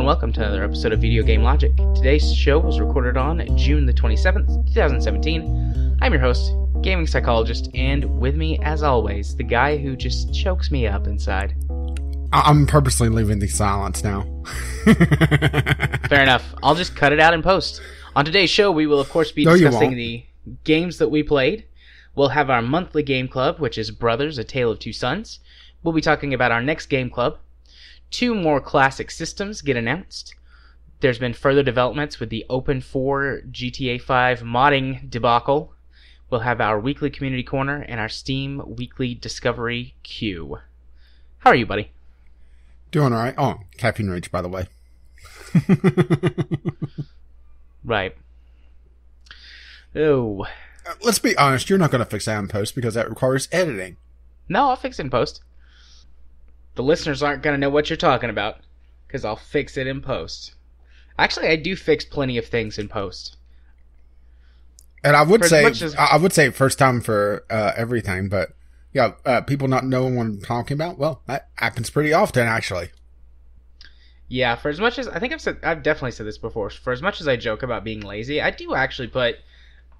and welcome to another episode of Video Game Logic. Today's show was recorded on June the 27th, 2017. I'm your host, Gaming Psychologist, and with me, as always, the guy who just chokes me up inside. I'm purposely leaving the silence now. Fair enough. I'll just cut it out in post. On today's show, we will, of course, be discussing the games that we played. We'll have our monthly game club, which is Brothers, A Tale of Two Sons. We'll be talking about our next game club. 2 more classic systems get announced. There's been further developments with the Open 4 GTA 5 modding debacle. We'll have our weekly community corner and our Steam weekly discovery queue. How are you, buddy? Doing alright. Oh, caffeine rage, by the way. Right. Oh. Let's be honest, you're not going to fix that in post because that requires editing. No, I'll fix it in post. The listeners aren't going to know what you're talking about, because I'll fix it in post. Actually, I do fix plenty of things in post. And I would say first time for everything, but yeah, people not knowing what I'm talking about, well, that happens pretty often, actually. Yeah, for as much as, I've definitely said this before, for as much as I joke about being lazy, I do actually put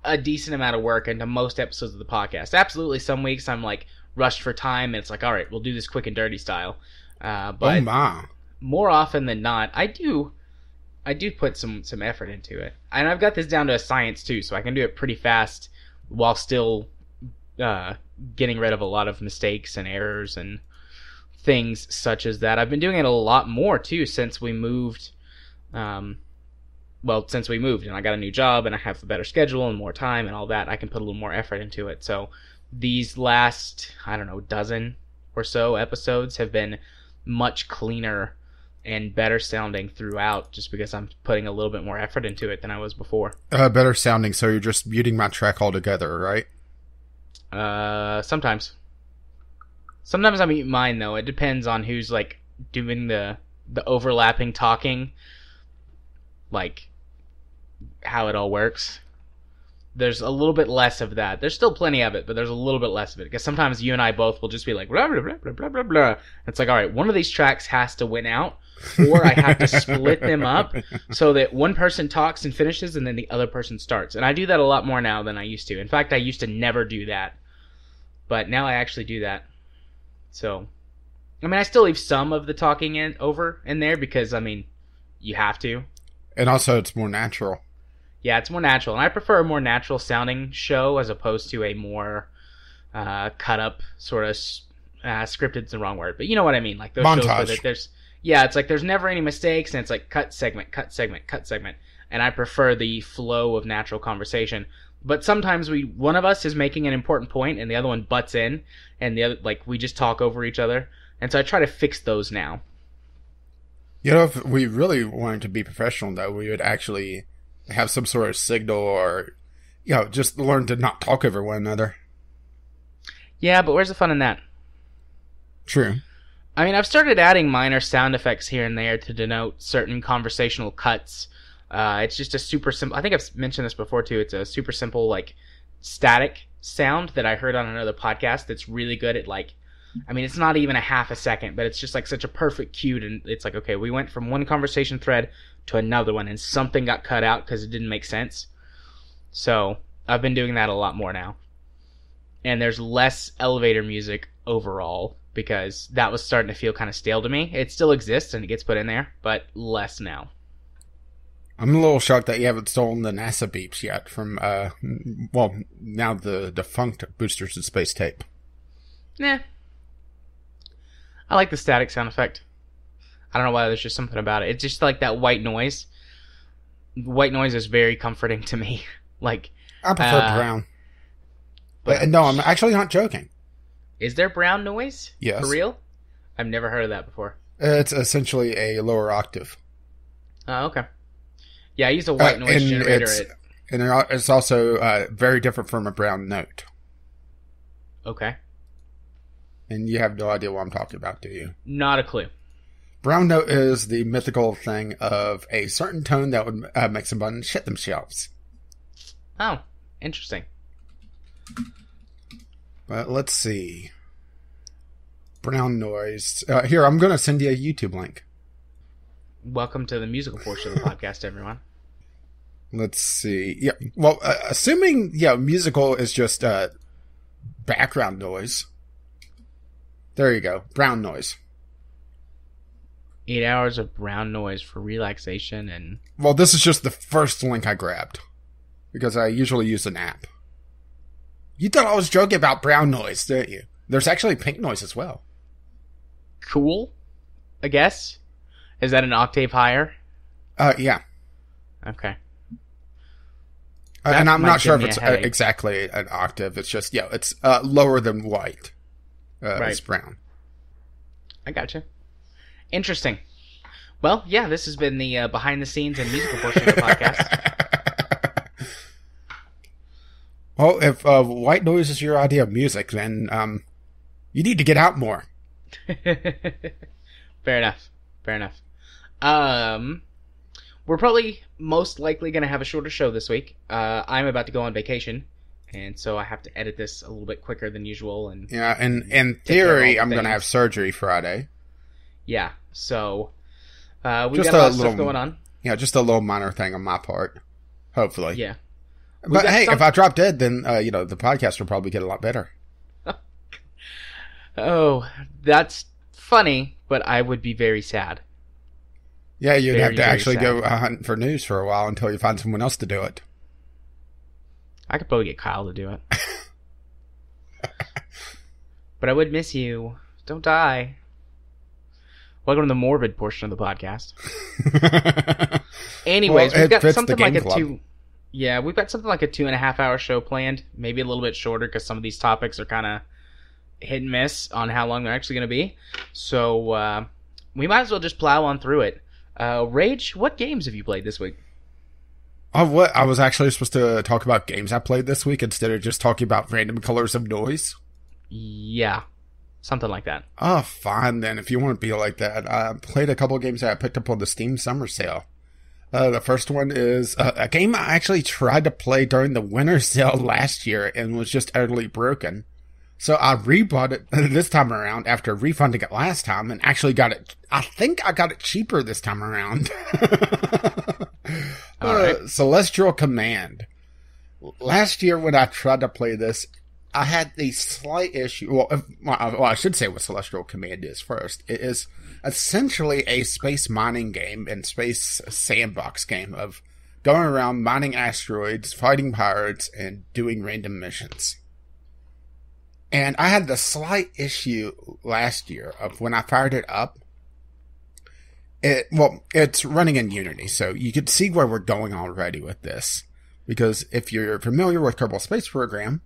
a decent amount of work into most episodes of the podcast. Absolutely, some weeks I'm like, rushed for time, and it's like, all right, we'll do this quick and dirty style. But more often than not, I do put some effort into it, and I've got this down to a science too, so I can do it pretty fast while still getting rid of a lot of mistakes and errors and things such as that. I've been doing it a lot more too since we moved. Since we moved, and I got a new job, and I have a better schedule and more time and all that, I can put a little more effort into it. So these last, dozen or so episodes have been much cleaner and better sounding throughout, just because I'm putting a little bit more effort into it than I was before. Better sounding, so you're just muting my track altogether, right? Sometimes. Sometimes I mute mine, though. It depends on who's, doing the overlapping talking, how it all works. There's a little bit less of that. There's still plenty of it, but there's a little bit less of it. Because sometimes you and I both will just be like, blah, blah, blah, blah, blah, blah, blah. It's like, all right, one of these tracks has to win out, or I have to split them up so that one person talks and finishes, and then the other person starts. And I do that a lot more now than I used to. In fact, I used to never do that. But now I actually do that. So, I still leave some of the talking in there because, you have to. And also, it's more natural. Yeah, it's more natural, and I prefer a more natural sounding show as opposed to a more cut up sort of scripted's the wrong word, but you know what I mean. Like those montage. Shows where it's like there's never any mistakes, and it's like cut segment, cut segment, cut segment. And I prefer the flow of natural conversation. But sometimes one of us is making an important point, and the other one butts in, and the other we just talk over each other. And so I try to fix those now. If we really wanted to be professional, though, we would actually have some sort of signal or, just learn to not talk over one another. Yeah, but where's the fun in that? True. I've started adding minor sound effects here and there to denote certain conversational cuts. It's just a super simple, I think I've mentioned this before too, it's a super simple, static sound that I heard on another podcast that's really good at, it's not even a half a second, but it's just such a perfect cue, and it's like, okay, we went from one conversation thread to another one, and something got cut out because it didn't make sense. So I've been doing that a lot more now. And there's less elevator music overall, because that was starting to feel kind of stale to me. It still exists, and it gets put in there, but less now. I'm a little shocked that you haven't stolen the NASA beeps yet from, now the defunct Boosters in Space tape. Nah. I like the static sound effect. I don't know why, there's just something about it. It's just like that white noise. White noise is very comforting to me. I prefer brown. But no, I'm actually not joking. Is there brown noise? Yes. For real? I've never heard of that before. It's essentially a lower octave. Oh, okay. Yeah, I use a white noise generator. It's also very different from a brown note. Okay. And you have no idea what I'm talking about, do you? Not a clue. Brown note is the mythical thing of a certain tone that would make someone shit themselves. Oh, interesting. But let's see. Brown noise. Here, I'm going to send you a YouTube link. welcome to the musical portion of the podcast, everyone. Let's see. Yeah. Well, assuming musical is just background noise. There you go. Brown noise. 8 hours of brown noise for relaxation and... Well, this is just the first link I grabbed. Because I usually use an app. You thought I was joking about brown noise, didn't you? There's actually pink noise as well. Cool, I guess. Is that an octave higher? Yeah. Okay. And I'm not sure if it's exactly an octave. It's just, it's lower than white. Right. It's brown. I gotcha. Interesting. Well, yeah, this has been the behind the scenes and musical portion of the podcast. Well, if white noise is your idea of music, then you need to get out more. Fair enough. We're probably most likely going to have a shorter show this week. I'm about to go on vacation, and so I have to edit this a little bit quicker than usual. And in theory, I'm going to have surgery Friday. Yeah, so we got a lot of stuff going on. Yeah, just a little minor thing on my part, hopefully. Yeah. But hey, if I drop dead, then the podcast will probably get a lot better. Oh, that's funny, but I would be very sad. Yeah, you'd have to actually go hunt for news for a while until you find someone else to do it. I could probably get Kyle to do it. But I would miss you. Don't die. Welcome to the morbid portion of the podcast. Anyways, we've got something like we've got something like a 2.5 hour show planned. Maybe a little bit shorter because some of these topics are kind of hit and miss on how long they're actually going to be. So we might as well just plow on through it. Rage, what games have you played this week? What? I was actually supposed to talk about games I played this week instead of just talking about random colors of noise? Yeah, something like that. Oh, fine then, if you want to be like that. I played a couple of games that I picked up on the Steam Summer Sale. The first one is a game I actually tried to play during the winter sale last year and was just utterly broken. So I rebought it this time around after refunding it last time and actually got it. I think I got it cheaper this time around. All right. Celestial Command. Last year when I tried to play this, I had the slight issue. Well, I should say what Celestial Command is first. It is essentially a space mining game and space sandbox game of going around mining asteroids, fighting pirates, and doing random missions. And I had the slight issue last year of when I fired it up. It's running in Unity, so you could see where we're going already with this. Because if you're familiar with Kerbal Space Program,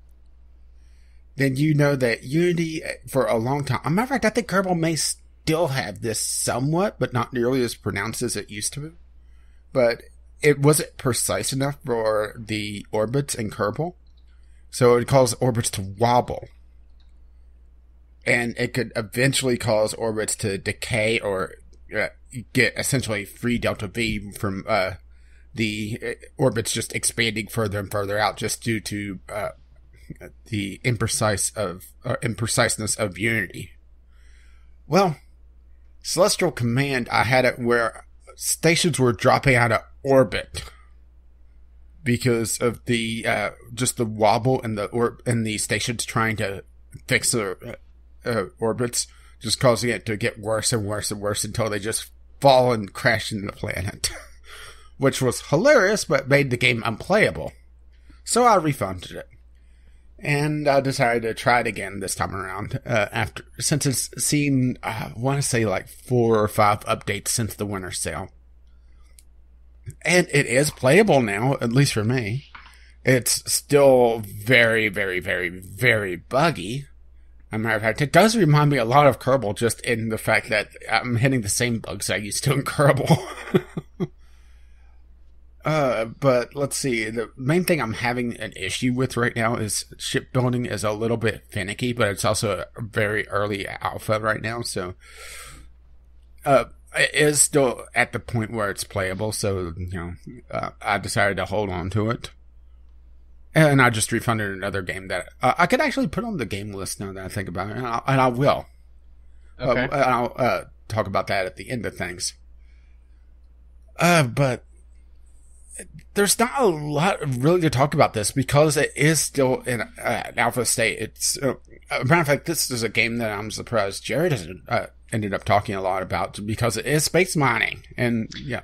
then you know that Unity, for a long time... Matter of fact, I think Kerbal may still have this somewhat, but not nearly as pronounced as it used to. But it wasn't precise enough for the orbits in Kerbal. So it caused orbits to wobble. And it could eventually cause orbits to decay or get essentially free delta V from the orbits just expanding further and further out just due to the impreciseness of Unity. Well, Celestial Command, I had it where stations were dropping out of orbit because of the just the wobble and the stations trying to fix their orbits, just causing it to get worse and worse and worse until they just fall and crash into the planet. Which was hilarious, but made the game unplayable. So I refunded it. And I decided to try it again this time around, since it's seen, I want to say like 4 or 5 updates since the winter sale. And it is playable now, at least for me. It's still very, very, very, very buggy. As a matter of fact, it does remind me a lot of Kerbal, just in the fact that I'm hitting the same bugs I used to in Kerbal. But let's see. The main thing I'm having an issue with right now is shipbuilding is a little bit finicky, but it's also a very early alpha right now, so it is still at the point where it's playable, so, I decided to hold on to it. And I just refunded another game that I could actually put on the game list now that I think about it, and I will. Okay. I'll talk about that at the end of things. But there's not a lot really to talk about this because it is still in an alpha state. It's a matter of fact, this is a game that I'm surprised Jared hasn't ended up talking a lot about because it is space mining, and yeah.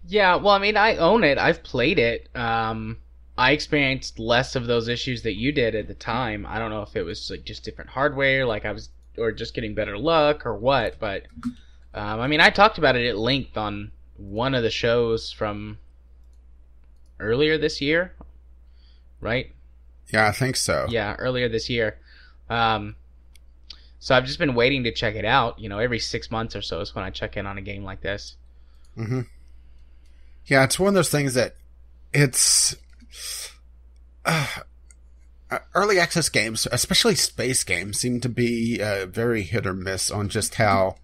Yeah, well, I mean, I own it. I've played it. I experienced less of those issues that you did at the time. I don't know if it was like just different hardware, or just getting better luck or what. But I mean, I talked about it at length on one of the shows from earlier this year, right? Yeah, I think so. Yeah, earlier this year. So I've just been waiting to check it out. Every 6 months or so is when I check in on a game like this. Mm-hmm. Yeah, it's one of those things that it's early access games, especially space games, seem to be very hit or miss on just how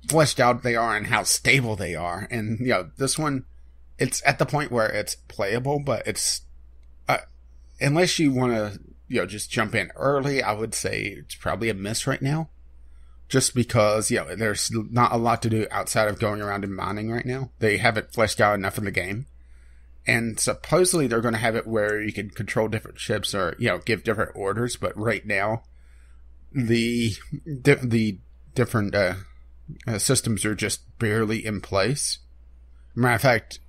fleshed out they are and how stable they are. And this one, it's at the point where it's playable, but it's unless you want to just jump in early, I would say it's probably a miss right now. Just because, there's not a lot to do outside of going around and mining right now. They haven't fleshed out enough in the game. And supposedly they're going to have it where you can control different ships or, give different orders. But right now, the different systems are just barely in place. Matter of fact,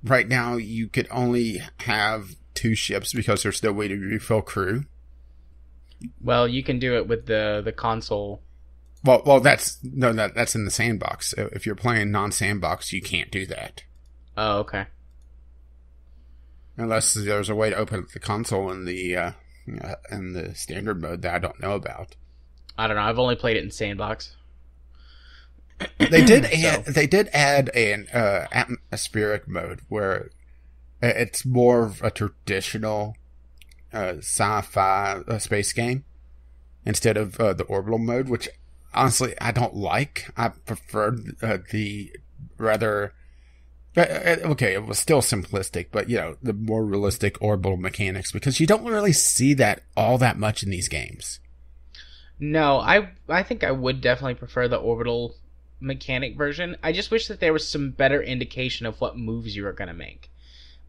right now you could only have 2 ships because there's no way to refill crew. Well, you can do it with the console. Well, that's in the sandbox. If you're playing non-sandbox, you can't do that. Oh, okay. Unless there's a way to open up the console in the standard mode that I don't know about. I don't know. I've only played it in sandbox. They did add an atmospheric mode where it's more of a traditional sci-fi space game instead of the orbital mode, which honestly I don't like. I preferred the rather okay, it was still simplistic, but the more realistic orbital mechanics, because you don't really see that all that much in these games. No, I think I would definitely prefer the orbital mechanic version. I just wish that there was some better indication of what moves you were going to make.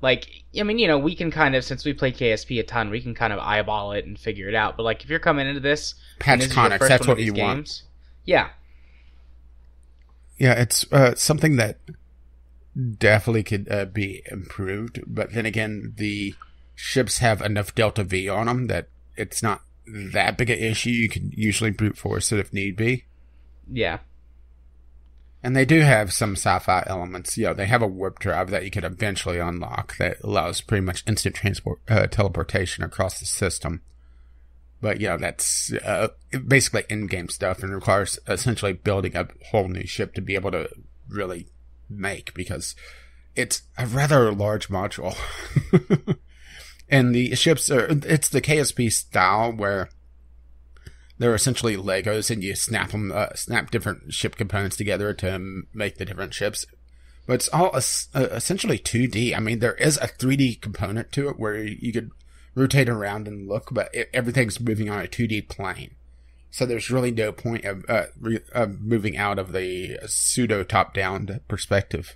Like, I mean, we can kind of, since we play KSP a ton, we can kind of eyeball it and figure it out. But, like, if you're coming into this... Patch Conics, that's what you want. Yeah. Yeah, it's something that definitely could be improved. But then again, the ships have enough Delta V on them that it's not that big an issue. You can usually brute force it if need be. Yeah. And they do have some sci-fi elements. They have a warp drive that you could eventually unlock that allows pretty much instant teleportation across the system. But that's basically in-game stuff and requires essentially building a whole new ship to be able to really make, because it's a rather large module. And the ships it's the KSP style where they're essentially Legos, and you snap different ship components together to make the different ships. But it's all essentially 2D. I mean, there is a 3D component to it where you could rotate around and look, but everything's moving on a 2D plane. So there's really no point of moving out of the pseudo top-down perspective.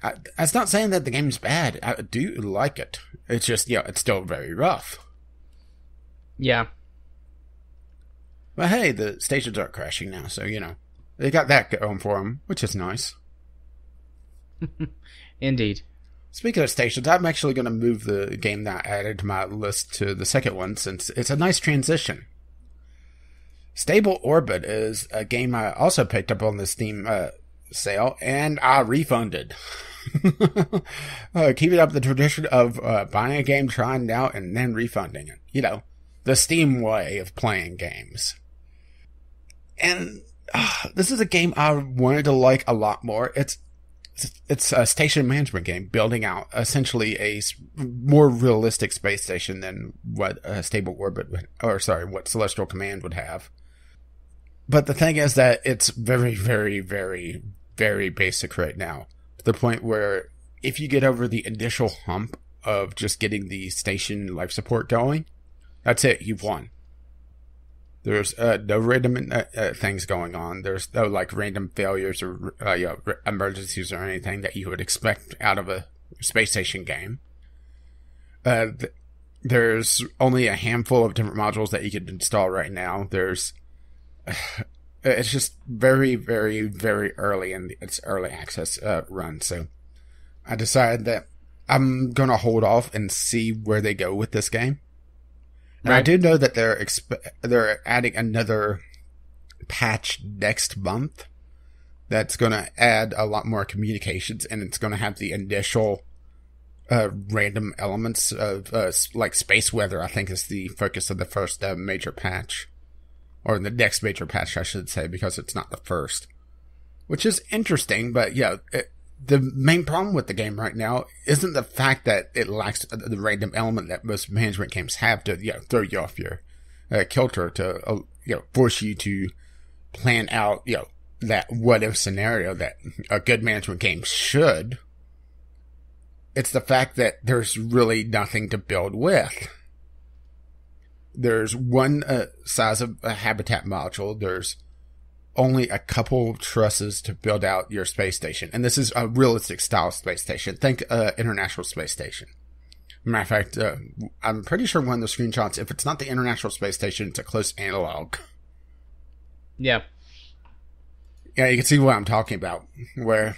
That's not saying that the game's bad. I do like it. It's just, it's still very rough. Yeah. But hey, the stations aren't crashing now, so, they got that going for them, which is nice. Indeed. Speaking of stations, I'm actually going to move the game that I added to my list to the second one, since it's a nice transition. Stable Orbit is a game I also picked up on the Steam sale, and I refunded. Keeping up the tradition of buying a game, trying it out, and then refunding it. The Steam way of playing games. And this is a game I wanted to like a lot more. It's a station management game, building out essentially a more realistic space station than what Stable Orbit what Celestial Command would have. But the thing is that it's very, very, very, very basic right now, to the point where if you get over the initial hump of just getting the station life support going, that's it, you've won. There's no random things going on. There's no like random failures or emergencies or anything that you would expect out of a space station game. There's only a handful of different modules that you can install right now. It's just very, very, very early in its early access run. So I decided that I'm going to hold off and see where they go with this game. And I do know that they're adding another patch next month that's going to add a lot more communications, and it's going to have the initial random elements of like space weather. I think is the focus of the first major patch, or the next major patch, I should say, because it's not the first, which is interesting. But yeah, the main problem with the game right now isn't the fact that it lacks the random element that most management games have to throw you off your kilter, to force you to plan out that what if scenario that a good management game should. It's the fact that there's really nothing to build with. There's one size of a habitat module. There's only a couple trusses to build out your space station. And this is a realistic style space station. Think International Space Station. Matter of fact, I'm pretty sure one of the screenshots, if it's not the International Space Station, it's a close analog. Yeah. Yeah, you can see what I'm talking about, where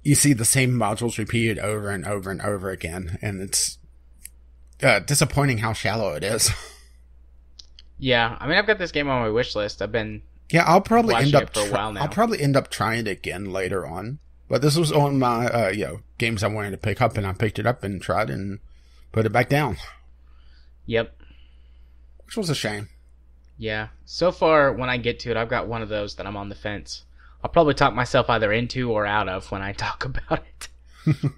you see the same modules repeated over and over and over again, and it's disappointing how shallow it is. Yeah, I mean, I've got this game on my wish list. I've been I'll probably end up for a while now. I'll probably end up trying it again later on. But this was on my games I wanted to pick up, and I picked it up and tried and put it back down. Yep. Which was a shame. Yeah. So far, when I get to it, I've got one of those that I'm on the fence. I'll probably talk myself either into or out of when I talk about it.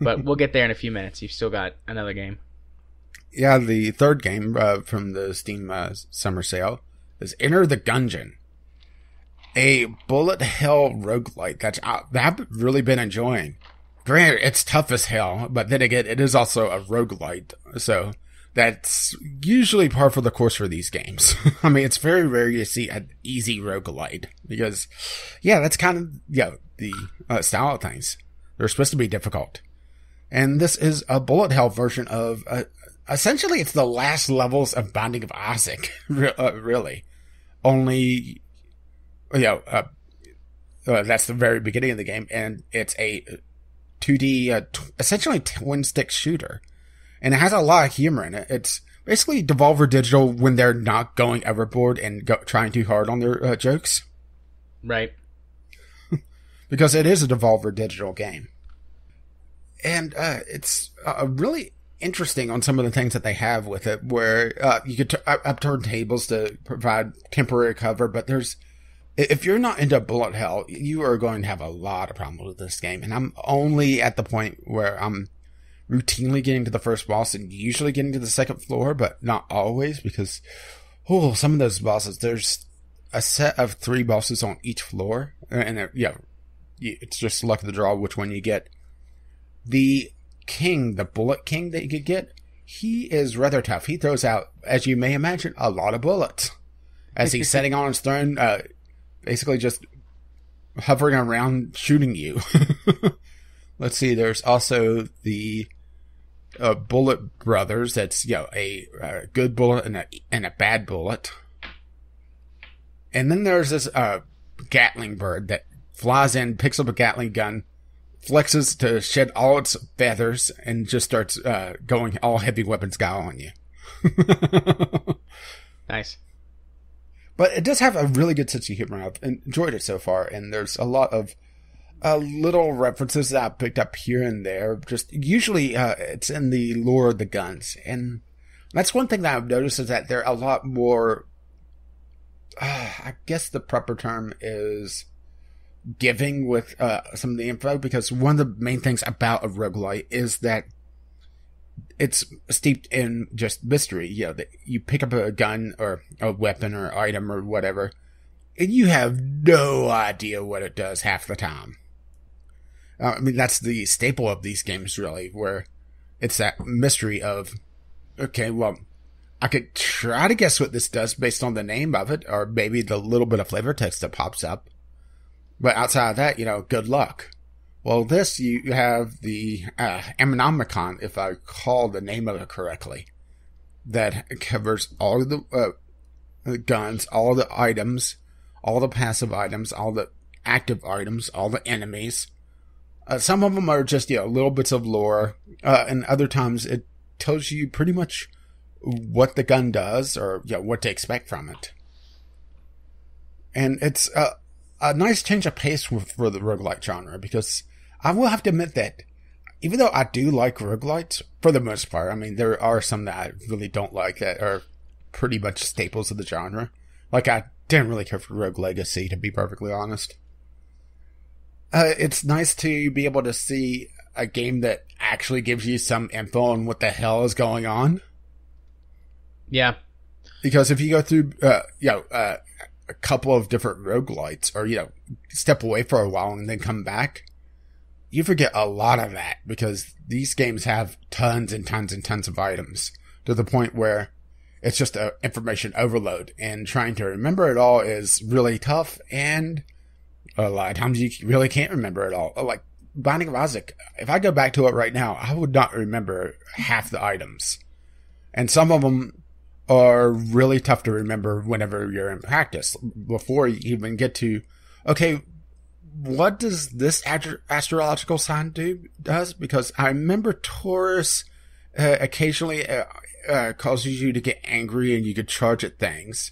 But we'll get there in a few minutes. You've still got another game. Yeah, the third game from the Steam summer sale is Enter the Gungeon. A bullet hell roguelite that I've really been enjoying. Granted, it's tough as hell, but then again, it is also a roguelite. So that's usually par for the course for these games. I mean, it's very rare to see an easy roguelite because, that's kind of, the style of things. They're supposed to be difficult. And this is a bullet hell version of, essentially it's the last levels of Binding of Isaac, really. Only, that's the very beginning of the game, and it's a 2D, essentially twin stick shooter. And it has a lot of humor in it. It's basically Devolver Digital when they're not going overboard and trying too hard on their jokes. Right. Because it is a Devolver Digital game. And it's really interesting on some of the things that they have with it, where you could upturn tables to provide temporary cover, but if you're not into bullet hell, you are going to have a lot of problems with this game. And I'm only at the point where I'm routinely getting to the first boss and usually getting to the second floor, but not always, because some of those bosses, there's a set of 3 bosses on each floor, and it's just luck of the draw which one you get. The king, the bullet king that you could get, he is rather tough. He throws out, as you may imagine, a lot of bullets as he's sitting on his throne, basically just hovering around shooting you. Let's see, there's also the Bullet Brothers. That's, a good bullet and a bad bullet. And then there's this Gatling bird that flies in, picks up a Gatling gun, flexes to shed all its feathers, and just starts going all heavy weapons guy on you. Nice. But it does have a really good sense of humor. I've enjoyed it so far, and there's a lot of little references that I've picked up here and there. Just usually it's in the lore of the guns, and that's one thing that I've noticed is that they're a lot more. I guess the proper term is giving with some of the info, because one of the main things about a roguelite is that it's steeped in just mystery. That you pick up a gun or a weapon or item or whatever, and you have no idea what it does half the time. I mean, that's the staple of these games, really, where it's that mystery of, okay, well, I could try to guess what this does based on the name of it, or maybe the little bit of flavor text that pops up. But outside of that, good luck. Well, this, you have the Ammonomicon, if I call the name of it correctly, that covers all of the guns, all the items, all the passive items, all the active items, all the enemies. Some of them are just, little bits of lore, and other times it tells you pretty much what the gun does, or what to expect from it. And it's a nice change of pace for the roguelike genre, because I will have to admit that even though I do like roguelites, for the most part, I mean, there are some that I really don't like that are pretty much staples of the genre. Like, I didn't really care for Rogue Legacy, to be perfectly honest. It's nice to be able to see a game that actually gives you some info on what the hell is going on. Yeah. Because if you go through, a couple of different roguelites, or, step away for a while and then come back, you forget a lot of that, because these games have tons and tons and tons of items, to the point where it's just an information overload, and trying to remember it all is really tough, and a lot of times you really can't remember it all. Like Binding of Isaac, if I go back to it right now, I would not remember half the items. And some of them are really tough to remember whenever you're in practice, before you even get to, okay, what does this astrological sign does? Because I remember Taurus occasionally causes you to get angry and you could charge at things.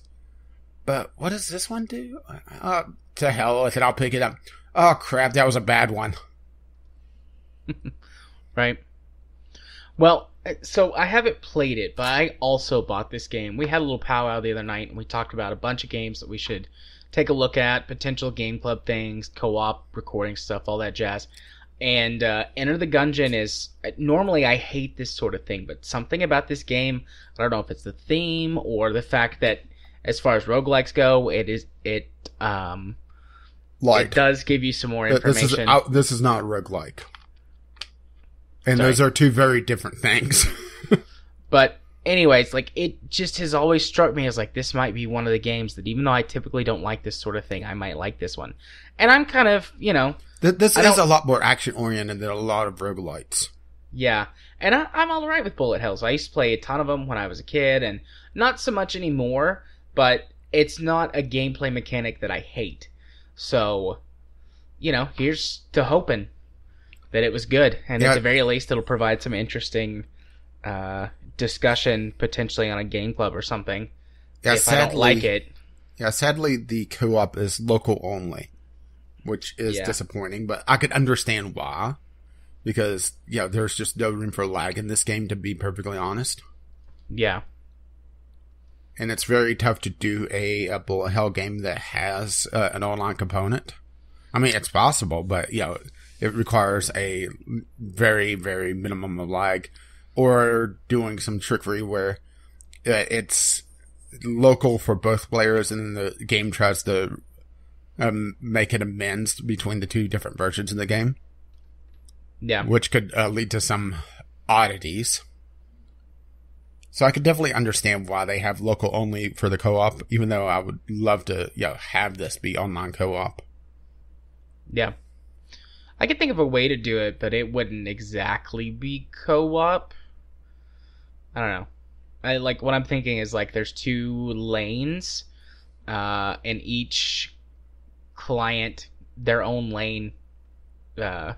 But what does this one do? To hell with it, I'll pick it up. Oh crap, that was a bad one. Right. Well, so I haven't played it, but I also bought this game. We had a little powwow the other night, and we talked about a bunch of games that we should take a look at, potential game club things, co-op, recording stuff, all that jazz. And Enter the Gungeon is, normally I hate this sort of thing, but something about this game, I don't know if it's the theme or the fact that as far as roguelikes go, it does give you some more information. This is not roguelike. And Sorry. Those are two very different things. But anyways, like, it just has always struck me as like, this might be one of the games that, even though I typically don't like this sort of thing, I might like this one. And I'm kind of, This is a lot more action-oriented than a lot of roguelites. Yeah. And I'm all right with bullet hells. I used to play a ton of them when I was a kid, and not so much anymore, but it's not a gameplay mechanic that I hate. So, here's to hoping that it was good. And at the very least, it'll provide some interesting discussion, potentially on a game club or something. Yeah, if I don't like it. Yeah, sadly, the co-op is local only, which is disappointing, but I could understand why. Because, there's just no room for lag in this game, to be perfectly honest. Yeah. And it's very tough to do a bullet hell game that has an online component. I mean, it's possible, but, it requires a very, very minimum of lag. Or doing some trickery where it's local for both players, and then the game tries to make an amends between the two different versions of the game. Yeah. Which could lead to some oddities. So I could definitely understand why they have local only for the co-op, even though I would love to have this be online co-op. Yeah. I could think of a way to do it, but it wouldn't exactly be co-op. I don't know. What I'm thinking is, like, there's 2 lanes, and each client, their own lane, they're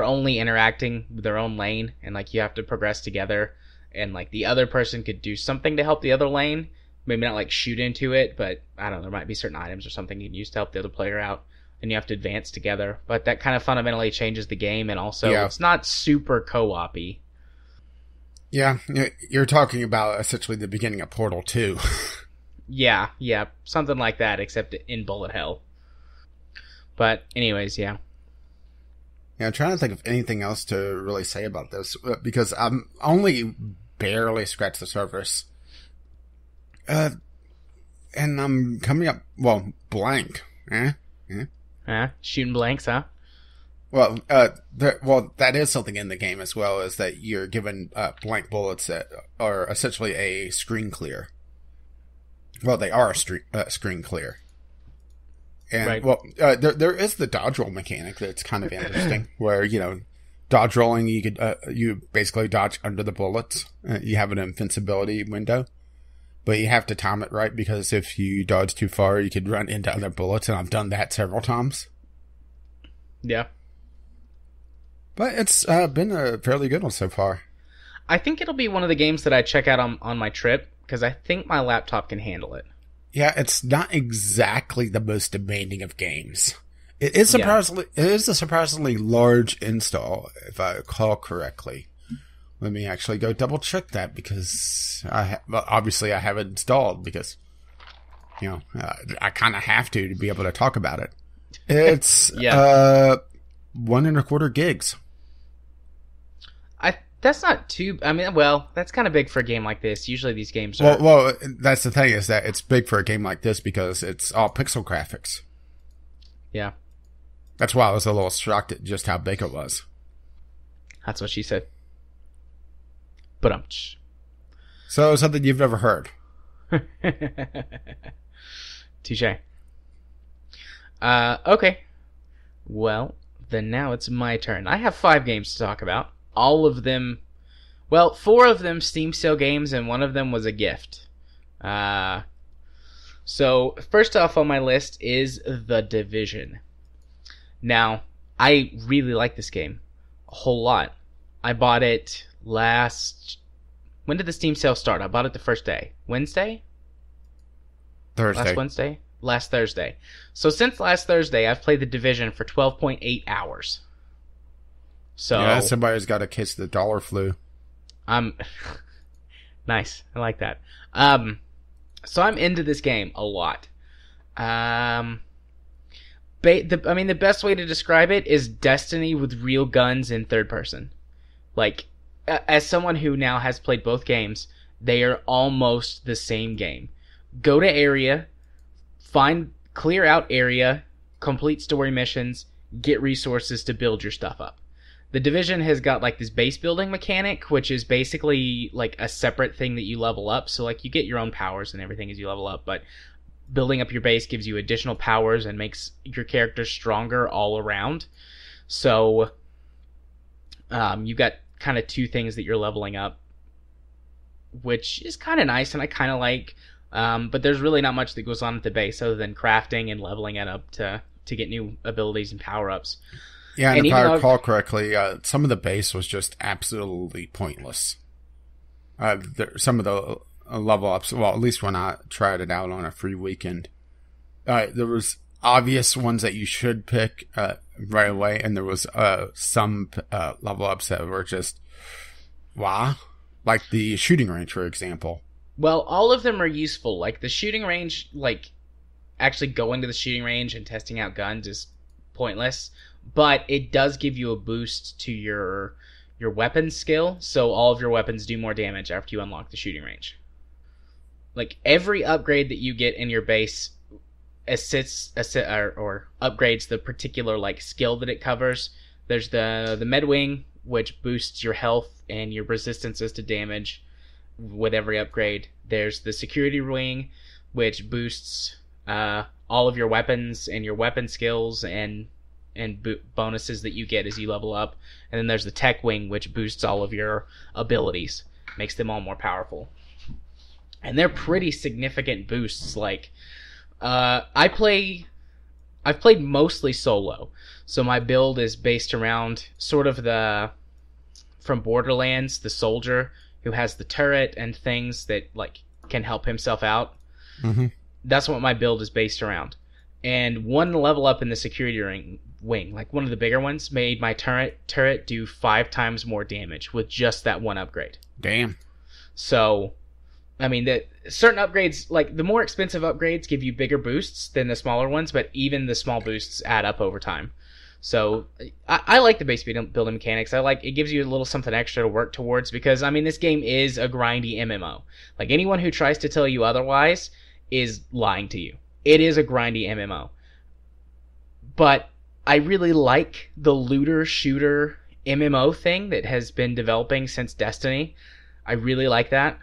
only interacting with their own lane, and, like, you have to progress together, and, like, the other person could do something to help the other lane. Maybe not, like, shoot into it, but, I don't know, there might be certain items or something you can use to help the other player out, and you have to advance together. But that kind of fundamentally changes the game, and also it's not super co-op-y. Yeah, you're talking about essentially the beginning of Portal 2. Yeah, something like that, except in bullet hell. But anyways, yeah. Yeah, I'm trying to think of anything else to really say about this, because I'm only barely scratched the surface. And I'm coming up, blank. Shooting blanks, huh? that is something in the game as well, is that you're given blank bullets that are essentially a screen clear. Well, they are a screen clear. And, right. There is the dodge roll mechanic that's kind of interesting, where, dodge rolling, you basically dodge under the bullets. You have an invincibility window, but you have to time it right, because if you dodge too far, you could run into other bullets, and I've done that several times. Yeah. But it's been a fairly good one so far. I think it'll be one of the games that I check out on my trip, because I think my laptop can handle it. Yeah, it's not exactly the most demanding of games. It is a surprisingly large install, if I recall correctly. Let me actually go double check that, because obviously I have it installed, because I kind of have to be able to talk about it. It's 1.25 gigs. That's not too... I mean, well, that's kind of big for a game like this. Usually these games are... Well, that's the thing, is that it's big for a game like this because it's all pixel graphics. Yeah. That's why I was a little shocked at just how big it was. That's what she said. But So, something you've never heard. Touche. Okay. Well, then now it's my turn. I have 5 games to talk about. All of them, 4 of them Steam sale games, and 1 of them was a gift. So, first off on my list is The Division. Now, I really like this game a whole lot. I bought it when did the Steam sale start? I bought it the first day. Wednesday? Thursday. Last Wednesday? Last Thursday. So since last Thursday, I've played The Division for 12.8 hours. So yeah, somebody's got a case of the dollar flu. Nice. I like that. So I'm into this game a lot. The best way to describe it is Destiny with real guns in third person. Like, as someone who now has played both games, they are almost the same game. Go to area, clear out area, complete story missions, get resources to build your stuff up. The Division has got like this base building mechanic, which is basically like a separate thing that you level up. So like you get your own powers and everything as you level up, but building up your base gives you additional powers and makes your character stronger all around. So you got kind of 2 things that you're leveling up, which is kind of nice and I kind of like. But there's really not much that goes on at the base other than crafting and leveling it up to get new abilities and power-ups. Yeah, and if I recall correctly, some of the base was just absolutely pointless. Some of the level ups, well, at least when I tried it out on a free weekend, there was obvious ones that you should pick right away, and there was some level ups that were just, wow. Like the shooting range, for example. Well, all of them are useful. Like the shooting range, like actually going to the shooting range and testing out guns is pointless. But it does give you a boost to your weapon skill, so all of your weapons do more damage after you unlock the shooting range. Like every upgrade that you get in your base or upgrades the particular like skill that it covers. There's the med wing, which boosts your health and your resistances to damage with every upgrade. There's the security wing, which boosts all of your weapons and your weapon skills and bonuses that you get as you level up. And then there's the tech wing, which boosts all of your abilities, makes them all more powerful. And they're pretty significant boosts. Like I've played mostly solo, so my build is based around sort of from Borderlands, the soldier who has the turret and things that like can help himself out. Mm-hmm. That's what my build is based around. And one level up in the security wing, like one of the bigger ones, made my turret do 5 times more damage with just that one upgrade. Damn. So, I mean, certain upgrades, like the more expensive upgrades give you bigger boosts than the smaller ones, but even the small boosts add up over time. So, I like the base building mechanics. It gives you a little something extra to work towards because, I mean, this game is a grindy MMO. Like, anyone who tries to tell you otherwise is lying to you. It is a grindy MMO. But I really like the looter shooter MMO thing that has been developing since Destiny. I really like that.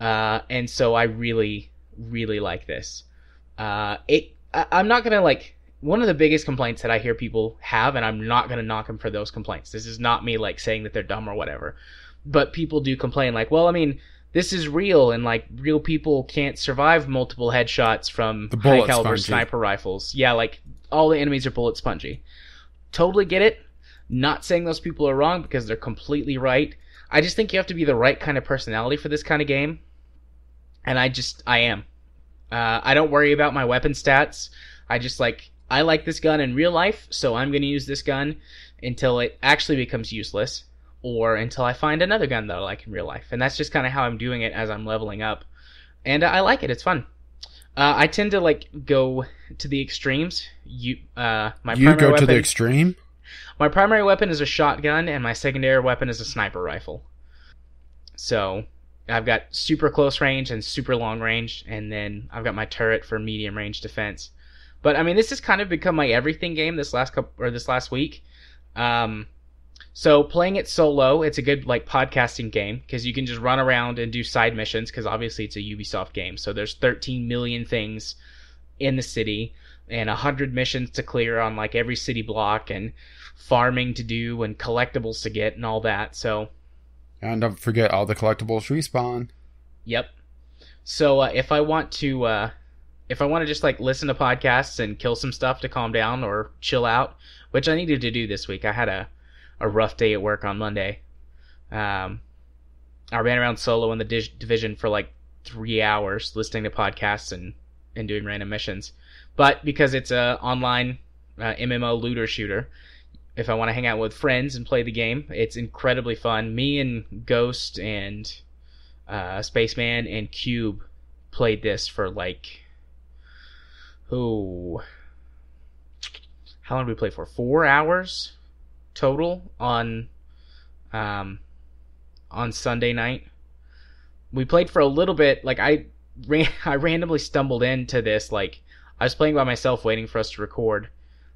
And so I really, really like this. I'm not gonna like one of the biggest complaints that I hear people have, and I'm not gonna knock them for those complaints. This is not me like saying that they're dumb or whatever, but people do complain like, well, I mean, this is real, and like real people can't survive multiple headshots from high caliber sniper rifles. Yeah, like all the enemies are bullet spongy. Totally get it. Not saying those people are wrong because they're completely right. I just think you have to be the right kind of personality for this kind of game. And I am. I don't worry about my weapon stats. I like this gun in real life, so I'm going to use this gun until it actually becomes useless, or until I find another gun that I like in real life. And that's just kind of how I'm doing it as I'm leveling up. And I like it. It's fun. I tend to like go to the extremes. You go to the extreme? My primary weapon is a shotgun, and my secondary weapon is a sniper rifle. So I've got super close range and super long range, and then I've got my turret for medium range defense. But I mean, this has kind of become my everything game this last week. So playing it solo, it's a good like podcasting game because you can just run around and do side missions because obviously it's a Ubisoft game. So there's 13 million things in the city and 100 missions to clear on like every city block and farming to do and collectibles to get and all that. So, and don't forget all the collectibles respawn. Yep. So if I want to just like listen to podcasts and kill some stuff to calm down or chill out, which I needed to do this week. I had a rough day at work on Monday. I ran around solo in the division for like 3 hours listening to podcasts and doing random missions. But because it's a online MMO looter shooter, if I want to hang out with friends and play the game, it's incredibly fun. Me and Ghost and Spaceman and Cube played this for like, how long did we play for? 4 hours total on Sunday night. We played for a little bit. Like I randomly stumbled into this. Like I was playing by myself, waiting for us to record,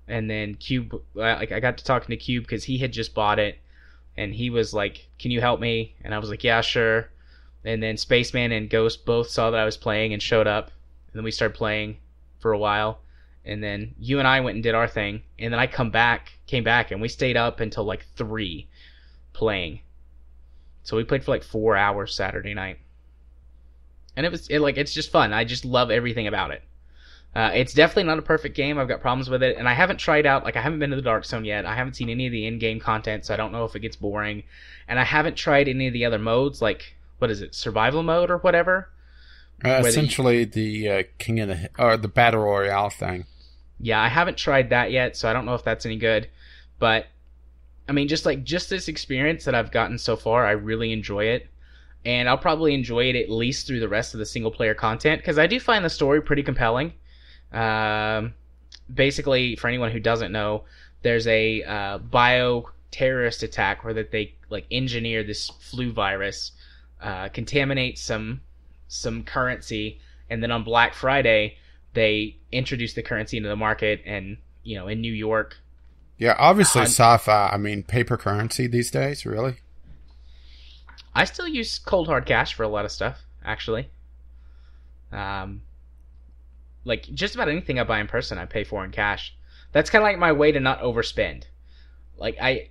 and then Cube. I got to talking to Cube because he had just bought it, and he was like, "Can you help me?" And I was like, "Yeah, sure." And then Spaceman and Ghost both saw that I was playing and showed up, and then we started playing for a while. And then you and I went and did our thing, and then I came back, and we stayed up until like 3 playing. So we played for like 4 hours Saturday night, and it's just fun. I just love everything about it. It's definitely not a perfect game. I've got problems with it, and I haven't tried out. Like I haven't been to the Dark Zone yet. I haven't seen any of the in-game content, so I don't know if it gets boring. And I haven't tried any of the other modes, like what is it, survival mode or whatever. Essentially, the King of the Battle Royale thing. Yeah, I haven't tried that yet, so I don't know if that's any good. But I mean, just this experience that I've gotten so far, I really enjoy it, and I'll probably enjoy it at least through the rest of the single player content because I do find the story pretty compelling. Basically, for anyone who doesn't know, there's a bio-terrorist attack where that they like engineer this flu virus, contaminate some currency, and then on Black Friday they introduce the currency into the market, and in New York. Yeah, obviously sci-fi. I mean, paper currency these days, really. I still use cold hard cash for a lot of stuff, actually. Like just about anything I buy in person, I pay for in cash. That's kind of like my way to not overspend. Like I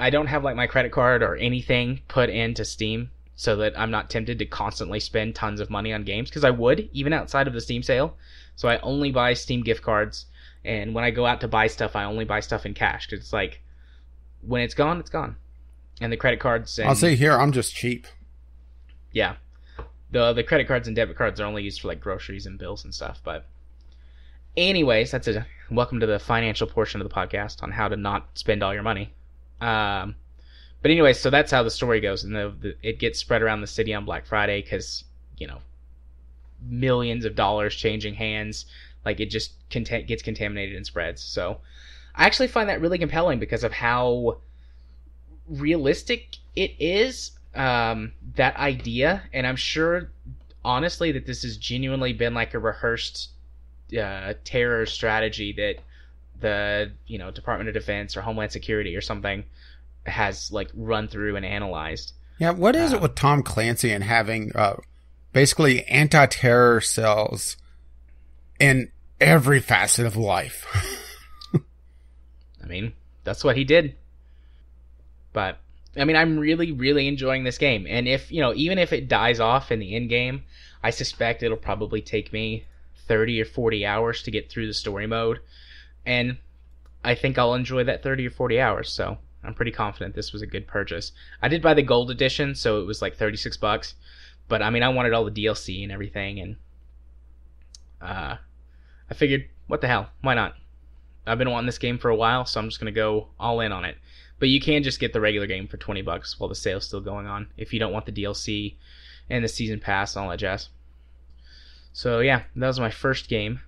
don't have like my credit card or anything put into Steam so that I'm not tempted to constantly spend tons of money on games, because I would even outside of the Steam sale. So I only buy Steam gift cards, and when I go out to buy stuff, I only buy stuff in cash because it's like when it's gone, it's gone. And the credit cards. I'll say here, I'm just cheap. Yeah. The credit cards and debit cards are only used for like groceries and bills and stuff. But anyways, that's a welcome to the financial portion of the podcast on how to not spend all your money. But anyways, so that's how the story goes, and it gets spread around the city on Black Friday because millions of dollars changing hands. Like it just gets contaminated and spreads. So I actually find that really compelling because of how realistic it is. That idea, and I'm sure honestly that this has genuinely been like a rehearsed terror strategy that the Department of Defense or Homeland Security or something has like run through and analyzed. Yeah, what is it with Tom Clancy and having basically anti-terror cells in every facet of life? I mean, that's what he did. But I mean, I'm really, really enjoying this game. And if, even if it dies off in the end game, I suspect it'll probably take me 30 or 40 hours to get through the story mode. And I think I'll enjoy that 30 or 40 hours. So I'm pretty confident this was a good purchase. I did buy the gold edition, so it was like $36. But I mean, I wanted all the DLC and everything. And I figured, what the hell? Why not? I've been wanting this game for a while, so I'm just going to go all in on it. But you can just get the regular game for $20 while the sale's still going on, if you don't want the DLC and the season pass and all that jazz. So yeah, that was my first game.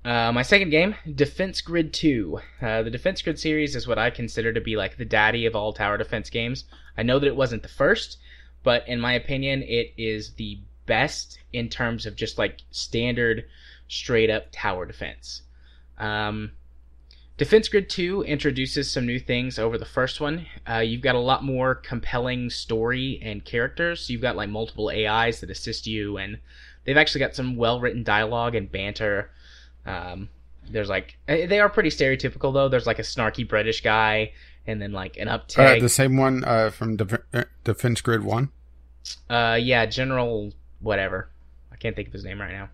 My second game, Defense Grid 2. The Defense Grid series is what I consider to be like the daddy of all tower defense games. I know that it wasn't the first, but in my opinion, it is the best in terms of just like standard, straight up tower defense. Defense Grid 2 introduces some new things over the first one. You've got a lot more compelling story and characters. You've got like multiple AIs that assist you, and they've actually got some well-written dialogue and banter. There's like, they are pretty stereotypical though. There's like a snarky British guy, and then like an uptake. The same one from Defense Grid 1? Yeah, General whatever. I can't think of his name right now.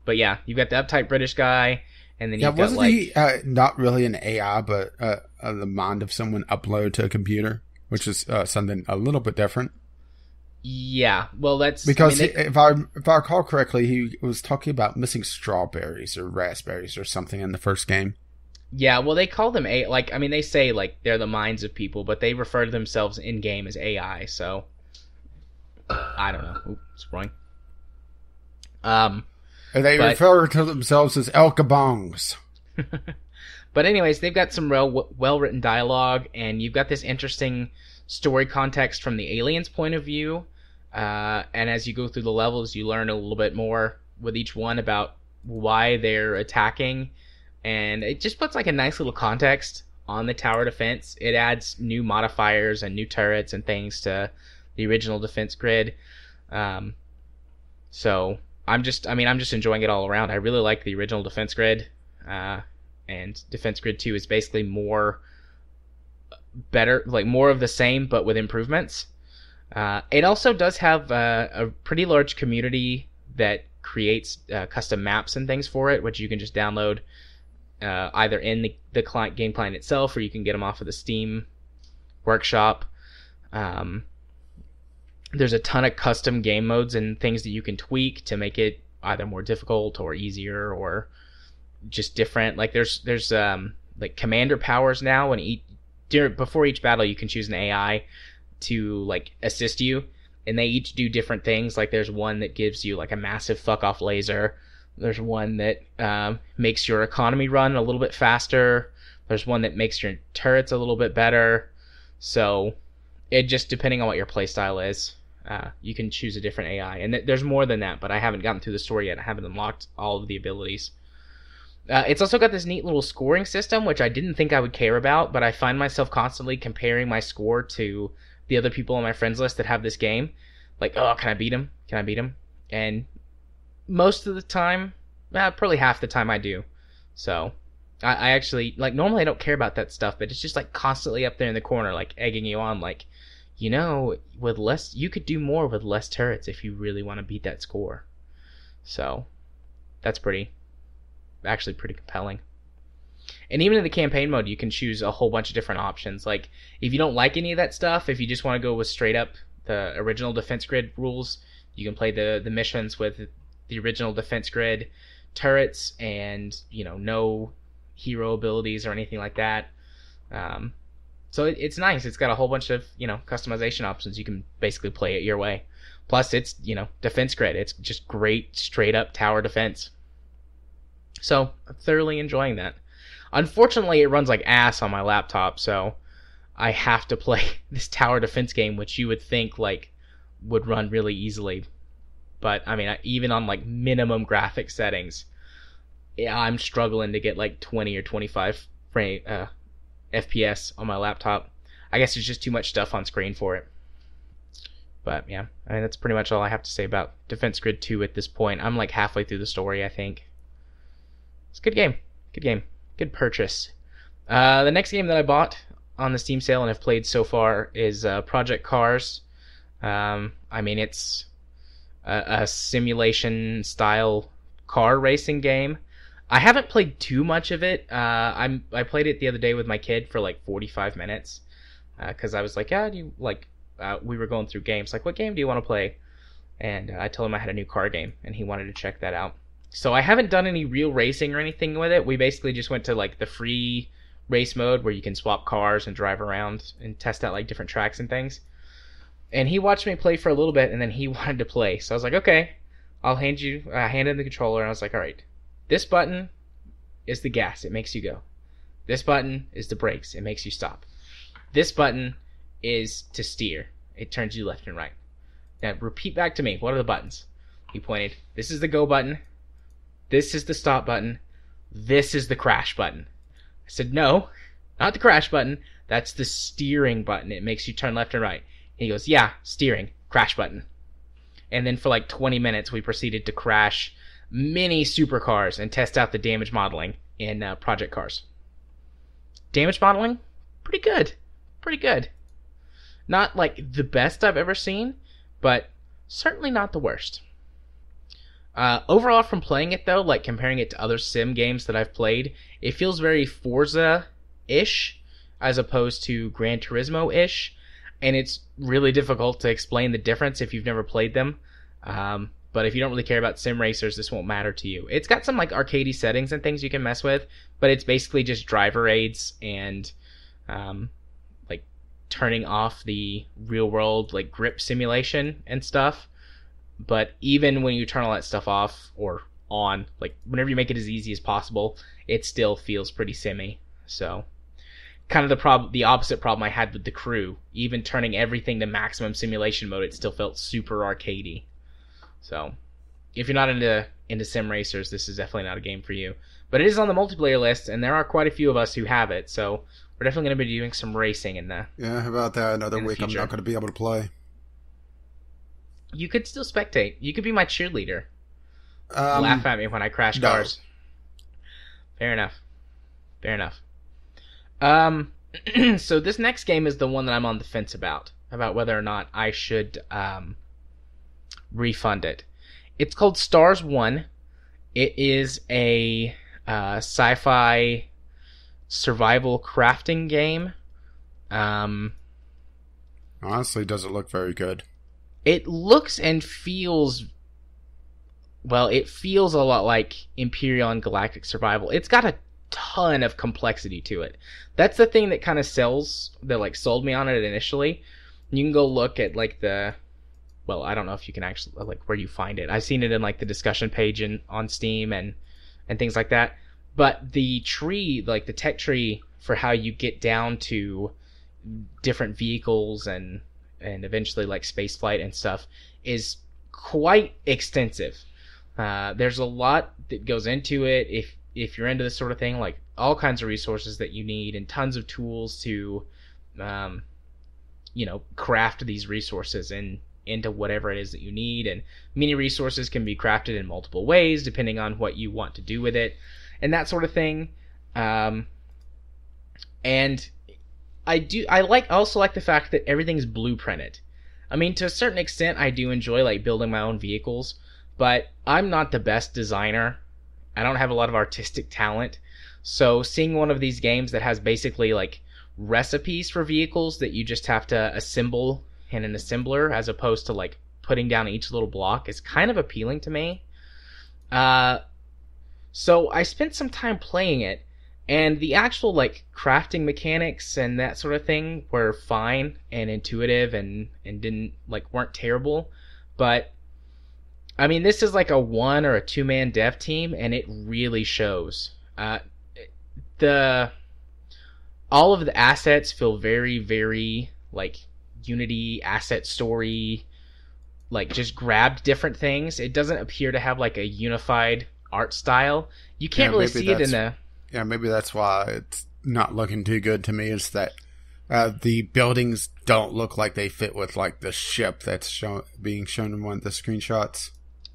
But yeah, you've got the uptight British guy. And then you've got wasn't he not really an AI, but the mind of someone uploaded to a computer, which is something a little bit different? Yeah, well, that's because if I recall correctly, he was talking about missing strawberries or raspberries or something in the first game. Yeah, well, they call them they say like they're the minds of people, but they refer to themselves in game as AI. So I don't know. Oops, wrong. They refer to themselves as Elkabongs. But anyways, they've got some well-written dialogue, and you've got this interesting story context from the aliens' point of view. And as you go through the levels, you learn a little bit more with each one about why they're attacking. And it just puts like a nice little context on the tower defense. It adds new modifiers and new turrets and things to the original Defense Grid. So I'm just enjoying it all around. I really like the original Defense Grid, and Defense Grid 2 is basically more of the same, but with improvements. It also does have a pretty large community that creates custom maps and things for it, which you can just download either in the client game client itself, or you can get them off of the Steam workshop. There's a ton of custom game modes and things that you can tweak to make it either more difficult or easier or just different. Like there's like commander powers now, and before each battle you can choose an AI to like assist you, and they each do different things. Like there's one that gives you like a massive fuck off laser. There's one that makes your economy run a little bit faster. There's one that makes your turrets a little bit better. So it just, depending on what your playstyle is, you can choose a different AI. And there's more than that, but I haven't gotten through the story yet. I haven't unlocked all of the abilities. It's also got this neat little scoring system, which I didn't think I would care about, but I find myself constantly comparing my score to the other people on my friends list that have this game. Like, oh, can I beat him? Can I beat him? And most of the time, probably half the time I do. So I actually, like, normally I don't care about that stuff, but it's just like constantly up there in the corner, like egging you on, like, with less, you could do more with less turrets if you really want to beat that score. So that's actually pretty compelling. And even in the campaign mode, you can choose a whole bunch of different options. Like, if you don't like any of that stuff, if you just want to go with straight up the original Defense Grid rules, you can play the missions with the original Defense Grid turrets and, no hero abilities or anything like that. So it's nice. It's got a whole bunch of, customization options. You can basically play it your way. Plus, it's, Defense Grid. It's just great, straight up tower defense. So, I'm thoroughly enjoying that. Unfortunately, it runs like ass on my laptop, so I have to play this tower defense game, which you would think, would run really easily. But I mean, even on like minimum graphic settings, yeah, I'm struggling to get like 20 or 25 frame FPS on my laptop. I guess there's just too much stuff on screen for it. But yeah, I mean, that's pretty much all I have to say about Defense Grid 2 at this point. I'm like halfway through the story, I think. It's a good game. Good game. Good purchase. The next game that I bought on the Steam sale and have played so far is Project Cars. I mean, it's a simulation-style car racing game. I haven't played too much of it. I played it the other day with my kid for like 45 minutes. Because I was like, yeah, do you like... we were going through games, like, what game do you want to play? And I told him I had a new car game, and he wanted to check that out. So I haven't done any real racing or anything with it. We basically just went to, like, the free race mode where you can swap cars and drive around and test out, like, different tracks and things. And he watched me play for a little bit, and then he wanted to play. So I was like, okay, I'll hand him the controller, and I was like, all right, this button is the gas. It makes you go. This button is the brakes. It makes you stop. This button is to steer. It turns you left and right. Now repeat back to me. What are the buttons? He pointed. This is the go button. This is the stop button. This is the crash button. I said, no, not the crash button. That's the steering button. It makes you turn left and right. And he goes, yeah, steering, crash button. And then for like 20 minutes, we proceeded to crash many supercars and test out the damage modeling in Project Cars. Damage modeling? Pretty good. Pretty good. Not like the best I've ever seen, but certainly not the worst. Overall, from playing it though, like comparing it to other sim games that I've played, it feels very Forza-ish as opposed to Gran Turismo-ish, and it's really difficult to explain the difference if you've never played them. But if you don't really care about sim racers, this won't matter to you. It's got some like arcadey settings and things you can mess with, but it's basically just driver aids and like turning off the real world like grip simulation and stuff. But even when you turn all that stuff off or on, like whenever you make it as easy as possible, it still feels pretty simmy. So kind of the opposite problem I had with The Crew. Even turning everything to maximum simulation mode, it still felt super arcadey. So if you're not into sim racers, this is definitely not a game for you. But it is on the multiplayer list, and there are quite a few of us who have it. So we're definitely going to be doing some racing in the Yeah, how about that? Another week I'm not going to be able to play. You could still spectate. You could be my cheerleader. Laugh at me when I crash cars. Fair enough. Fair enough. So this next game is the one that I'm on the fence about whether or not I should refund it. It's called Stars 1. It is a sci-fi survival crafting game. Honestly, doesn't look very good. It looks and feels... Well, it feels a lot like Imperial Galactic Survival. It's got a ton of complexity to it. That's the thing that kind of sold me on it initially. You can go look at like well, I don't know if you can actually like where you find it. I've seen it in like the discussion page on Steam and things like that. But the tree, like the tech tree for how you get down to different vehicles and eventually like space flight and stuff is quite extensive. There's a lot that goes into it. If you're into this sort of thing, like all kinds of resources that you need and tons of tools to, craft these resources into whatever it is that you need. And many resources can be crafted in multiple ways depending on what you want to do with it and that sort of thing. And I also like the fact that everything's blueprinted. I mean, to a certain extent, I do enjoy like building my own vehicles, but I'm not the best designer. I don't have a lot of artistic talent. So seeing one of these games that has basically like recipes for vehicles that you just have to assemble in an assembler as opposed to like putting down each little block is kind of appealing to me. So I spent some time playing it, and the actual like crafting mechanics and that sort of thing were fine and intuitive and weren't terrible. But I mean, this is like a 1 or a 2-man dev team, and it really shows. All of the assets feel very, very like Unity asset story like just grabbed different things. It doesn't appear to have like a unified art style. You can't really see it in the... Yeah, maybe that's why it's not looking too good to me, is that the buildings don't look like they fit with like the ship that's being shown in one of the screenshots.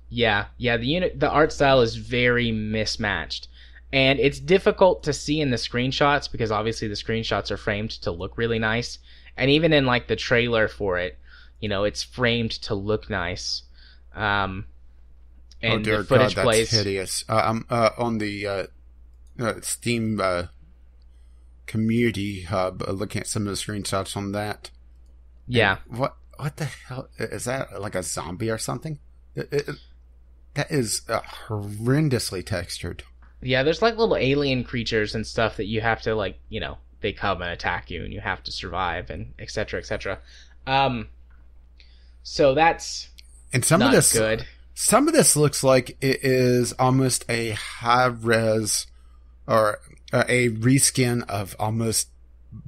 Yeah, the art style is very mismatched. And it's difficult to see in the screenshots because obviously the screenshots are framed to look really nice. And even in like the trailer for it, it's framed to look nice. And oh dear the footage God, that's hideous. I'm on the Steam community hub looking at some of the screenshots on that. Yeah. And what the hell? Is that like a zombie or something? That is horrendously textured. Yeah, there's like little alien creatures and stuff that you have to like, they come and attack you and you have to survive and et cetera, et cetera. So that's not good. Some of this looks like it is almost a high-res or a reskin of almost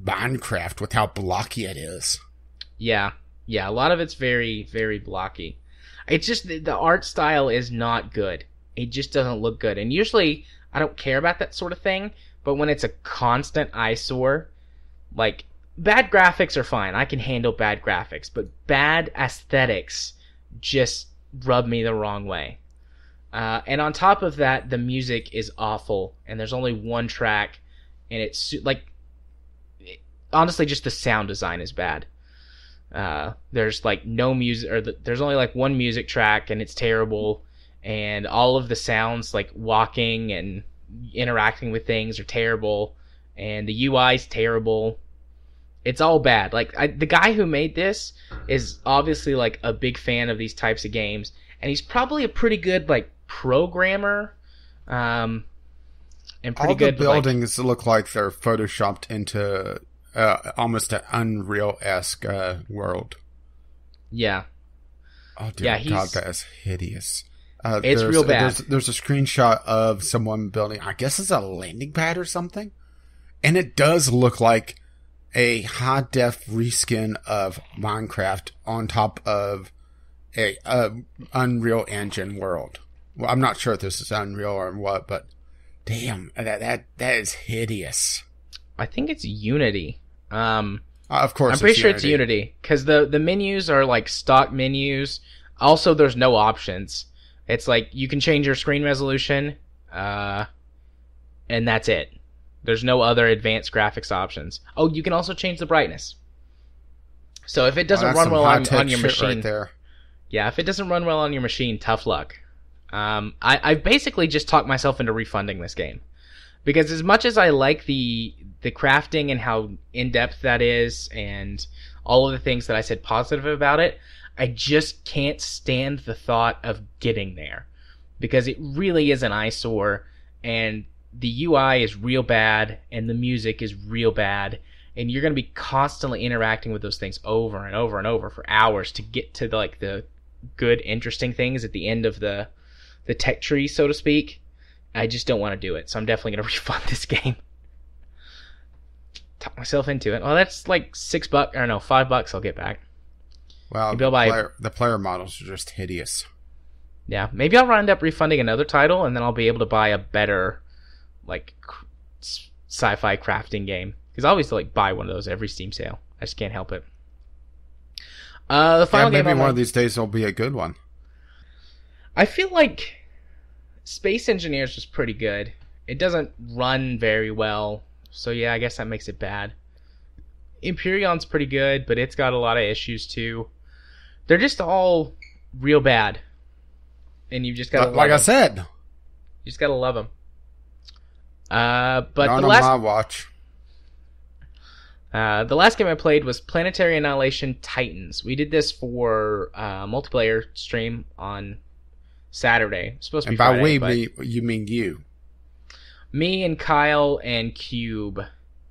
Minecraft with how blocky it is. Yeah, a lot of it's very, very blocky. It's just the art style is not good. It just doesn't look good. And usually I don't care about that sort of thing, but when it's a constant eyesore, like bad graphics are fine. I can handle bad graphics, but bad aesthetics just rub me the wrong way. And on top of that, the music is awful, and there's only one track, and it's honestly just the sound design is bad. There's like no music, or there's only like one music track, and it's terrible, and all of the sounds like walking and interacting with things are terrible, and the UI is terrible. It's all bad. Like the guy who made this is obviously like a big fan of these types of games, and he's probably a pretty good like programmer, and pretty all good. The buildings look like they're photoshopped into almost an Unreal-esque world. Yeah. Oh dear God, that is hideous. It's real bad. There's a screenshot of someone building, I guess it's a landing pad or something, and it does look like a high-def reskin of Minecraft on top of a Unreal Engine world. Well, I'm not sure if this is Unreal or what, but damn, that is hideous. I think it's Unity. Of course, I'm pretty sure it's Unity because the menus are like stock menus. Also, there's no options. It's like you can change your screen resolution, and that's it. There's no other advanced graphics options. Oh, you can also change the brightness. So if it doesn't run well on your machine, right there. Yeah, if it doesn't run well on your machine, tough luck. I've basically just talked myself into refunding this game because as much as I like the crafting and how in depth that is, and all of the things that I said positive about it, I just can't stand the thought of getting there because it really is an eyesore, and the UI is real bad, and the music is real bad, and you're going to be constantly interacting with those things over and over and over for hours to get to like the good, interesting things at the end of the tech tree, so to speak. I just don't want to do it, so I'm definitely going to refund this game. Talk myself into it. Oh, that's like $6 or no, $5 I'll get back. Well, the player models are just hideous. Yeah, maybe I'll end up refunding another title, and then I'll be able to buy a better like sci-fi crafting game, because I always like buy one of those every Steam sale. I just can't help it. The final game, maybe one of these days will be a good one. I feel like Space Engineers was pretty good. It doesn't run very well, so yeah, I guess that makes it bad. Imperion's pretty good, but it's got a lot of issues too. They're just all real bad, and you just gotta like I said, you just gotta love them. But not on my watch. The last game I played was Planetary Annihilation Titans. We did this for multiplayer stream on Saturday. It's supposed to be Friday. And by we, you mean you. Me and Kyle and Cube.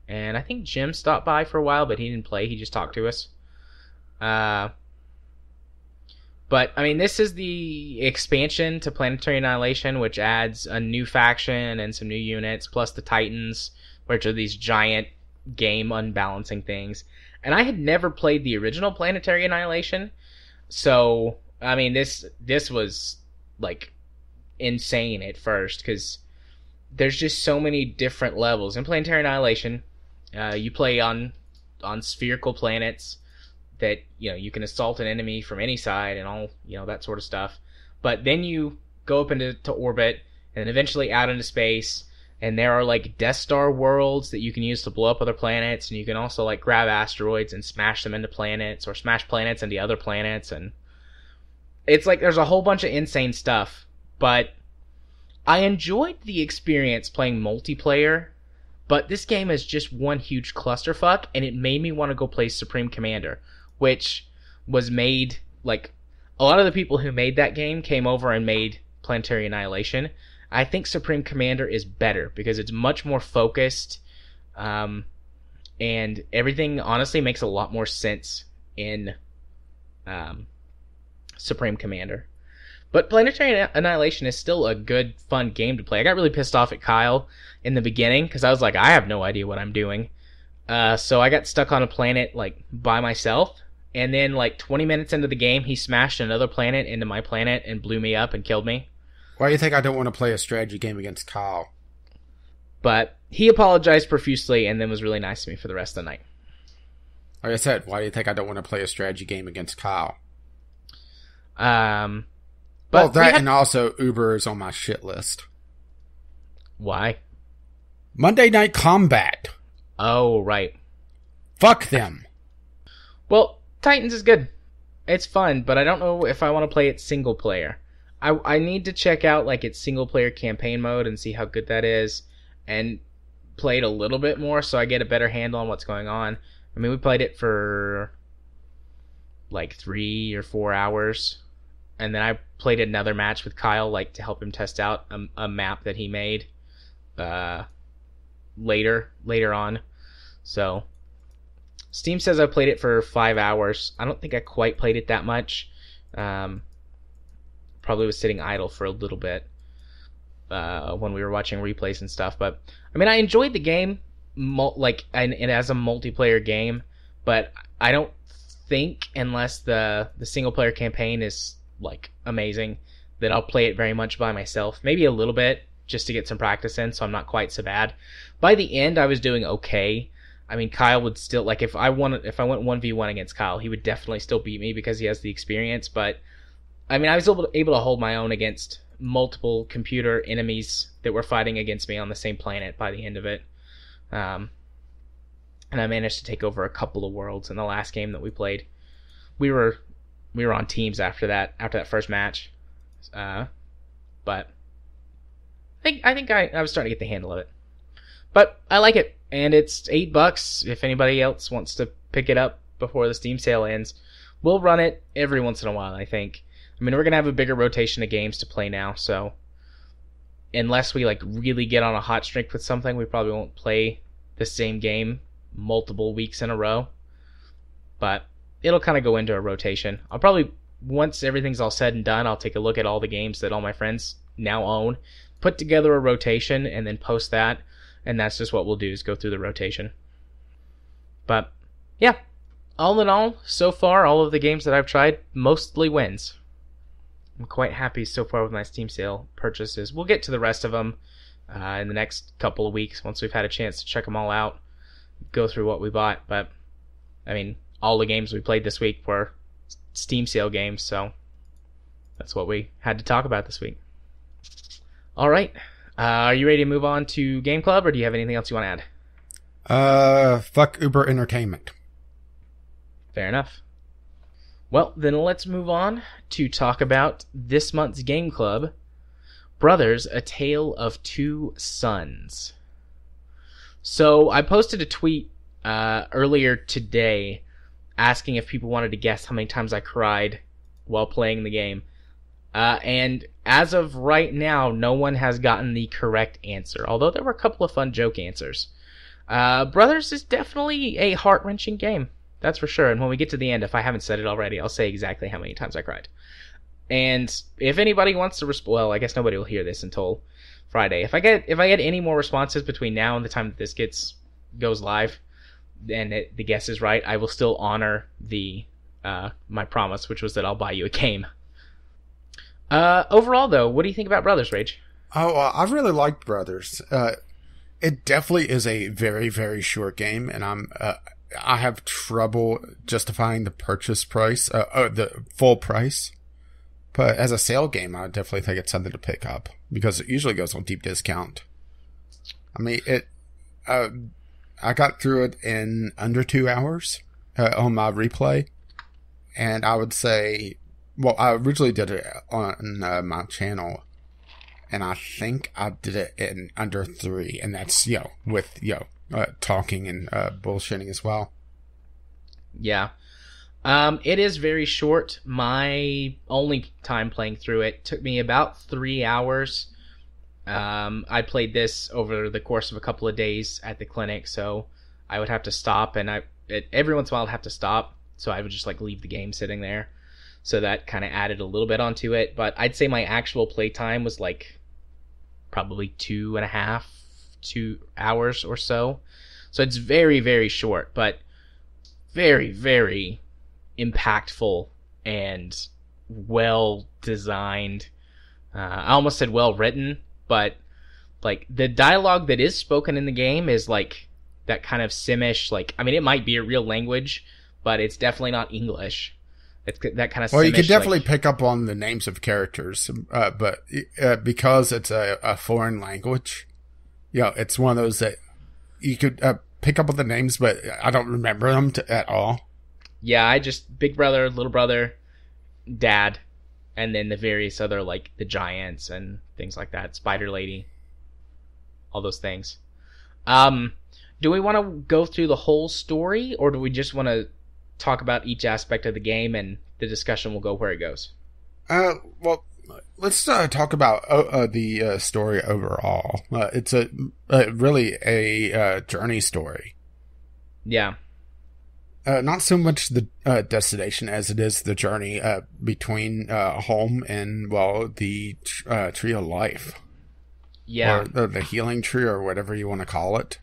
And I think Jim stopped by for a while, but he didn't play. He just talked to us. But, I mean, this is the expansion to Planetary Annihilation, which adds a new faction and some new units, plus the Titans, which are these giant game unbalancing things. And I had never played the original Planetary Annihilation, so I mean, this was like insane at first because there's just so many different levels. In Planetary Annihilation, you play on spherical planets that you can assault an enemy from any side and all that sort of stuff. But then you go up into orbit and then eventually out into space, and there are like Death Star worlds that you can use to blow up other planets, and you can also like grab asteroids and smash them into planets, or smash planets into other planets, and it's like there's a whole bunch of insane stuff. But I enjoyed the experience playing multiplayer, but this game is just one huge clusterfuck, and it made me want to go play Supreme Commander, which was made, like, a lot of the people who made that game came over and made Planetary Annihilation. I think Supreme Commander is better because it's much more focused, and everything honestly makes a lot more sense in Supreme Commander. But Planetary Annihilation is still a good, fun game to play. I got really pissed off at Kyle in the beginning because I was like, I have no idea what I'm doing. So I got stuck on a planet like by myself, and then like 20 minutes into the game, he smashed another planet into my planet and blew me up and killed me. Why do you think I don't want to play a strategy game against Kyle? But he apologized profusely and then was really nice to me for the rest of the night. Like I said, why do you think I don't want to play a strategy game against Kyle? But and also Uber is on my shit list. Why? Monday Night Combat. Oh, right. Fuck them. Well, Titans is good. It's fun, but I don't know if I want to play it single player. I need to check out like its single player campaign mode and see how good that is, and play it a little bit more so I get a better handle on what's going on. I mean, we played it for like 3 or 4 hours, and then I played another match with Kyle like to help him test out a map that he made later on. So Steam says I played it for 5 hours. I don't think I quite played it that much. Probably was sitting idle for a little bit when we were watching replays and stuff. But I mean, I enjoyed the game and as a multiplayer game, but I don't think unless the single player campaign is like amazing that I'll play it very much by myself. Maybe a little bit just to get some practice in, so I'm not quite so bad. By the end, I was doing okay. I mean, Kyle would still, like, if I went 1v1 against Kyle, he would definitely still beat me because he has the experience. But I mean, I was able to hold my own against multiple computer enemies that were fighting against me on the same planet by the end of it. And I managed to take over a couple of worlds in the last game that we played. We were on teams after that first match. But I think I was starting to get the handle of it. But I like it, and it's $8 if anybody else wants to pick it up before the Steam sale ends. We'll run it every once in a while, I think. I mean, we're going to have a bigger rotation of games to play now, so unless we like really get on a hot streak with something, we probably won't play the same game multiple weeks in a row. But it'll kind of go into a rotation. I'll probably, once everything's all said and done, I'll take a look at all the games that all my friends now own, put together a rotation, and then post that. And that's just what we'll do, is go through the rotation. But yeah, all in all, so far, all of the games that I've tried, mostly wins. I'm quite happy so far with my Steam sale purchases. We'll get to the rest of them in the next couple of weeks once we've had a chance to check them all out, go through what we bought. But I mean, all the games we played this week were Steam sale games, so that's what we had to talk about this week. All right. Are you ready to move on to Game Club, or do you have anything else you want to add? Fuck Uber Entertainment. Fair enough. Well, then let's move on to talk about this month's Game Club, Brothers: A Tale of Two Sons. So I posted a tweet earlier today asking if people wanted to guess how many times I cried while playing the game. And as of right now, no one has gotten the correct answer, although there were a couple of fun joke answers. Brothers is definitely a heart-wrenching game, that's for sure. And when we get to the end, if I haven't said it already, I'll say exactly how many times I cried. And if anybody wants to respond, well, I guess nobody will hear this until Friday. If I get any more responses between now and the time that this goes live, and the guess is right, I will still honor the my promise, which was that I'll buy you a game. Overall, though, what do you think about Brothers, Rage? Oh, I really liked Brothers. It definitely is a very, very short game, and I have trouble justifying the purchase price, the full price. But as a sale game, I definitely think it's something to pick up because it usually goes on deep discount. I mean, I got through it in under 2 hours on my replay, and I would say, well, I originally did it on my channel, and I think I did it in under 3, and that's with talking and bullshitting as well. Yeah. It is very short. My only time playing through it took me about 3 hours. I played this over the course of a couple of days at the clinic, so I would have to stop, and every once in a while I'd have to stop, so I would just leave the game sitting there. So that kind of added a little bit onto it, but I'd say my actual playtime was probably 2 hours or so. So it's very, very short, but very, very impactful and well designed. I almost said well written, but the dialogue that is spoken in the game is that kind of Simish. I mean, it might be a real language, but it's definitely not English. It's that kind of. Well, Simish, you can definitely pick up on the names of characters, but because it's a foreign language, it's one of those that you could pick up on the names, but I don't remember them at all. Yeah, I just big brother, little brother, dad, and then the various other the giants and things like that, spider lady, all those things. Do we want to go through the whole story, or do we just want to talk about each aspect of the game and the discussion will go where it goes? Well, let's talk about the story overall. It's really a journey story. Yeah. Not so much the destination as it is the journey between home and, well, the tree of life. Yeah. Or the healing tree, or whatever you want to call it.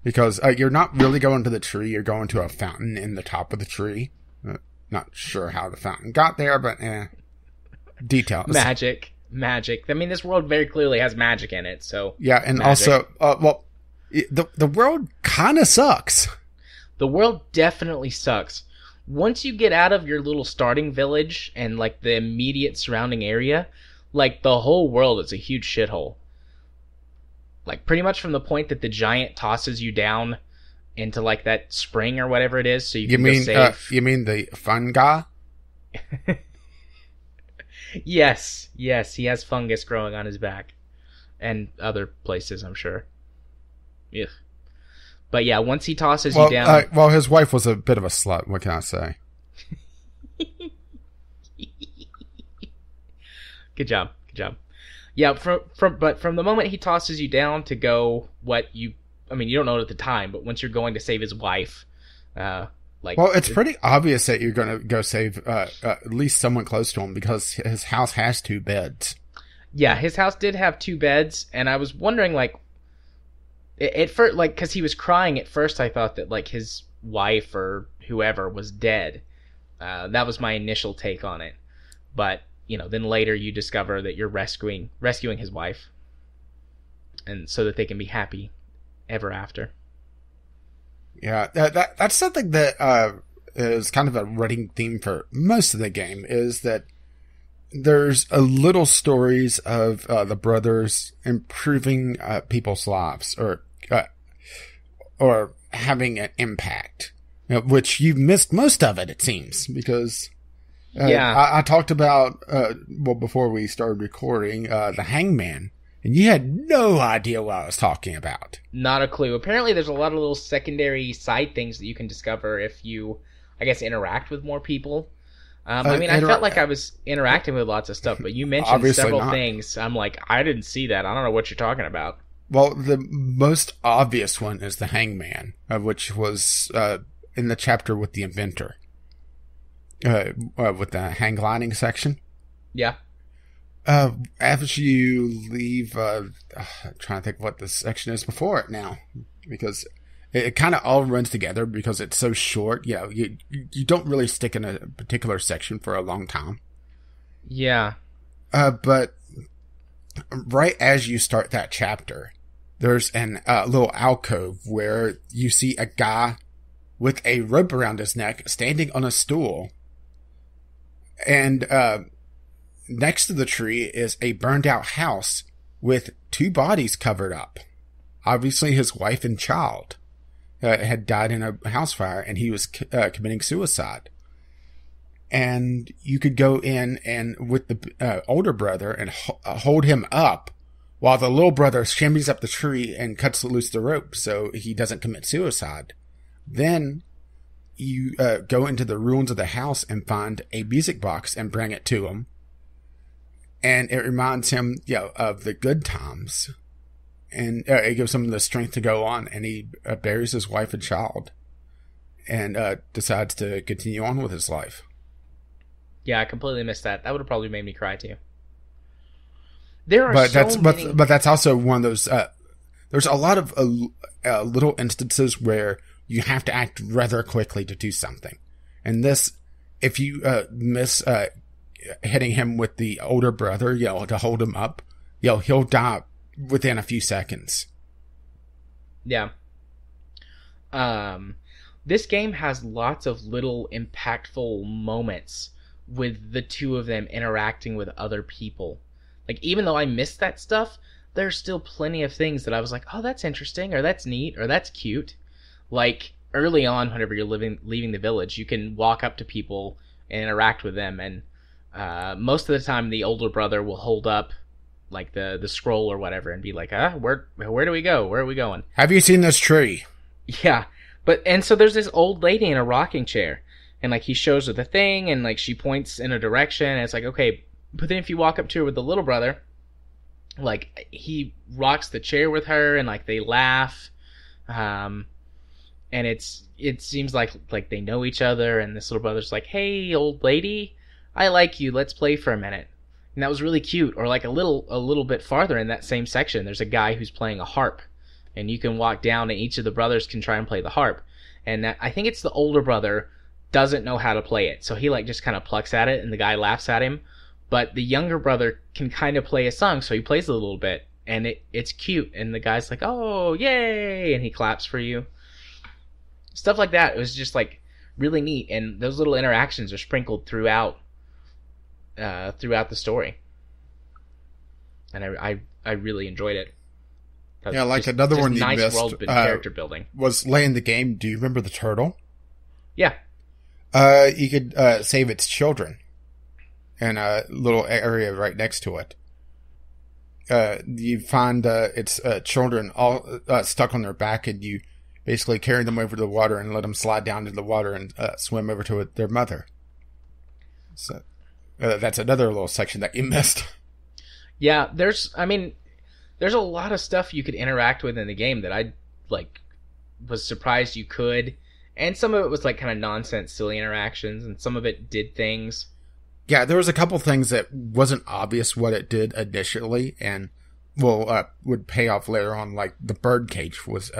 Because you're not really going to the tree, you're going to a fountain in the top of the tree. Not sure how the fountain got there, but details. Magic. I mean, this world very clearly has magic in it, so... Yeah, and magic. Also, the world kind of sucks. The world definitely sucks. Once you get out of your little starting village and the immediate surrounding area, the whole world is a huge shithole. Pretty much from the point that the giant tosses you down into that spring or whatever it is, so you can go save. You mean the fungi? Yes, he has fungus growing on his back, and other places, I'm sure. Ugh. But yeah, once he tosses you down... well, his wife was a bit of a slut, what can I say? Good job. Yeah, but from the moment he tosses you down to go you don't know it at the time, but once you're going to save his wife, well, it's pretty obvious that you're going to go save at least someone close to him, because his house has 2 beds. Yeah, his house did have 2 beds, and I was wondering at first, because he was crying at first, I thought that his wife or whoever was dead. That was my initial take on it, but then later you discover that you're rescuing his wife, and so that they can be happy ever after. Yeah, that's something that is kind of a running theme for most of the game, is that there's a little stories of the brothers improving people's lives, or having an impact, which you've missed most of it seems, because I talked about before we started recording the hangman, and you had no idea what I was talking about. Not a clue. Apparently there's a lot of little secondary side things that you can discover if you, I guess, interact with more people. I felt like I was interacting with lots of stuff, but you mentioned several things. I'm I didn't see that. I don't know what you're talking about. Well, the most obvious one is the hangman, which was in the chapter with the inventor, with the hang gliding section. Yeah. After you leave, I'm trying to think what the section is before it now, because it kind of all runs together because it's so short. You don't really stick in a particular section for a long time. Yeah. But right as you start that chapter, there's an little alcove where you see a guy with a rope around his neck standing on a stool. And next to the tree is a burned out house with 2 bodies covered up. Obviously his wife and child had died in a house fire, and he was committing suicide. And you could go in and with the older brother and hold him up while the little brother shimmies up the tree and cuts loose the rope so he doesn't commit suicide. Then you go into the ruins of the house and find a music box and bring it to him. And it reminds him, of the good times. And it gives him the strength to go on. And he buries his wife and child and decides to continue on with his life. Yeah, I completely missed that. That would have probably made me cry too. There are many... But that's also one of those... there's a lot of little instances where you have to act rather quickly to do something. And this, if you miss hitting him with the older brother, to hold him up, he'll die within a few seconds. Yeah. This game has lots of little impactful moments with the 2 of them interacting with other people. Like, even though I missed that stuff, there's still plenty of things that I was like, oh, that's interesting, or that's neat, or that's cute. Like, early on, whenever you're leaving the village, you can walk up to people and interact with them, and most of the time the older brother will hold up like the scroll or whatever and be like, where do we go? Where are we going? Have you seen this tree? Yeah. And so there's this old lady in a rocking chair, and like he shows her the thing, and like she points in a direction, and it's like, okay, but then if you walk up to her with the little brother, like he rocks the chair with her, and like they laugh, and it seems like they know each other, and this little brother's like, hey, old lady, I like you, let's play for a minute. And that was really cute. Or like a little bit farther in that same section, there's a guy who's playing a harp, and you can walk down and each of the brothers can try and play the harp. And I think it's the older brother doesn't know how to play it, so he like just kind of plucks at it and the guy laughs at him. But the younger brother can kind of play a song, so he plays a little bit, and it's cute, and the guy's like, oh, yay, and he claps for you. Stuff like that. It was just like really neat, and those little interactions are sprinkled throughout the story, and I really enjoyed it. Yeah, like another one you nice missed world character building was late in the game. Do you remember the turtle? Yeah. You could save its children in a little area right next to it. You find its children all stuck on their back, and you basically carry them over to the water and let them slide down into the water and swim over to their mother. So that's another little section that you missed. Yeah, there's a lot of stuff you could interact with in the game that I was surprised you could, and some of it was like kind of nonsense, silly interactions, and some of it did things. Yeah, there was a couple things that wasn't obvious what it did initially, and would pay off later on. Like the bird cage was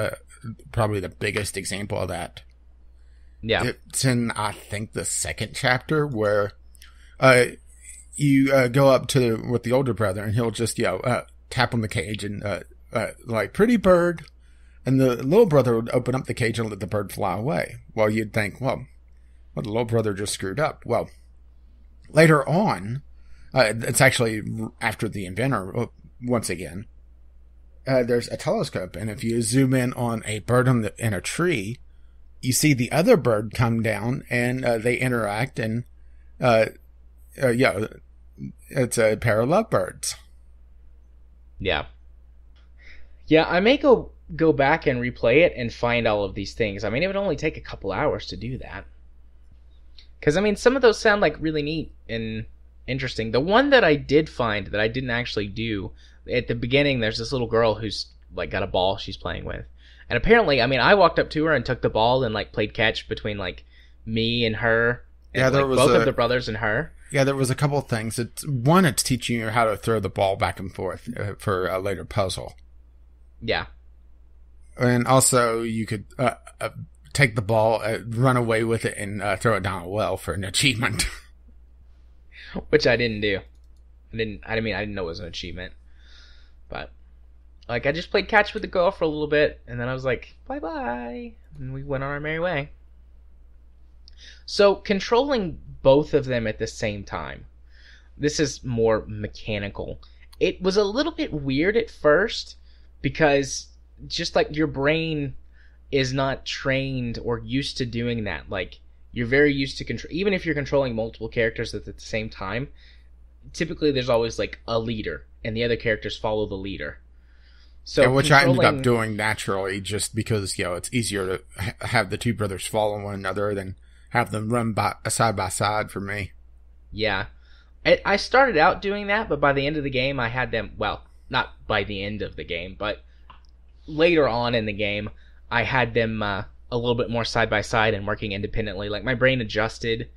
probably the biggest example of that. Yeah, it's in I think the 2nd chapter where you go up with the older brother, and he'll just tap on the cage and like pretty bird, and the little brother would open up the cage and let the bird fly away. Well, you'd think, well, the little brother just screwed up. Well, later on, it's actually after the inventor once again. There's a telescope, and if you zoom in on a bird in a tree, you see the other bird come down, and they interact, and it's a pair of lovebirds. Yeah. Yeah, I may go back and replay it and find all of these things. I mean, it would only take a couple hours to do that. Because, I mean, some of those sound like really neat and interesting. The one that I did find that I didn't actually do, at the beginning, there's this little girl who's like got a ball she's playing with. And apparently, I mean, I walked up to her and took the ball and like played catch between like me and her. And, yeah, there was both of the brothers and her. Yeah, there was a couple of things. It's teaching you how to throw the ball back and forth for a later puzzle. Yeah. And also, you could take the ball, run away with it, and throw it down a well for an achievement. Which I didn't do. I didn't know it was an achievement. But like I just played catch with the girl for a little bit, and then I was like, bye bye, and we went on our merry way. So controlling both of them at the same time, this is more mechanical. It was a little bit weird at first because just like your brain is not trained or used to doing that. Like you're very used to control, even if you're controlling multiple characters at the same time. Typically, there's always like a leader, and the other characters follow the leader. So yeah, which I ended up doing naturally, just because it's easier to have the two brothers follow one another than have them run side by side for me. Yeah. I started out doing that, but by the end of the game, I had them... Well, not by the end of the game, but later on in the game, I had them a little bit more side by side and working independently. Like, my brain adjusted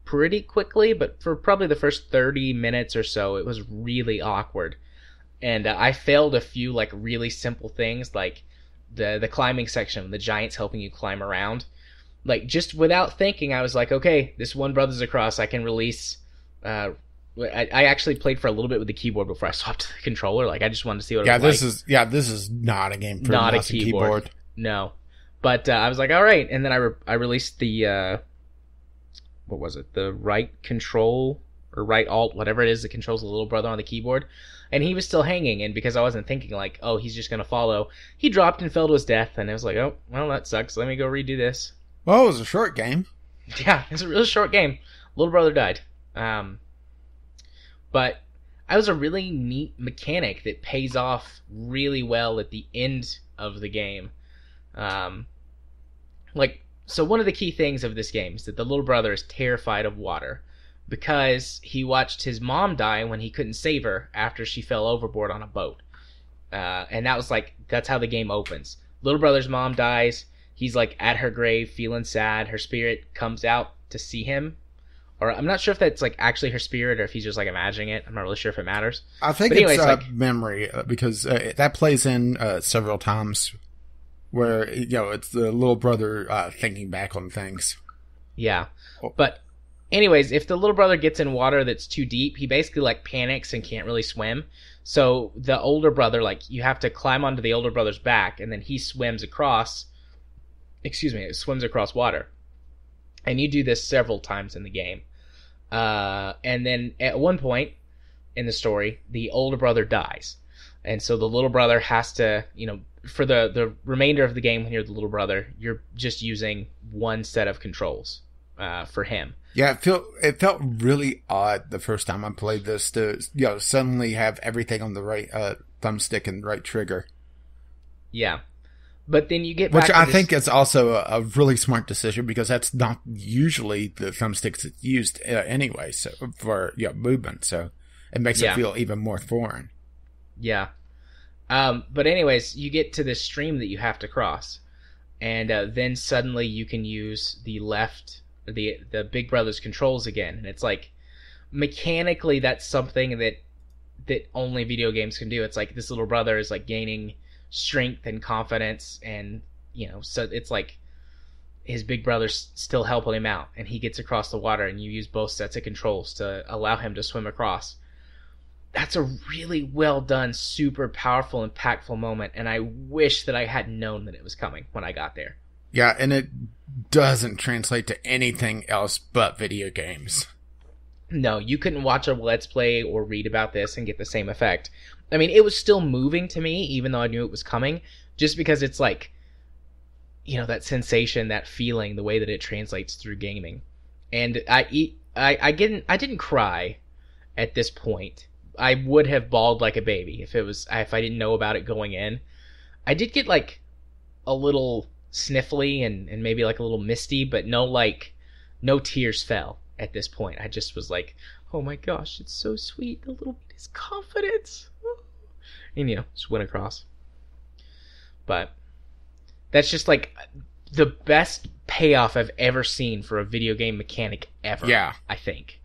pretty quickly, but for probably the first 30 minutes or so, it was really awkward. And I failed a few, like, really simple things, like the climbing section, the giants helping you climb around. Like, just without thinking, I was like, okay, this one brother's across, I can release... I actually played for a little bit with the keyboard before I swapped to the controller. Like I just wanted to see what it was like. This is not a game for not mouse a and keyboard. No, but I was like, all right, and then I released the what was it? The right control or right alt, whatever it is that controls the little brother on the keyboard, and he was still hanging. And because I wasn't thinking like, oh, he's just gonna follow, he dropped and fell to his death. And I was like, oh, well, that sucks. Let me go redo this. Well, it was a short game. Yeah, it's a real short game. Little brother died. But it was a really neat mechanic that pays off really well at the end of the game. So one of the key things of this game is that the little brother is terrified of water because he watched his mom die when he couldn't save her after she fell overboard on a boat. And that's how the game opens. Little brother's mom dies. He's like at her grave feeling sad. Her spirit comes out to see him. Or I'm not sure if that's like actually her spirit or if he's just like imagining it. I'm not really sure if it matters. I think it's memory because that plays in several times where it's the little brother thinking back on things. Yeah, but anyways, if the little brother gets in water that's too deep, he basically like panics and can't really swim. So the older brother, like you have to climb onto the older brother's back, and then he swims across. Swims across water, and you do this several times in the game. And then at one point in the story, the older brother dies. And so the little brother has to, for the remainder of the game when you're the little brother, you're just using one set of controls for him. Yeah, it felt really odd the first time I played this to suddenly have everything on the right thumbstick and right trigger. Yeah. But then you get back Which I think is also a really smart decision because that's not usually the thumbsticks that's used anyway. So for movement, so it makes it feel even more foreign. Yeah. But anyways, you get to this stream that you have to cross, and then suddenly you can use the Big Brother's controls again, and it's like mechanically that's something that only video games can do. It's like this little brother is like gaining strength and confidence, and so it's like his big brother's still helping him out, and he gets across the water, and you use both sets of controls to allow him to swim across. That's a really well done, super powerful, impactful moment, and I wish that I had known that it was coming when I got there. Yeah, and it doesn't translate to anything else but video games. No, you couldn't watch a Let's Play or read about this and get the same effect. I mean, it was still moving to me, even though I knew it was coming, just because it's like, that sensation, that feeling, the way that it translates through gaming. And I didn't cry at this point. I would have bawled like a baby if I didn't know about it going in. I did get like a little sniffly and maybe like a little misty, but no tears fell at this point. I just was like, oh my gosh, it's so sweet. The little bit is confidence. And just went across. But that's just like the best payoff I've ever seen for a video game mechanic ever. Yeah. I think.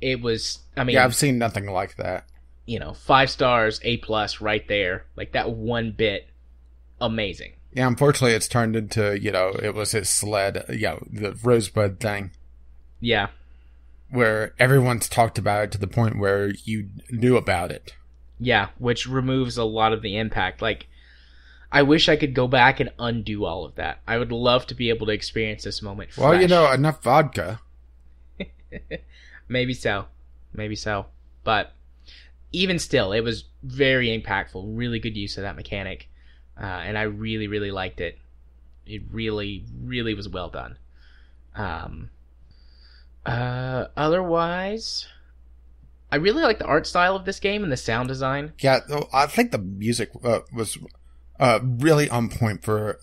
It was, I've seen nothing like that. 5 stars, A+ right there. Like that one bit, amazing. Yeah, unfortunately it's turned into, it was his sled, the Rosebud thing. Yeah. where everyone's talked about it to the point where you knew about it. Yeah, which removes a lot of the impact. Like, I wish I could go back and undo all of that. I would love to be able to experience this moment fresh. Well, you know, enough vodka. Maybe so. Maybe so. But even still, it was very impactful. Really good use of that mechanic. And I really, really liked it. It really, really was well done. Otherwise, I really like the art style of this game and the sound design. Yeah, I think the music was really on point for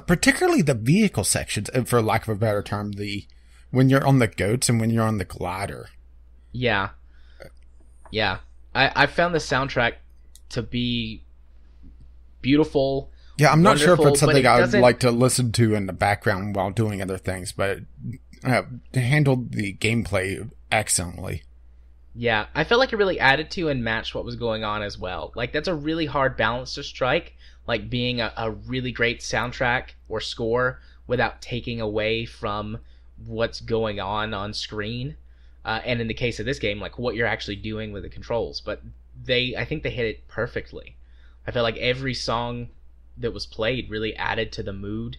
particularly the vehicle sections, for lack of a better term, when you're on the goats and when you're on the glider. Yeah. Yeah. I found the soundtrack to be beautiful. Yeah, I'm not sure if it's something I would like to listen to in the background while doing other things, but it handled the gameplay excellently. Yeah, I felt like it really added to and matched what was going on as well. Like, that's a really hard balance to strike, like being a really great soundtrack or score without taking away from what's going on screen. And in the case of this game, like what you're actually doing with the controls. But I think they hit it perfectly. I felt like every song that was played really added to the mood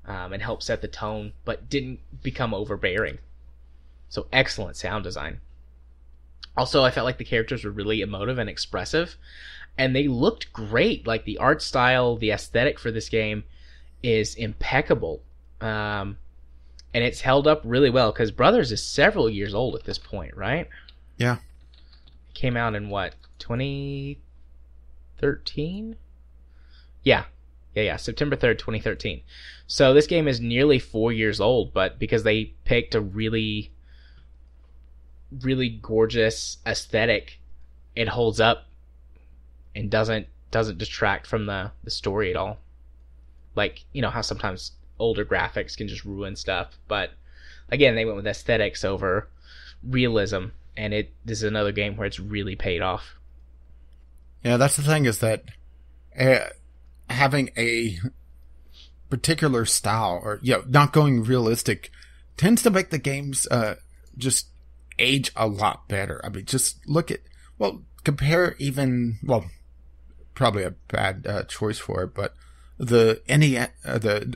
and helped set the tone, but didn't become overbearing. So excellent sound design. Also, I felt like the characters were really emotive and expressive, and they looked great. Like, the art style, the aesthetic for this game is impeccable. And it's held up really well, because Brothers is several years old at this point, right? Yeah. It came out in, what, 2013? Yeah, September 3rd, 2013. So this game is nearly 4 years old, but because they picked a really, really gorgeous aesthetic, it holds up and doesn't detract from the story at all. Like, you know how sometimes older graphics can just ruin stuff, but again, they went with aesthetics over realism, and this is another game where it's really paid off. Yeah, that's the thing, is that having a particular style, or not going realistic, tends to make the games just age a lot better. I mean, just look at, compare even, probably a bad choice for it, but the NES,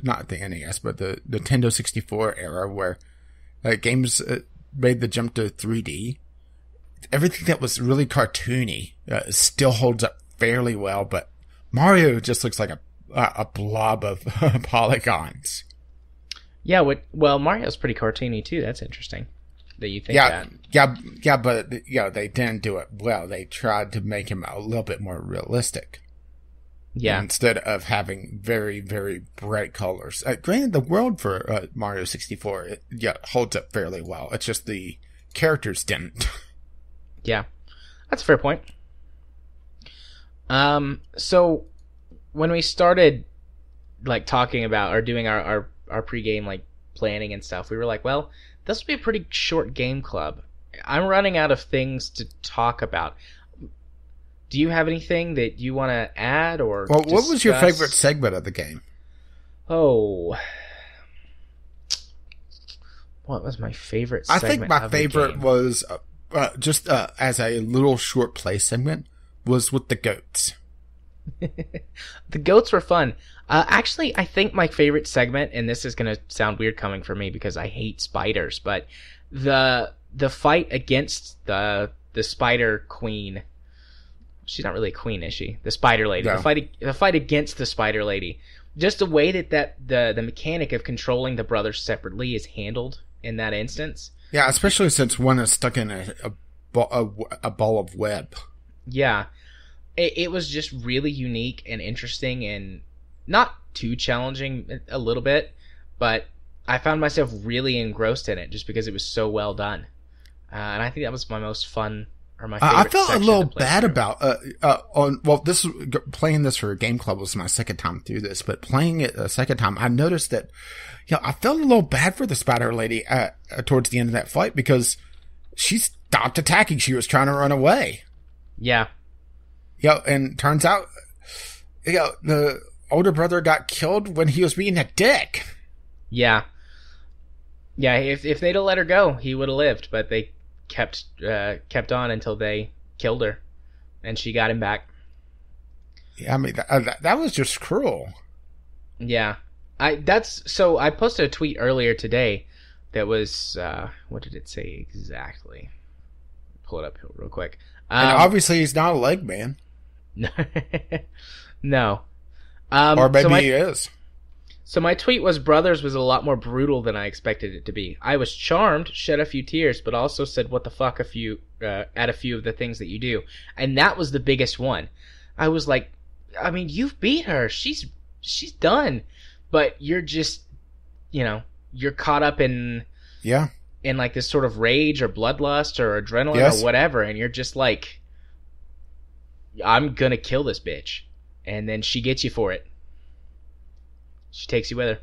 not the NES, but the Nintendo 64 era, where games made the jump to 3D. Everything that was really cartoony still holds up fairly well, but Mario just looks like a blob of polygons. Yeah, Mario's pretty cartoony too. That's interesting that you think that. Yeah, but they didn't do it well. They tried to make him a little bit more realistic. Yeah. Instead of having very, very bright colors. Granted, the world for Mario 64 holds up fairly well. It's just the characters didn't. Yeah, that's a fair point. So when we started like talking about or doing our pregame like planning and stuff, we were like, well, this will be a pretty short game club. I'm running out of things to talk about. Do you have anything that you want to add or what discuss? Was your favorite segment of the game? Oh, what was my favorite segment? I think my favorite was just as a little short play segment was with the goats. The goats were fun. Actually, I think my favorite segment, and this is going to sound weird coming from me because I hate spiders, but the fight against the spider queen. She's not really a queen, is she? The spider lady. No. The fight against the spider lady. Just the way that the mechanic of controlling the brothers separately is handled in that instance. Yeah, especially since one is stuck in a ball of web. Yeah. It was just really unique and interesting and not too challenging a little bit, but I found myself really engrossed in it just because it was so well done. And I think that was my most fun or my favorite I felt a little bad through. about playing this for a game club was my second time through this, but playing it a second time, I noticed that I felt a little bad for the spider lady towards the end of that fight because she stopped attacking. She was trying to run away. Yeah. And turns out, the older brother got killed when he was being a dick. Yeah. Yeah, if they'd have let her go, he would have lived. But they kept on until they killed her, and she got him back. Yeah, I mean that was just cruel. Yeah, I posted a tweet earlier today that was what did it say exactly? Pull it up real quick. And obviously he's not a leg man. No. Or maybe he is. So my tweet was, Brothers was a lot more brutal than I expected it to be. I was charmed, shed a few tears, but also said, what the fuck at a few of the things that you do. And that was the biggest one. I was like, I mean, you've beat her. She's done. But you're just, you're caught up in like this sort of rage or bloodlust or adrenaline or whatever. And you're just like, I'm going to kill this bitch. And then she gets you for it. She takes you with her.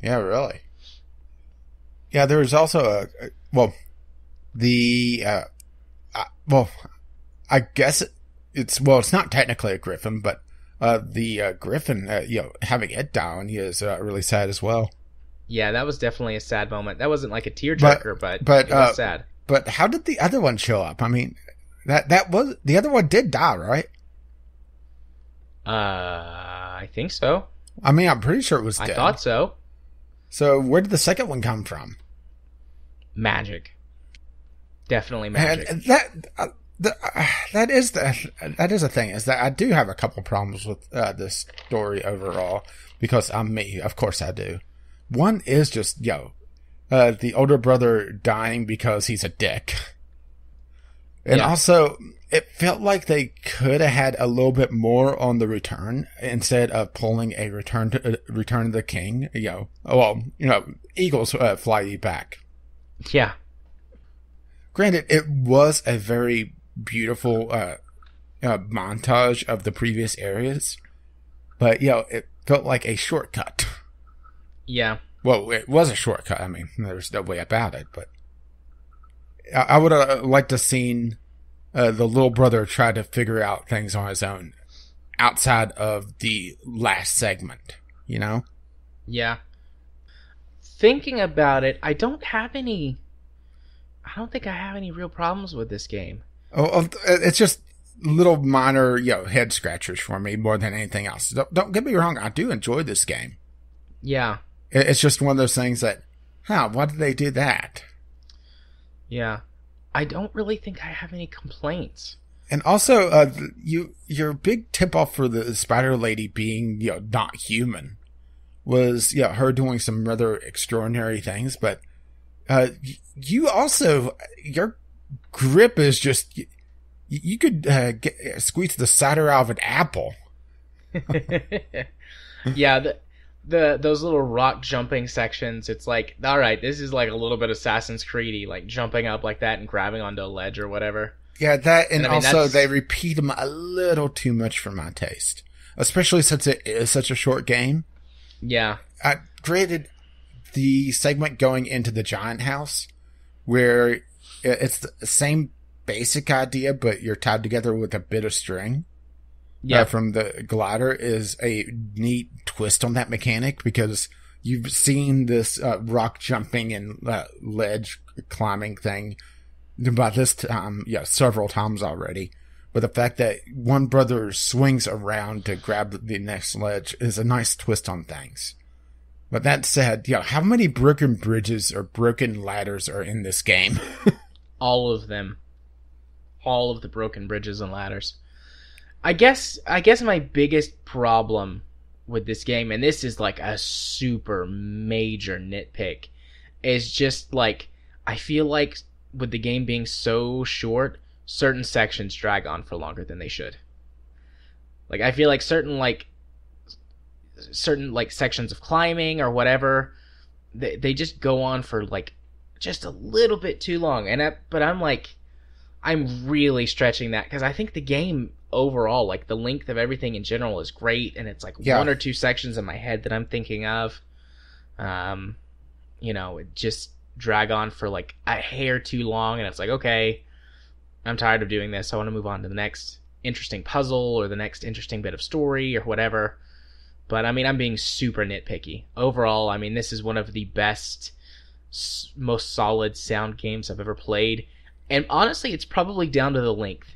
Yeah, really. Yeah, there was also I guess it's not technically a griffin, but the griffin, having it down is really sad as well. Yeah, that was definitely a sad moment. That wasn't like a tearjerker, but it was sad. But how did the other one show up? I mean, that was the other one did die, right? I think so. I mean, I'm pretty sure it was dead. I thought so. So where did the second one come from? Magic. Definitely magic. And that is the thing, is that I do have a couple problems with this story overall, because I'm me. Of course I do. One is just, the older brother dying because he's a dick. And also, it felt like they could have had a little bit more on the return instead of pulling a Return of the King. Eagles fly you back. Yeah. Granted, it was a very beautiful montage of the previous areas, but it felt like a shortcut. Yeah. Well, it was a shortcut. I mean, there's no way about it, but I would have liked to have seen the little brother try to figure out things on his own outside of the last segment, Yeah. Thinking about it, I don't think I have any real problems with this game. Oh, it's just little minor, head scratchers for me more than anything else. Don't get me wrong. I do enjoy this game. Yeah. It's just one of those things that, why did they do that? Yeah. I don't really think I have any complaints. And also, your big tip-off for the spider lady being, not human was, her doing some rather extraordinary things, but you also, your grip is just, you could squeeze the cider out of an apple. Yeah, those little rock jumping sections, it's like, all right, this is like a little bit Assassin's Creed-y, like jumping up like that and grabbing onto a ledge or whatever. Yeah, that, and also they repeat them a little too much for my taste, especially since it is such a short game. Yeah. Granted, the segment going into the giant house, where it's the same basic idea, but you're tied together with a bit of string. Yeah, from the glider, is a neat twist on that mechanic, because you've seen this rock jumping and ledge climbing thing by this time, several times already. But the fact that one brother swings around to grab the next ledge is a nice twist on things. But that said, how many broken bridges or broken ladders are in this game? All of them. All of the broken bridges and ladders. I guess my biggest problem with this game, and this is like a super major nitpick, is just like, I feel like with the game being so short, certain sections drag on for longer than they should. Like, I feel like certain sections of climbing or whatever, they just go on for like just a little bit too long. But I'm really stretching that, because I think the game overall, like the length of everything in general, is great, and it's like one or two sections in my head that I'm thinking of. It just drag on for like a hair too long, and it's like, okay, I'm tired of doing this. I want to move on to the next interesting puzzle or the next interesting bit of story or whatever. But I mean, I'm being super nitpicky. Overall, I mean, this is one of the best most solid sound games I've ever played. And honestly, it's probably down to the length.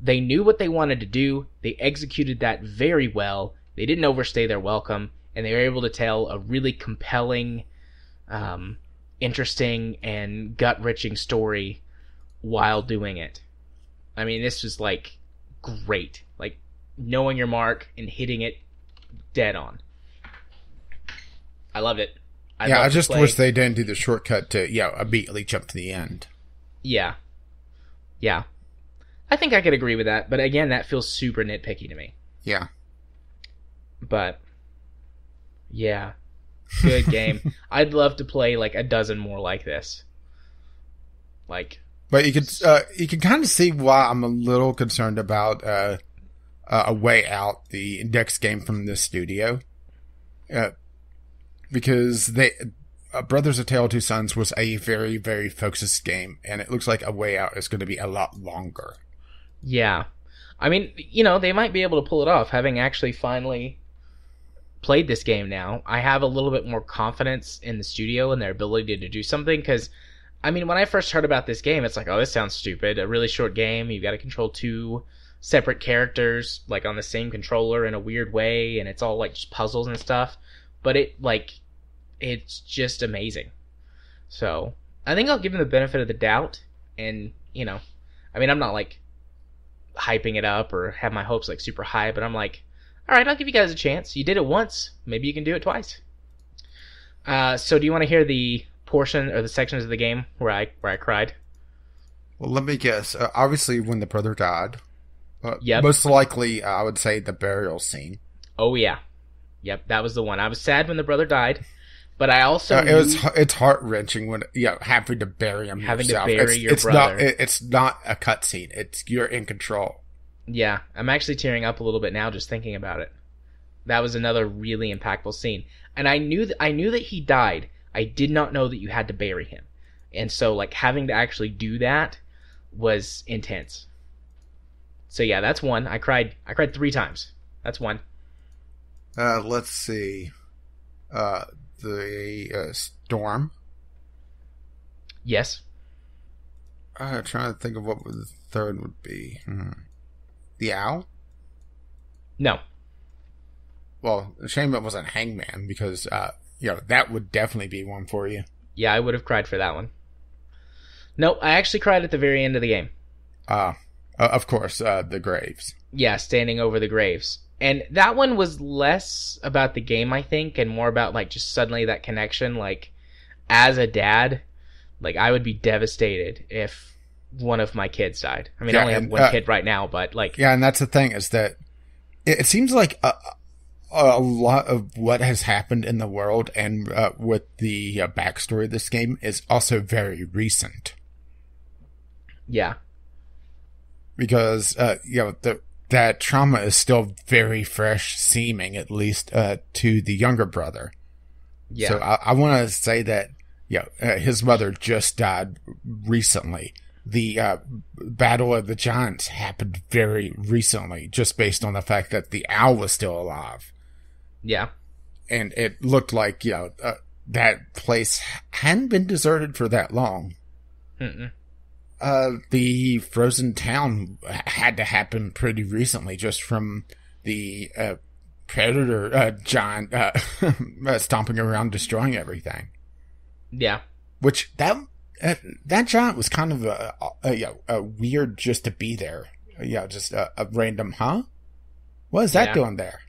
They knew what they wanted to do. They executed that very well. They didn't overstay their welcome, and they were able to tell a really compelling, interesting, and gut-wrenching story while doing it. I mean, this was like great. Like knowing your mark and hitting it dead on. I loved it. I just wish they didn't do the shortcut to immediately jump to the end. Yeah. I think I could agree with that, but again, that feels super nitpicky to me. Yeah. But yeah, good game. I'd love to play like a dozen more like this. But you can kind of see why I'm a little concerned about A Way Out, the next game from this studio. Because Brothers: A Tale of Two Sons was a very, very focused game, and it looks like A Way Out is going to be a lot longer. Yeah. I mean, they might be able to pull it off, having actually finally played this game now. I have a little bit more confidence in the studio and their ability to do something, because, I mean, when I first heard about this game, it's like, oh, this sounds stupid. A really short game, you've got to control two separate characters, like, on the same controller in a weird way, and it's all, like, just puzzles and stuff. But it's just amazing. So, I think I'll give him the benefit of the doubt, and, I mean, I'm not, like, hyping it up or have my hopes, like, super high, but I'm like, alright, I'll give you guys a chance. You did it once, maybe you can do it twice. So do you want to hear the portion or the sections of the game where I cried? Well, let me guess. Obviously, when the brother died. Yep. Most likely, I would say the burial scene. Oh, yeah. Yep, that was the one. I was sad when the brother died, but I also it's heart-wrenching when having to bury him having yourself. To bury your brother. It's not a cutscene. You're in control. Yeah, I'm actually tearing up a little bit now just thinking about it. That was another really impactful scene. And I knew that he died. I did not know that you had to bury him. And so, like, having to actually do that was intense. So yeah, that's one. I cried 3 times. That's one. Let's see. The storm. Yes. Trying to think of what the third would be. The owl? No. Well, shame it wasn't Hangman, because that would definitely be one for you. Yeah, I would have cried for that one. No, I actually cried at the very end of the game. Of course, the graves. Yeah, standing over the graves. And that one was less about the game, I think, and more about, like, just suddenly that connection. Like, as a dad, like, I would be devastated if one of my kids died. I mean, I only have one kid right now, but, like... Yeah, and that's the thing, is that it seems like a lot of what has happened in the world and with the backstory of this game is also very recent. Yeah. Because, that trauma is still very fresh seeming, at least to the younger brother. Yeah. So I want to say that, his mother just died recently. The Battle of the Giants happened very recently, just based on the fact that the owl was still alive. Yeah. And it looked like, that place hadn't been deserted for that long. Mm-mm. The frozen town had to happen pretty recently, just from the predator giant stomping around, destroying everything. Yeah. Which that giant was kind of a weird just to be there. Just a random, huh? What is that doing there?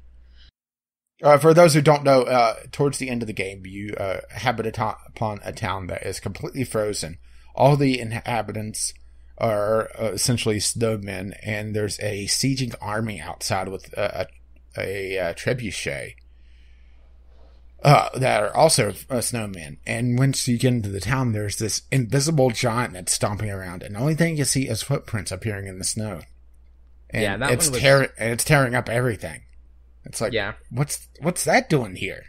For those who don't know, towards the end of the game, you habit upon a town that is completely frozen. All the inhabitants are essentially snowmen, and there's a sieging army outside with a trebuchet that are also snowmen. And once you get into the town, there's this invisible giant that's stomping around, and the only thing you see is footprints appearing in the snow. And it's tearing up everything. It's like, what's that doing here?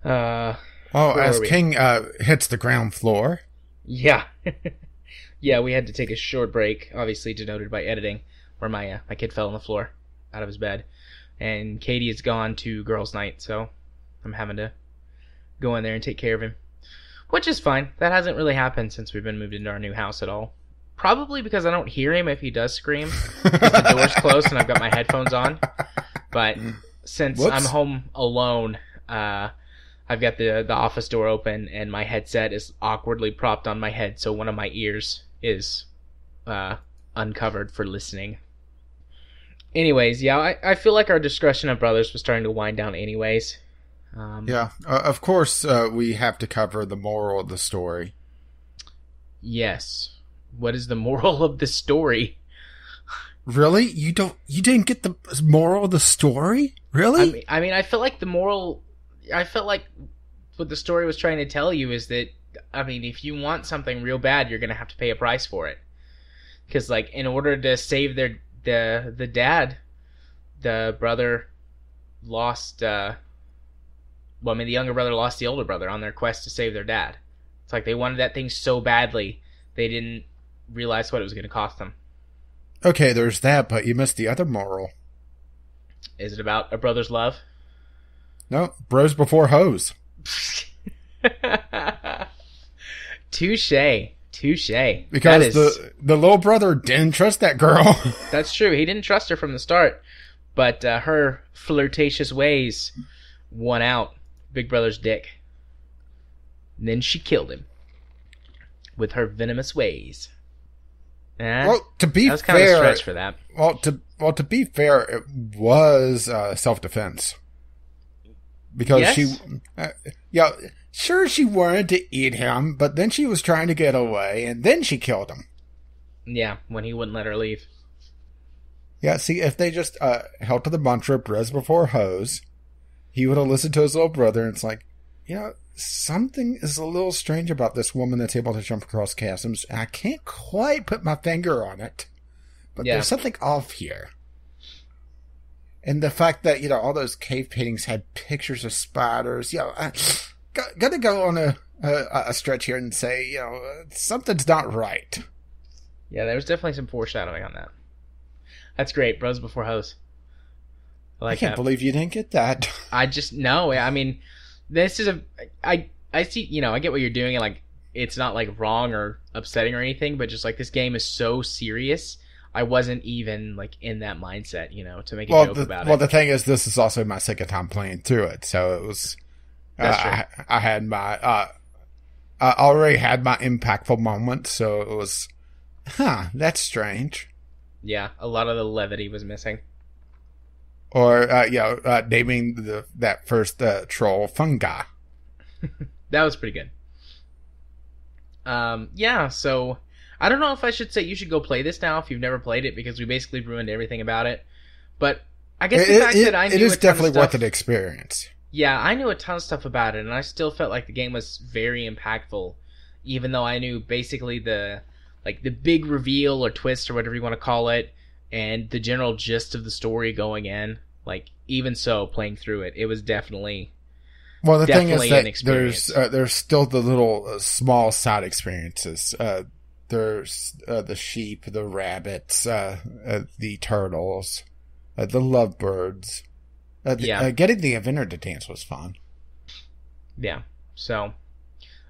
As King hits the ground floor. Yeah. Yeah, we had to take a short break, obviously denoted by editing, where my kid fell on the floor out of his bed. And Katie is gone to girls' night, so I'm having to go in there and take care of him. Which is fine. That hasn't really happened since we've been moved into our new house at all. Probably because I don't hear him if he does scream. Because the door's closed and I've got my headphones on. But since I'm home alone, I've got the office door open and my headset is awkwardly propped on my head, so one of my ears is uncovered for listening. Anyways, yeah, I feel like our discussion of Brothers was starting to wind down anyways. Of course, we have to cover the moral of the story. Yes. What is the moral of the story? Really? You didn't get the moral of the story? Really? I mean, I felt like what the story was trying to tell you is that, I mean, if you want something real bad, you're going to have to pay a price for it. Because, like, in order to save the dad, the brother lost, the younger brother lost the older brother on their quest to save their dad. It's like they wanted that thing so badly, they didn't realize what it was going to cost them. Okay, there's that, but you missed the other moral. Is it about a brother's love? No, bros before hoes. Touche. Because the little brother didn't trust that girl. That's true. He didn't trust her from the start, but her flirtatious ways won out Big Brother's dick. And then she killed him with her venomous ways. Well, to be that was kind fair, of a stretch for that. Well, to be fair, it was self-defense. Because sure, she wanted to eat him, but then she was trying to get away, and then she killed him. Yeah, when he wouldn't let her leave. Yeah, see, if they just held to the mantra, bros before hoes, he would have listened to his little brother, and it's like, something is a little strange about this woman that's able to jump across chasms. I can't quite put my finger on it, but there's something off here. And the fact that, all those cave paintings had pictures of spiders, I gotta go on a stretch here and say, something's not right. Yeah, there was definitely some foreshadowing on that. That's great, bros before hoes. I can't believe you didn't get that. I mean, this is I see, I get what you're doing, and like, it's not like wrong or upsetting or anything, but just like, this game is so serious, I wasn't even like in that mindset, to make a joke about it. Well, the thing is, this is also my second time playing through it, so it was, I had my, I already had my impactful moment, so it was, that's strange. Yeah, a lot of the levity was missing. Or, naming that first troll Fungi. That was pretty good. So I don't know if I should say you should go play this now if you've never played it, because we basically ruined everything about it. But I guess the fact that I knew it is definitely worth an experience. Yeah, I knew a ton of stuff about it, and I still felt like the game was very impactful, even though I knew basically the big reveal or twist or whatever you want to call it, and the general gist of the story going in. Like, even so, playing through it, it was definitely. Well, the thing is that there's still the little small side experiences. There's the sheep, the rabbits, the turtles, the lovebirds. Getting the inventor to dance was fun. Yeah. So,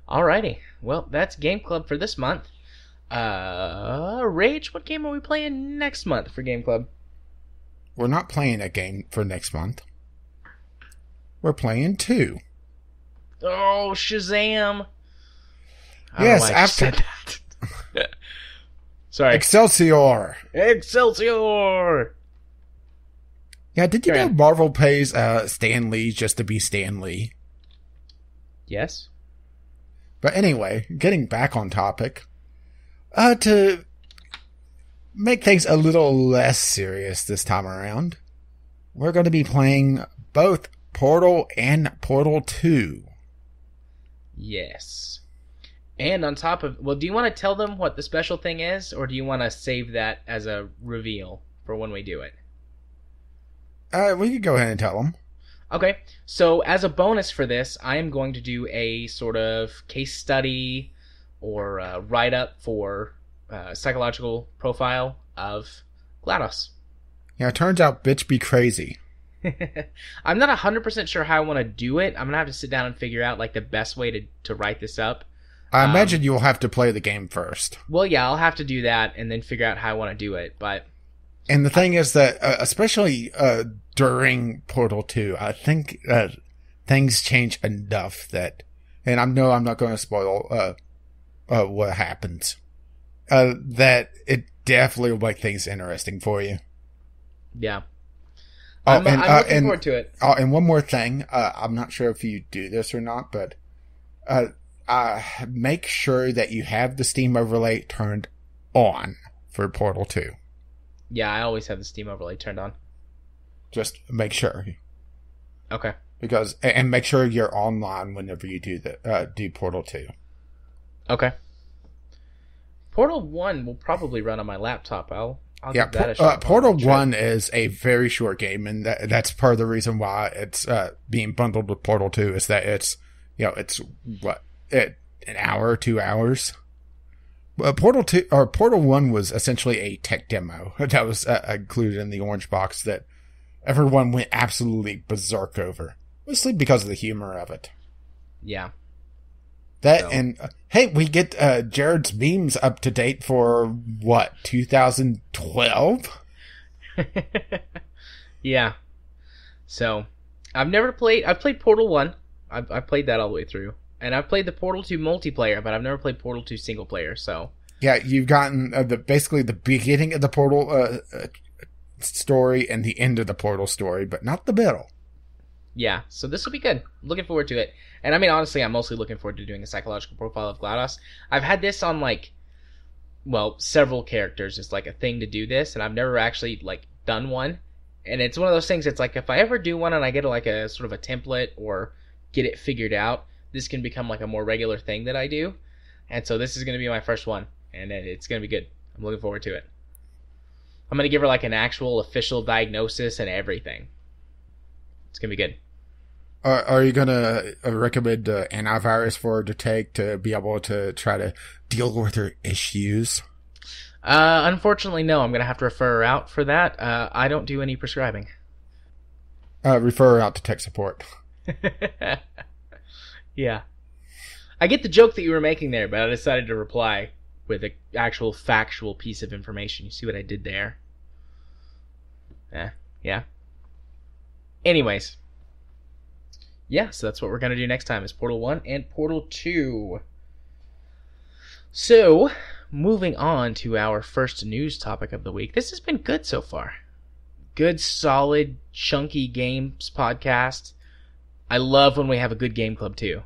alrighty. Well, that's Game Club for this month. Rage, what game are we playing next month for Game Club? We're not playing a game for next month. We're playing 2. Oh, Shazam! Yes, after that. Sorry. Excelsior! Yeah, did you know Marvel pays Stan Lee just to be Stan Lee? Yes. But anyway, getting back on topic. To make things a little less serious this time around, we're going to be playing both Portal and Portal 2. Yes. And on top of... Well, do you want to tell them what the special thing is, or do you want to save that as a reveal for when we do it? We could go ahead and tell them. Okay. So, as a bonus for this, I am going to do a sort of case study or write-up for psychological profile of GLaDOS. Yeah, it turns out bitch be crazy. I'm not 100% sure how I want to do it. I'm gonna have to sit down and figure out like the best way to write this up. I imagine you'll have to play the game first. Well, yeah, I'll have to do that and then figure out how I want to do it. And the thing is that, especially during Portal 2, I think things change enough that, and I'm not going to spoil what happens, that it definitely will make things interesting for you. Yeah. I'm looking forward to it. And one more thing, I'm not sure if you do this or not, but make sure that you have the Steam overlay turned on for Portal 2. Yeah, I always have the Steam overlay turned on. Just make sure. Okay. And make sure you're online whenever you do Portal 2. Okay. Portal 1 will probably run on my laptop. I'll give that a shot. Portal 1 is a very short game, and that's part of the reason why it's being bundled with Portal 2 is that it's an hour, 2 hours. Portal 1 was essentially a tech demo that was included in the orange box that everyone went absolutely berserk over, mostly because of the humor of it. Yeah. Hey, we get Jared's memes up to date for what, 2012? Yeah. So, I've played Portal 1. I've played that all the way through. And I've played the Portal 2 multiplayer, but I've never played Portal 2 single player, so. Yeah, you've gotten basically the beginning of the Portal story and the end of the Portal story, but not the middle. Yeah, so this will be good. Looking forward to it. And I mean, honestly, I'm mostly looking forward to doing a psychological profile of GLaDOS. I've had this on, several characters. It's like a thing to do this, and I've never actually, done one. And it's one of those things, it's like, if I ever do one and I get, a sort of a template or get it figured out, this can become, a more regular thing that I do. And so this is going to be my first one, and it's going to be good. I'm looking forward to it. I'm going to give her, an actual official diagnosis and everything. It's going to be good. Are you going to recommend antivirus for her to take to be able to try to deal with her issues? Unfortunately, no. I'm going to have to refer her out for that. I don't do any prescribing. Refer her out to tech support. Yeah. I get the joke that you were making there, but I decided to reply with an actual factual piece of information. You see what I did there? Yeah. Anyways. Yeah, so that's what we're going to do next time is Portal 1 and Portal 2. So, moving on to our first news topic of the week. This has been good so far. Good, solid, chunky games podcast. I love when we have a good game club, too.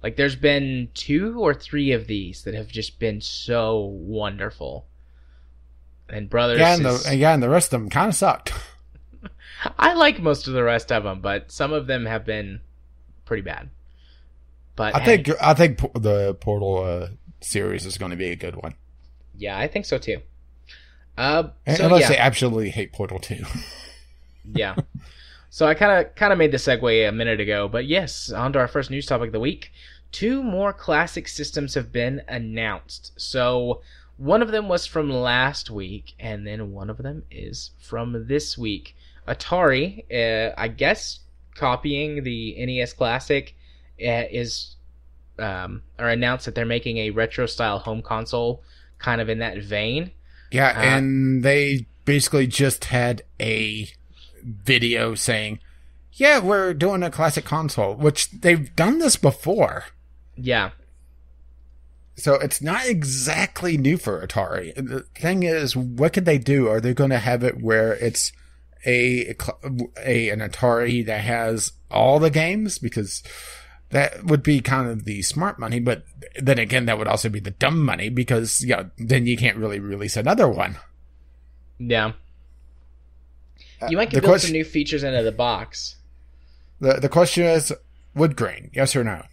There's been 2 or 3 of these that have just been so wonderful. And brothers... Yeah, and the rest of them kind of sucked. I like most of the rest of them, but some of them have been pretty bad. But I think the Portal series is going to be a good one. Yeah, I think so too. Unless they absolutely hate Portal 2. Yeah. So I kind of made the segue a minute ago, but yes, on to our first news topic of the week. 2 more classic systems have been announced. So one of them was from last week, and then one of them is from this week. Atari, I guess, copying the NES Classic, announced that they're making a retro-style home console, kind of in that vein. Yeah, and they basically just had a video saying, yeah, we're doing a classic console, which they've done this before. Yeah. So it's not exactly new for Atari. The thing is, what could they do? Are they going to have it where it's an Atari that has all the games? Because that would be kind of the smart money, but then again, that would also be the dumb money because then you can't really release another one. Yeah. You might build some new features into the box. The question is, wood grain, yes or no?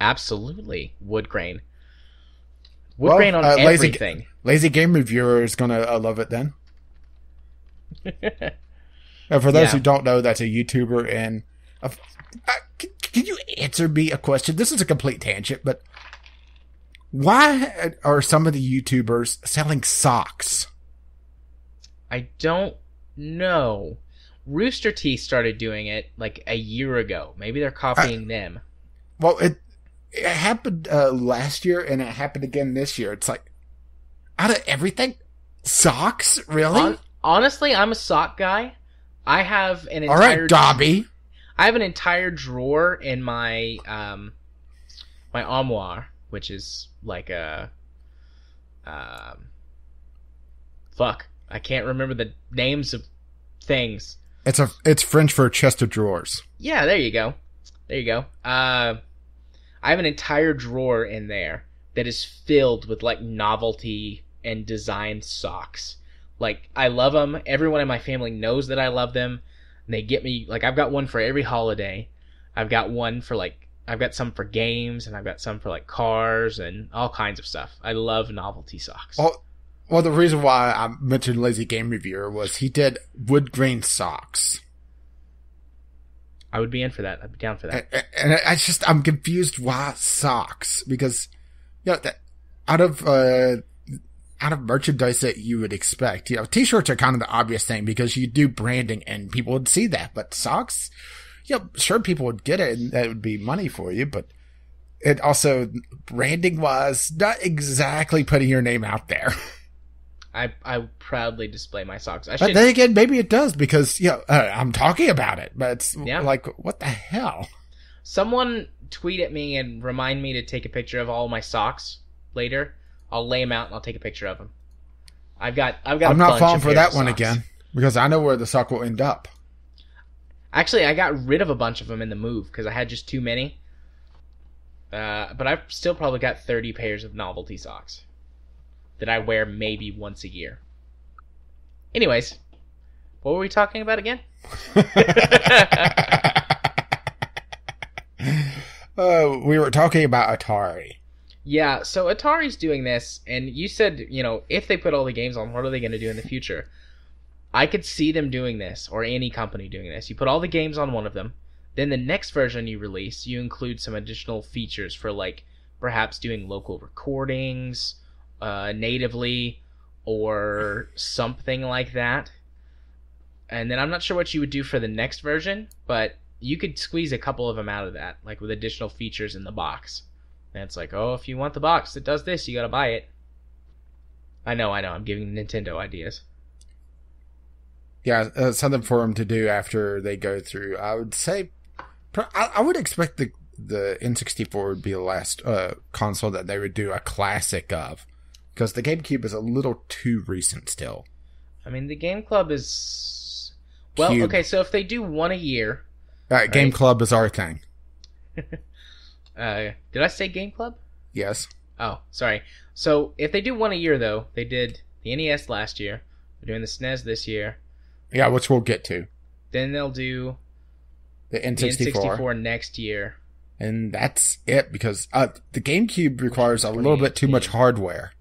Absolutely, wood grain. Wood grain on everything. Lazy Game Reviewer is going to love it then. For those who don't know, that's a YouTuber. And can you answer me a question? This is a complete tangent, but why are some of the YouTubers selling socks? I don't know. Rooster Teeth started doing it like a year ago. Maybe they're copying them. Well, it happened last year, and it happened again this year. It's like, out of everything, socks? Really? Honestly, I'm a sock guy. I have an entire... All right, Dobby. I have an entire drawer in my my armoire, which is like a... fuck. I can't remember the names of things. It's French for chest of drawers. Yeah, there you go. There you go. I have an entire drawer in there that is filled with like novelty and designed socks. Like, I love them. Everyone in my family knows that I love them. And they get me, like, I've got one for every holiday. I've got one for like, I've got some for games, and I've got some for like cars and all kinds of stuff. I love novelty socks. Well, the reason why I mentioned Lazy Game Reviewer was he did wood grain socks. I would be in for that. I'd be down for that. And I'm confused why socks, because, you know, out of merchandise that you would expect, you know, t-shirts are kind of the obvious thing because you do branding and people would see that, but socks, you know, sure, people would get it and that would be money for you, but it also, branding wise, not exactly putting your name out there. I proudly display my socks. But then again, maybe it does because, you know, I'm talking about it, but it's like, what the hell? Someone tweet at me and remind me to take a picture of all my socks later. I'll lay them out and I'll take a picture of them. I'm not falling for that one again because I know where the sock will end up. Actually, I got rid of a bunch of them in the move because I had just too many. But I've still probably got 30 pairs of novelty socks that I wear maybe once a year. Anyways, what were we talking about again? We were talking about Atari. Yeah, so Atari's doing this, and you said, you know, if they put all the games on, what are they going to do in the future? I could see them doing this, or any company doing this. You put all the games on one of them, then the next version you release, you include some additional features for, like, perhaps doing local recordings natively, or something like that. And then I'm not sure what you would do for the next version, but you could squeeze a couple of them out of that, like with additional features in the box. And it's like, oh, if you want the box that does this, you gotta buy it. I know, I'm giving Nintendo ideas. Yeah, something for them to do after they go through. I would say, I would expect the N64 would be the last console that they would do a classic of. Because the GameCube is a little too recent still. I mean, the Game Club is... Well, Cube. Okay, so if they do one a year... Right? Game Club is our thing. Did I say Game Club? Yes. Oh, sorry. So, if they do one a year, though, they did the NES last year. They're doing the SNES this year. Yeah, which we'll get to. Then they'll do... The N64 next year. And that's it, because the GameCube requires a little bit too much hardware.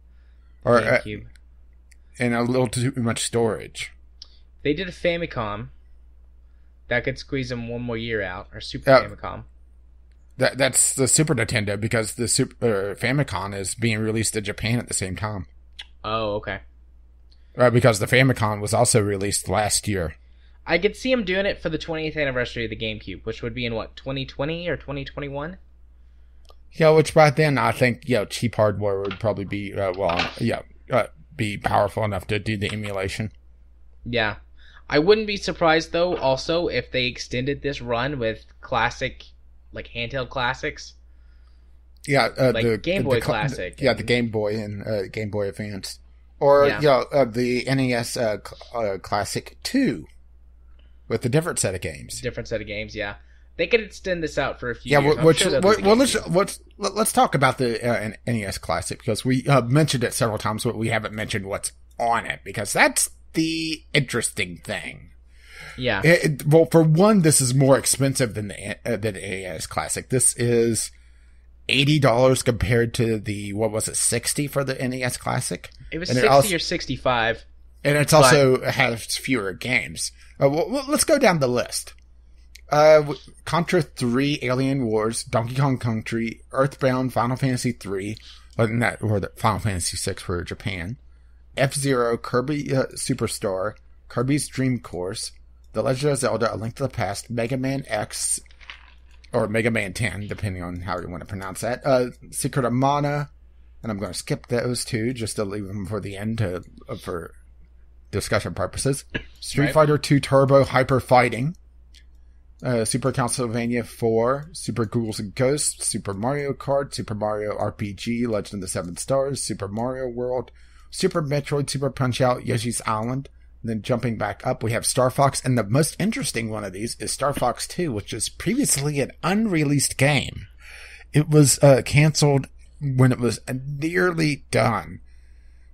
Or GameCube. And a little too much storage. They did a Famicom. That could squeeze them one more year out. Or Super Famicom. That's the Super Nintendo, because the Super Famicom is being released in Japan at the same time. Oh, okay. Because the Famicom was also released last year. I could see them doing it for the 20th anniversary of the GameCube, which would be in, 2020 or 2021? Yeah, which by then I think, cheap hardware would probably be, be powerful enough to do the emulation. Yeah. I wouldn't be surprised, though, also, if they extended this run with classic, like, handheld classics. Yeah, the Game Boy Classic. The Game Boy and Game Boy Advance. Or, the NES Classic 2. With a different set of games. Yeah. They could extend this out for a few years. Let's talk about the NES Classic, because we mentioned it several times, but we haven't mentioned what's on it, because that's the interesting thing. Yeah. Well, for one, this is more expensive than the NES Classic. This is $80 compared to the, $60 for the NES Classic? It was 60 or 65. And it's also has fewer games. Let's go down the list. Contra 3, Alien Wars, Donkey Kong Country, Earthbound, Final Fantasy 3, or the Final Fantasy 6 for Japan, F-Zero, Kirby Superstar, Kirby's Dream Course, The Legend of Zelda: A Link to the Past, Mega Man X, or Mega Man 10, depending on how you want to pronounce that. Secret of Mana, and I'm going to skip those two just to leave them for the end for discussion purposes. Street Fighter 2 Turbo Hyper Fighting, Super Castlevania 4, Super Ghouls and Ghosts, Super Mario Kart, Super Mario RPG, Legend of the Seven Stars, Super Mario World, Super Metroid, Super Punch-Out, Yoshi's Island. And then jumping back up, we have Star Fox, and the most interesting one of these is Star Fox 2, which is previously an unreleased game. It was canceled when it was nearly done,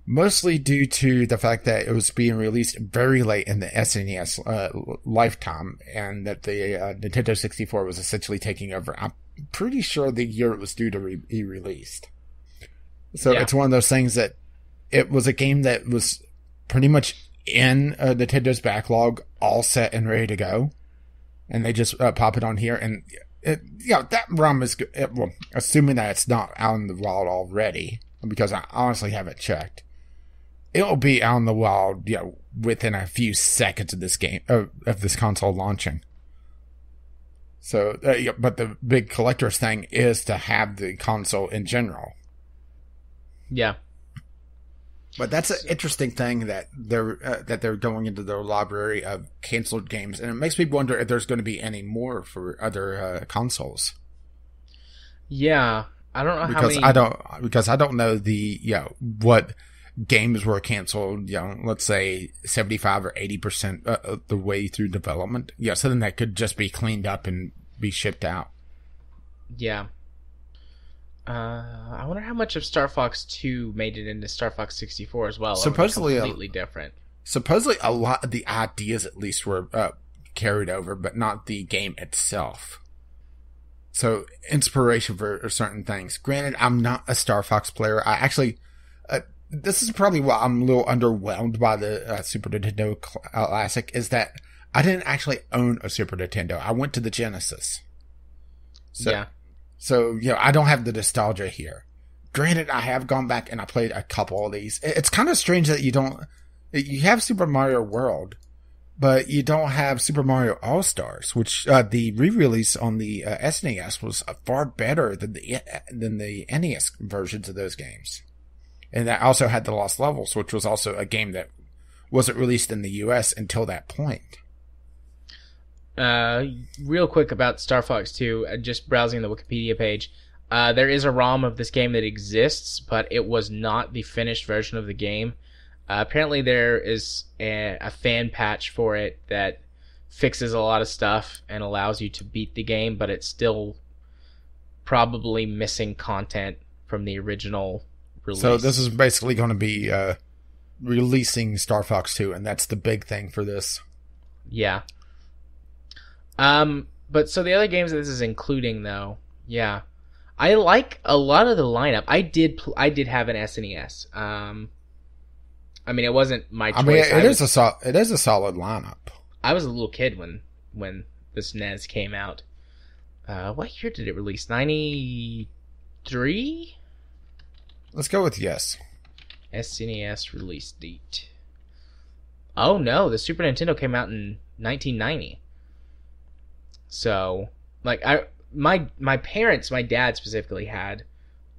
mostly due to the fact that it was being released very late in the SNES lifetime, and that the Nintendo 64 was essentially taking over. I'm pretty sure the year it was due to be released. So It's one of those things that it was a game that was pretty much in Nintendo's backlog, all set and ready to go, and they just pop it on here, and that ROM is good. Well, assuming that it's not out in the wild already, because I honestly haven't checked. It'll be out in the wild, within a few seconds of this game, of this console launching. So, but the big collector's thing is to have the console in general. Yeah. But that's an interesting thing that they're going into their library of canceled games, and it makes me wonder if there's going to be any more for other consoles. Yeah, I don't know because I don't know what games were canceled. Let's say 75 or 80% of the way through development. Something that could just be cleaned up and be shipped out. Yeah. I wonder how much of Star Fox 2 made it into Star Fox 64 as well. Supposedly completely different. Supposedly a lot of the ideas at least were carried over, but not the game itself. So inspiration for certain things. Granted, I'm not a Star Fox player. I actually, this is probably why I'm a little underwhelmed by the Super Nintendo Classic, is that I didn't actually own a Super Nintendo. I went to the Genesis. So, I don't have the nostalgia here. Granted, I have gone back and I played a couple of these. It's kind of strange that you have Super Mario World, but you don't have Super Mario All-Stars, which, the re-release on the SNES was far better than the NES versions of those games. And that also had the Lost Levels, which was also a game that wasn't released in the US until that point. Real quick about Star Fox 2, just browsing the Wikipedia page, there is a ROM of this game that exists, but it was not the finished version of the game. Apparently there is a fan patch for it that fixes a lot of stuff and allows you to beat the game, but it's still probably missing content from the original release. So this is basically going to be releasing Star Fox 2, and that's the big thing for this. Yeah. But so the other games that this is including, though, I like a lot of the lineup. I did have an SNES. I mean, it wasn't my choice. I mean, it is a solid lineup. I was a little kid when this NES came out. What year did it release? 93? Let's go with yes. SNES release date. Oh no, the Super Nintendo came out in 1990. So, like, my parents, my dad specifically, had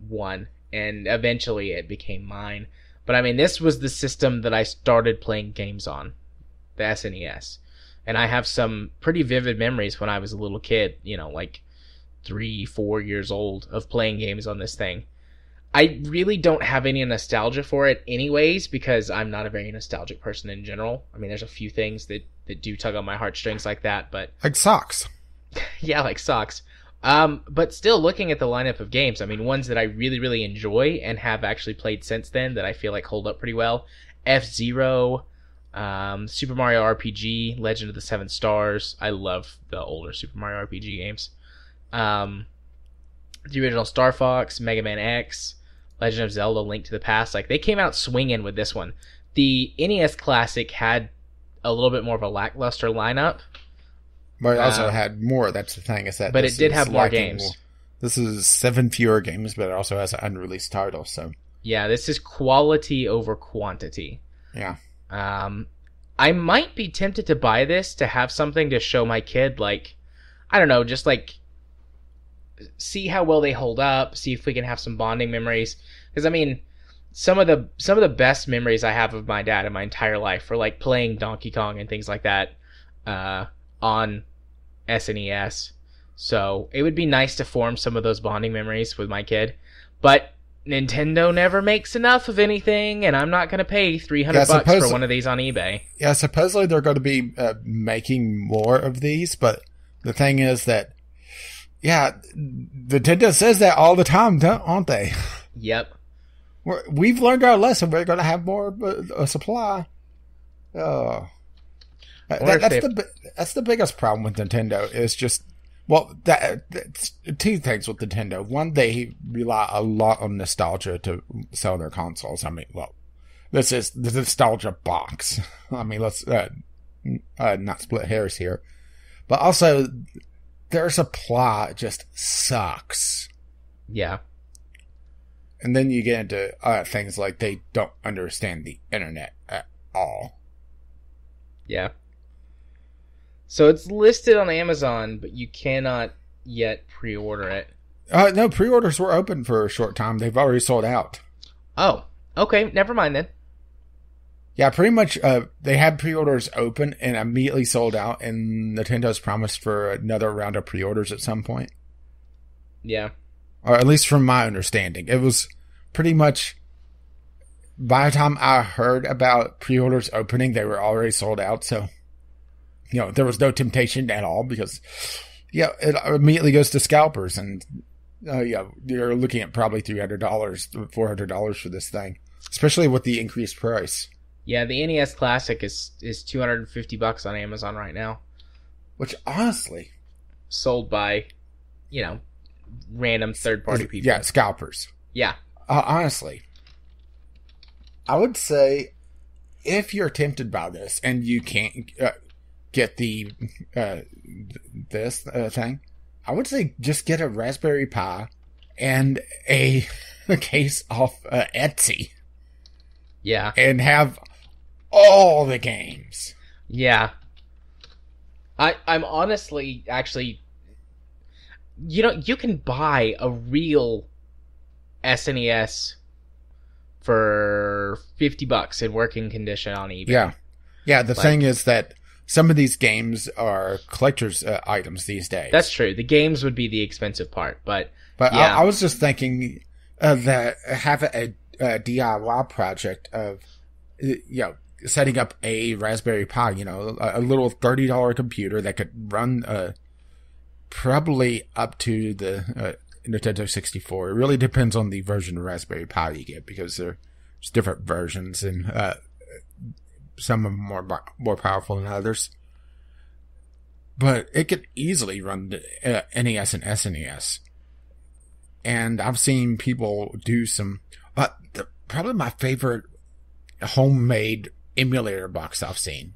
one, and eventually it became mine. But I mean, this was the system that I started playing games on, the SNES. And I have some pretty vivid memories when I was a little kid, like 3-4 years old, of playing games on this thing. I really don't have any nostalgia for it anyways, because I'm not a very nostalgic person in general. I mean, there's a few things that do tug on my heartstrings like that, but... Like socks. Yeah, like socks. But still, looking at the lineup of games, I mean, ones that I really, really enjoy and have actually played since then that I feel like hold up pretty well. F-Zero, Super Mario RPG, Legend of the Seven Stars. I love the older Super Mario RPG games. The original Star Fox, Mega Man X, Legend of Zelda, Link to the Past. Like, they came out swinging with this one. The NES Classic had a little bit more of a lackluster lineup. But it also had more, that's the thing. But it did have more games. This is 7 fewer games, but it also has an unreleased title, so... Yeah, this is quality over quantity. Yeah. I I might be tempted to buy this to have something to show my kid, like, I don't know, just like see how well they hold up, see if we can have some bonding memories. Because I mean, some of the best memories I have of my dad in my entire life were like playing Donkey Kong and things like that on SNES. So it would be nice to form some of those bonding memories with my kid. But Nintendo never makes enough of anything, and I'm not going to pay $300 for one of these on eBay. Yeah, supposedly they're going to be making more of these, but the thing is that, yeah, Nintendo says that all the time, aren't they? Yep. We've learned our lesson. We're going to have more supply. Oh, that's the biggest problem with Nintendo. Is just that's two things with Nintendo. One, they rely a lot on nostalgia to sell their consoles. I mean, well, this is the nostalgia box. I mean, let's not split hairs here, but also their supply just sucks. Yeah. And then you get into things like they don't understand the internet at all. Yeah. So it's listed on Amazon, but you cannot yet pre-order it. No, pre-orders were open for a short time. They've already sold out. Oh, okay. Never mind then. Yeah, pretty much they had pre-orders open and immediately sold out, and Nintendo's promised for another round of pre-orders at some point. Yeah. Or at least from my understanding. It was pretty much, by the time I heard about pre-orders opening, they were already sold out. So, there was no temptation at all because, it immediately goes to scalpers. And, you're looking at probably $300, $400 for this thing, especially with the increased price. Yeah, the NES Classic is $250 on Amazon right now. Which, honestly, sold by, random third-party people. Yeah, scalpers. Yeah. Honestly, I would say if you're tempted by this and you can't get the this thing, I would say just get a Raspberry Pi and a case off Etsy. Yeah. And have all the games. Yeah. I'm honestly, actually, you can buy a real SNES for $50 in working condition on eBay. Yeah. Yeah, the thing is that some of these games are collector's items these days. That's true. The games would be the expensive part, but yeah. I was just thinking that have a DIY project of, setting up a Raspberry Pi, a little $30 computer that could run probably up to the Nintendo 64. It really depends on the version of Raspberry Pi you get because there's different versions and some are more powerful than others. But it could easily run the NES and SNES. And I've seen people do some... probably my favorite homemade emulator box I've seen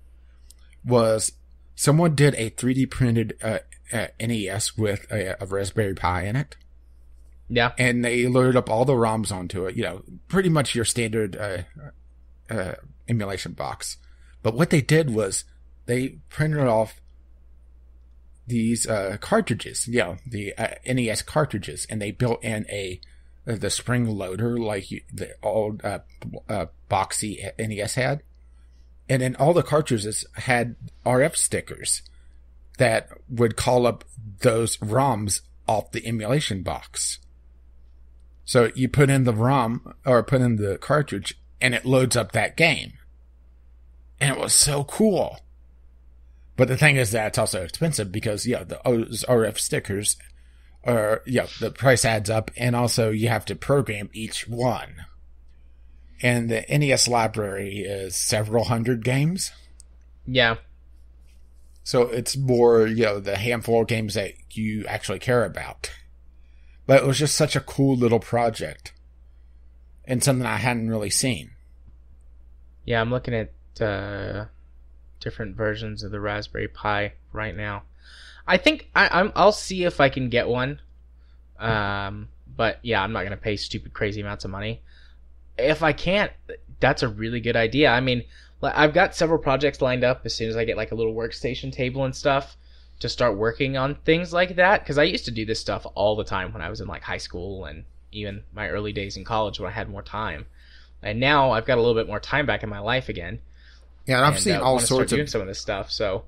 was someone did a 3D printed NES with a Raspberry Pi in it. Yeah. And they loaded up all the ROMs onto it, pretty much your standard emulation box. But what they did was they printed off these cartridges, the NES cartridges, and they built in the spring loader like the old boxy NES had. And then all the cartridges had RF stickers that would call up those ROMs off the emulation box. So you put in the ROM or put in the cartridge and it loads up that game. And it was so cool. But the thing is that it's also expensive because, those RF stickers are, the price adds up and also you have to program each one. And the NES library is several hundred games. Yeah. So it's more, the handful of games that you actually care about. But it was just such a cool little project. And something I hadn't really seen. Yeah, I'm looking at different versions of the Raspberry Pi right now. I think I'll see if I can get one. But yeah, I'm not going to pay stupid crazy amounts of money. If I can't, that's a really good idea. I mean, Like, I've got several projects lined up as soon as I get like a little workstation table and stuff to start working on things like that. Because I used to do this stuff all the time when I was in like high school and even my early days in college when I had more time. And now I've got a little bit more time back in my life again. Yeah, and I've seen all sorts of doing some of this stuff. So,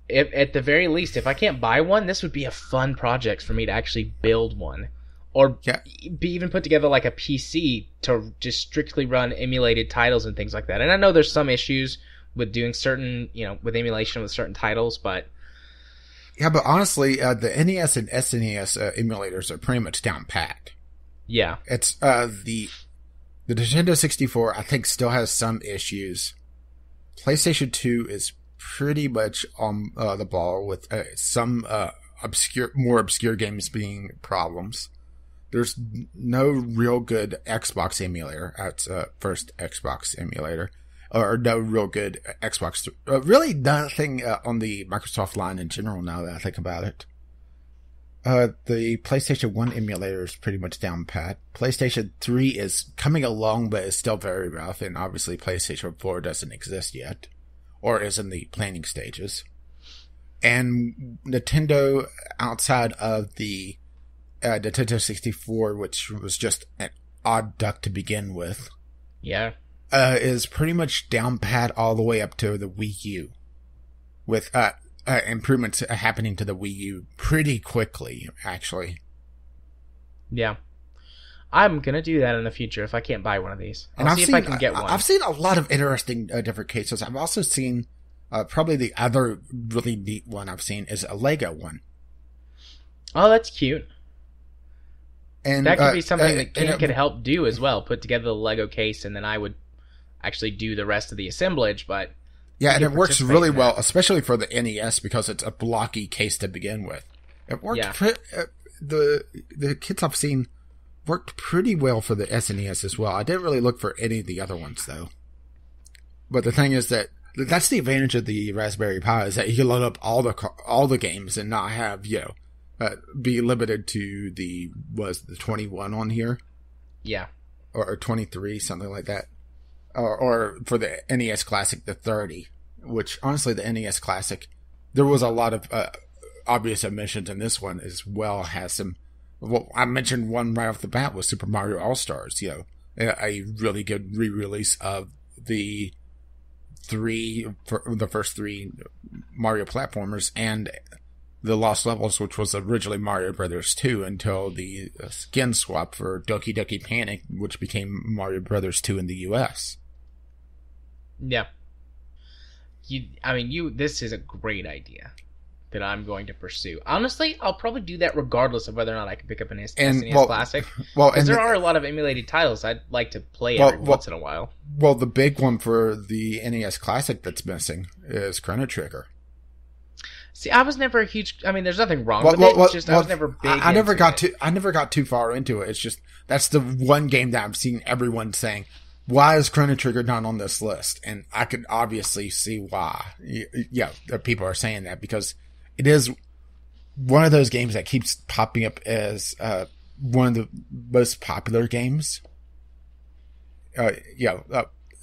if, at the very least, if I can't buy one, this would be a fun project for me to actually build one, or be even put together like a PC to just strictly run emulated titles and things like that. And I know there's some issues with doing certain, with emulation with certain titles, but yeah, but honestly, the NES and SNES emulators are pretty much down pat. Yeah, it's the Nintendo 64, I think, still has some issues. PlayStation 2 is pretty much on the ball with some more obscure games being problems. There's no real good Xbox emulator. That's first Xbox emulator. Or no real good Xbox. Really nothing on the Microsoft line in general now that I think about it. The PlayStation 1 emulator is pretty much down pat. PlayStation 3 is coming along, but is still very rough. And obviously PlayStation 4 doesn't exist yet. Or is in the planning stages. And Nintendo, outside of the Nintendo 64, which was just an odd duck to begin with. Yeah. Is pretty much down pat all the way up to the Wii U. With improvements happening to the Wii U pretty quickly, actually. Yeah. I'm going to do that in the future if I can't buy one of these. I'll see if I can get one. I've seen a lot of interesting different cases. I've also seen probably the other really neat one I've seen is a Lego one. Oh, that's cute. And that could be something that King could help do as well. Put together the Lego case, and then I would actually do the rest of the assemblage. But yeah, and it works really well, especially for the NES because it's a blocky case to begin with. It worked. Yeah. The kits I've seen worked pretty well for the SNES as well. I didn't really look for any of the other ones though. But the thing is that's the advantage of the Raspberry Pi is that you can load up all the games and not have be limited to the 21 on here. Yeah. Or 23, something like that. Or for the NES Classic, the 30, which honestly, the NES Classic, there was a lot of obvious omissions, and this one as well has some. Well, I mentioned one right off the bat was Super Mario All-Stars, a really good re-release of the first three Mario platformers and the Lost Levels, which was originally Mario Brothers 2 until the skin swap for Doki Doki Panic, which became Mario Brothers 2 in the US. Yeah. This is a great idea that I'm going to pursue. Honestly, I'll probably do that regardless of whether or not I can pick up an SNES Classic. Because there are a lot of emulated titles I'd like to play every once in a while. Well, the big one for the NES Classic that's missing is Chrono Trigger. See, I was never a huge. There's nothing wrong with it. It's just I was never big. I never got too far into it. It's just that's the one game that I've seen everyone saying, "Why is Chrono Trigger not on this list?" And I could obviously see why. Yeah, people are saying that because it is one of those games that keeps popping up as one of the most popular games.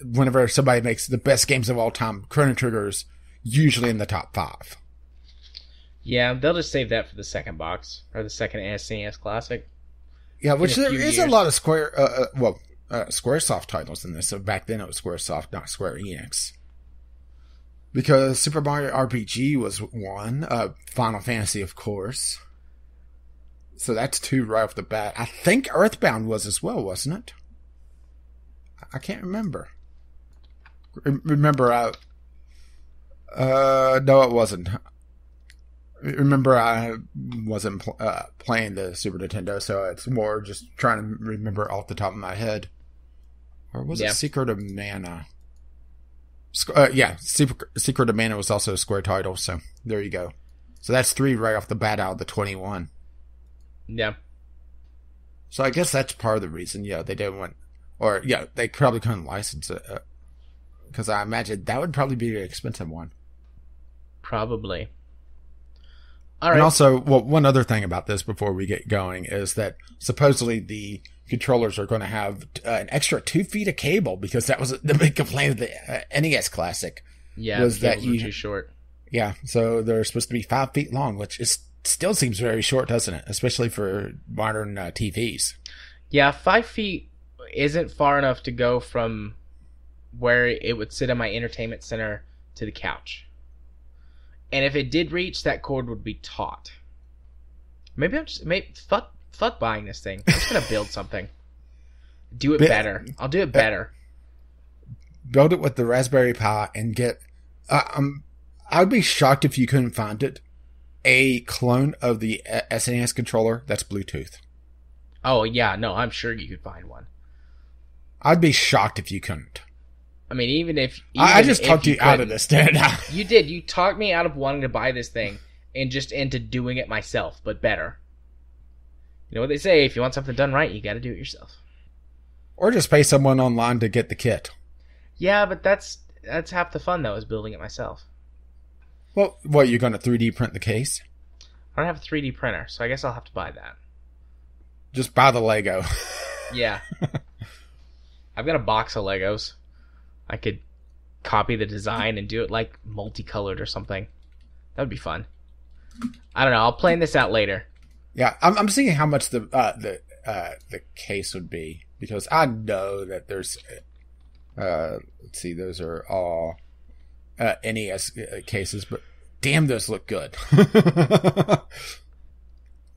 Whenever somebody makes the best games of all time, Chrono Trigger is usually in the top 5. Yeah, they'll just save that for the second box or the second SNES Classic. Yeah, which there is a lot of Squaresoft titles in this. So back then it was Squaresoft, not Square Enix. Because Super Mario RPG was one, Final Fantasy, of course. So that's 2 right off the bat. I think Earthbound was as well, wasn't it? I can't remember. No, it wasn't. Remember, I wasn't playing the Super Nintendo, so it's more just trying to remember off the top of my head. Or was it Secret of Mana? Secret of Mana was also a Square title, so there you go. So that's 3 right off the bat out of the 21. Yeah. So I guess that's part of the reason, they didn't want... Or, they probably couldn't license it. Because I imagine that would probably be an expensive one. Probably. All right. And also, one other thing about this before we get going is that supposedly the controllers are going to have an extra 2 feet of cable, because that was the big complaint of the NES Classic. Yeah, was the cables were too short. Yeah, so they're supposed to be 5 feet long, which still seems very short, doesn't it? Especially for modern TVs. Yeah, 5 feet isn't far enough to go from where it would sit in my entertainment center to the couch. And if it did reach, that cord would be taut. Fuck buying this thing. I'm just gonna build something. Do it better. I'll do it better. Build it with the Raspberry Pi and get... I'd be shocked if you couldn't find it. A clone of the SNES controller that's Bluetooth. Oh, yeah. No, I'm sure you could find one. I'd be shocked if you couldn't. I mean, even if... I just talked you out of this, didn't I? You did. You talked me out of wanting to buy this thing and just into doing it myself, but better. You know what they say, if you want something done right, you gotta do it yourself. Or just pay someone online to get the kit. Yeah, but that's half the fun, though, is building it myself. Well, what, you're going to 3D print the case? I don't have a 3D printer, so I guess I'll have to buy that. Just buy the Lego. Yeah. I've got a box of Legos. I could copy the design and do it, like, multicolored or something. That would be fun. I don't know. I'll plan this out later. Yeah, I'm seeing how much the case would be, because I know that there's let's see, those are all NES cases, but damn, those look good.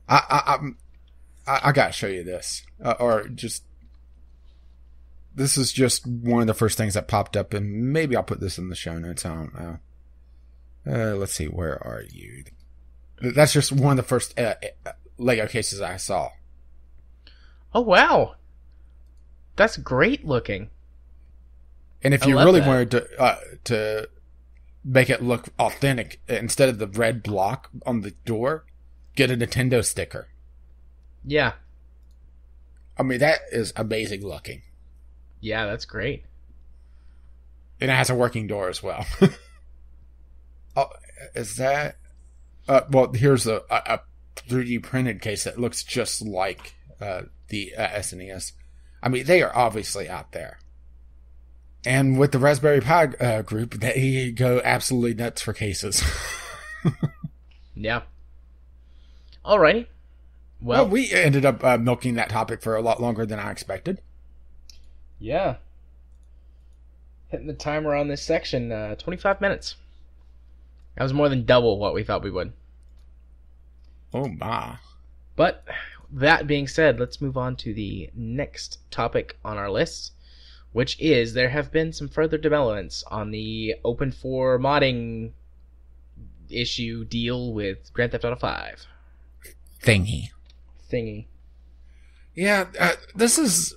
I gotta show you this, or just this is just one of the first things that popped up, and maybe I'll put this in the show notes. I don't know. Let's see, where are you? That's just one of the first Lego cases I saw. Oh, wow. That's great looking. And if you really wanted to make it look authentic, instead of the red block on the door, get a Nintendo sticker. Yeah. I mean, that is amazing looking. Yeah, that's great. And it has a working door as well. Oh, is that... well, here's a 3D printed case that looks just like the SNES. I mean, they are obviously out there. And with the Raspberry Pi group, they go absolutely nuts for cases. Yeah. Alrighty. Well, we ended up milking that topic for a lot longer than I expected. Yeah. Hitting the timer on this section, 25 minutes. That was more than double what we thought we would. Oh, my. But that being said, let's move on to the next topic on our list, which is there have been some further developments on the open for modding issue deal with Grand Theft Auto 5. Thingy. Yeah, this is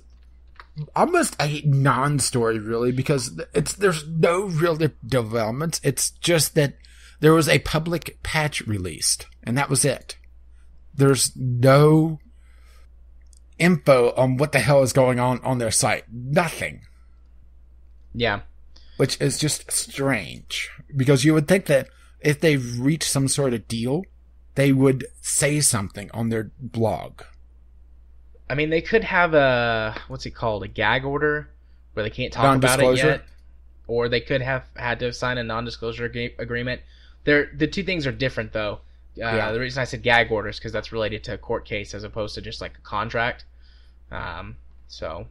almost a non-story, really, because there's no real developments. It's just that there was a public patch released, and that was it. There's no info on what the hell is going on their site. Nothing. Yeah. Which is just strange. Because you would think that if they reached some sort of deal, they would say something on their blog. I mean, they could have a gag order, where they can't talk about it yet. Or they could have had to sign a non-disclosure agreement. The two things are different, though. Yeah. The reason I said gag orders is because that's related to a court case as opposed to just like a contract. So.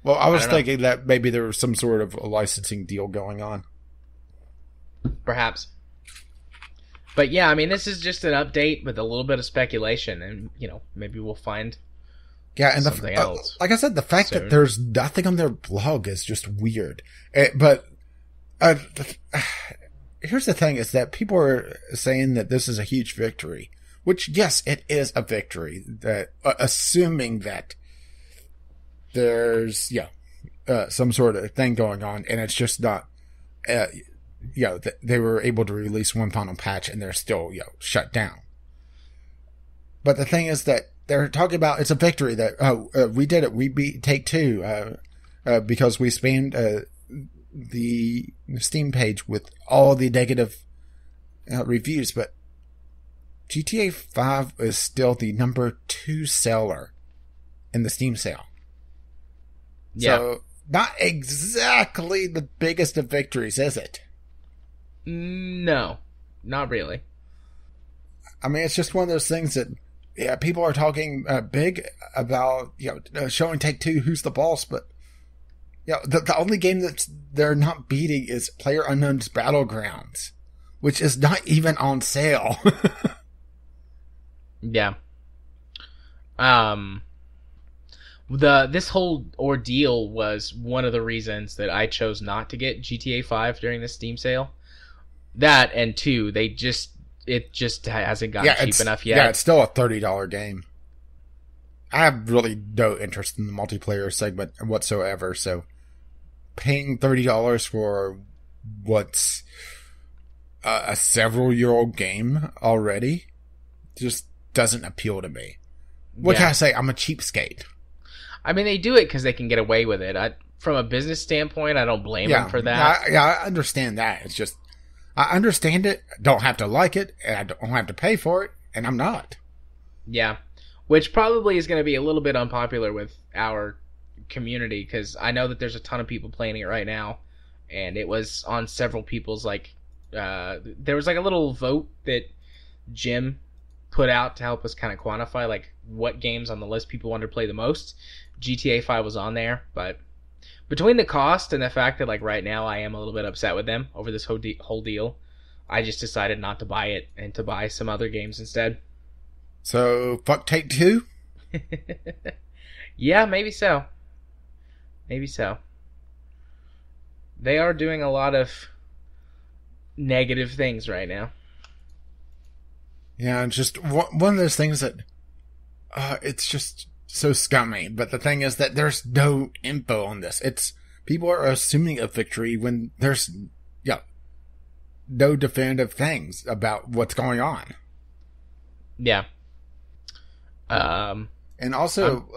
Well, I was thinking that maybe there was some sort of a licensing deal going on. Perhaps. But yeah, I mean, this is just an update with a little bit of speculation, and maybe we'll find. Yeah, and something else. Like I said, the fact that there's nothing on their blog is just weird. But here's the thing: is that people are saying that this is a huge victory. Which, yes, it is a victory. That assuming that there's some sort of thing going on, and it's just not. They were able to release one final patch, and they're still shut down. But the thing is that they're talking about it's a victory that we did it, we beat Take-Two because we spammed the Steam page with all the negative reviews, but GTA 5 is still the number 2 seller in the Steam sale. Yeah. So, not exactly the biggest of victories, is it? No, not really. I mean, it's just one of those things that, yeah, people are talking big about, showing Take-Two who's the boss, but, the only game that they're not beating is PlayerUnknown's Battlegrounds, which is not even on sale. Yeah. This whole ordeal was one of the reasons that I chose not to get GTA 5 during the Steam sale. That, and two, it just hasn't gotten cheap enough yet. Yeah, it's still a $30 game. I have really no interest in the multiplayer segment whatsoever, so paying $30 for what's a several-year-old game already just doesn't appeal to me. What can I say? I'm a cheapskate. I mean, they do it because they can get away with it. From a business standpoint, I don't blame them for that. I understand that. It's just, I understand it, don't have to like it, and I don't have to pay for it, and I'm not. Yeah, which probably is going to be a little bit unpopular with our community, because I know that there's a ton of people playing it right now, and it was on several people's, there was a little vote that Jim put out to help us kind of quantify what games on the list people wanted to play the most. GTA 5 was on there, but between the cost and the fact that right now I am a little bit upset with them over this whole deal, I just decided not to buy it and to buy some other games instead. So, fuck Take-Two? Yeah, maybe so. Maybe so. They are doing a lot of negative things right now. Yeah, it's just one of those things that it's just so scummy. But the thing is that there's no info on this. People are assuming a victory when there's no definitive things about what's going on. Yeah. And also,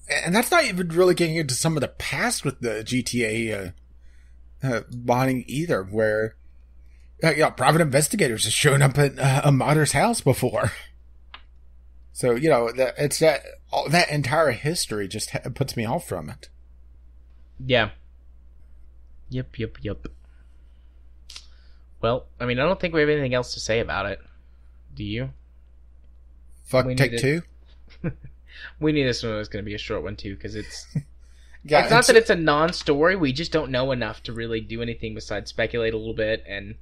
and that's not even really getting into some of the past with the GTA modding either, where private investigators have shown up at a modder's house before. So, it's that entire history just puts me off from it. Yeah. Yep. Well, I mean, I don't think we have anything else to say about it. Do you? Fuck Take-Two? We knew this one was going to be a short one, too, because it's... Yeah, it's not that it's a non-story, we just don't know enough to really do anything besides speculate a little bit and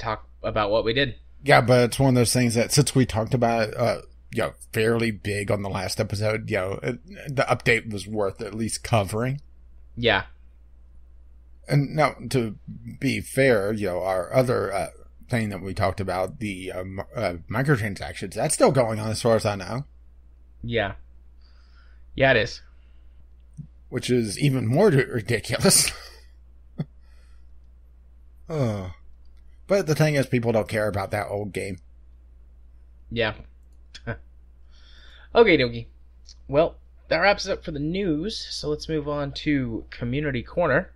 talk about what we did. Yeah, but it's one of those things that since we talked about fairly big on the last episode, the update was worth at least covering. Yeah. And now, to be fair, our other thing that we talked about, the microtransactions, that's still going on as far as I know. Yeah. Yeah, it is. Which is even more ridiculous. Oh. But the thing is, people don't care about that old game. Yeah. Okay, dokie. Well, that wraps it up for the news, so let's move on to Community Corner.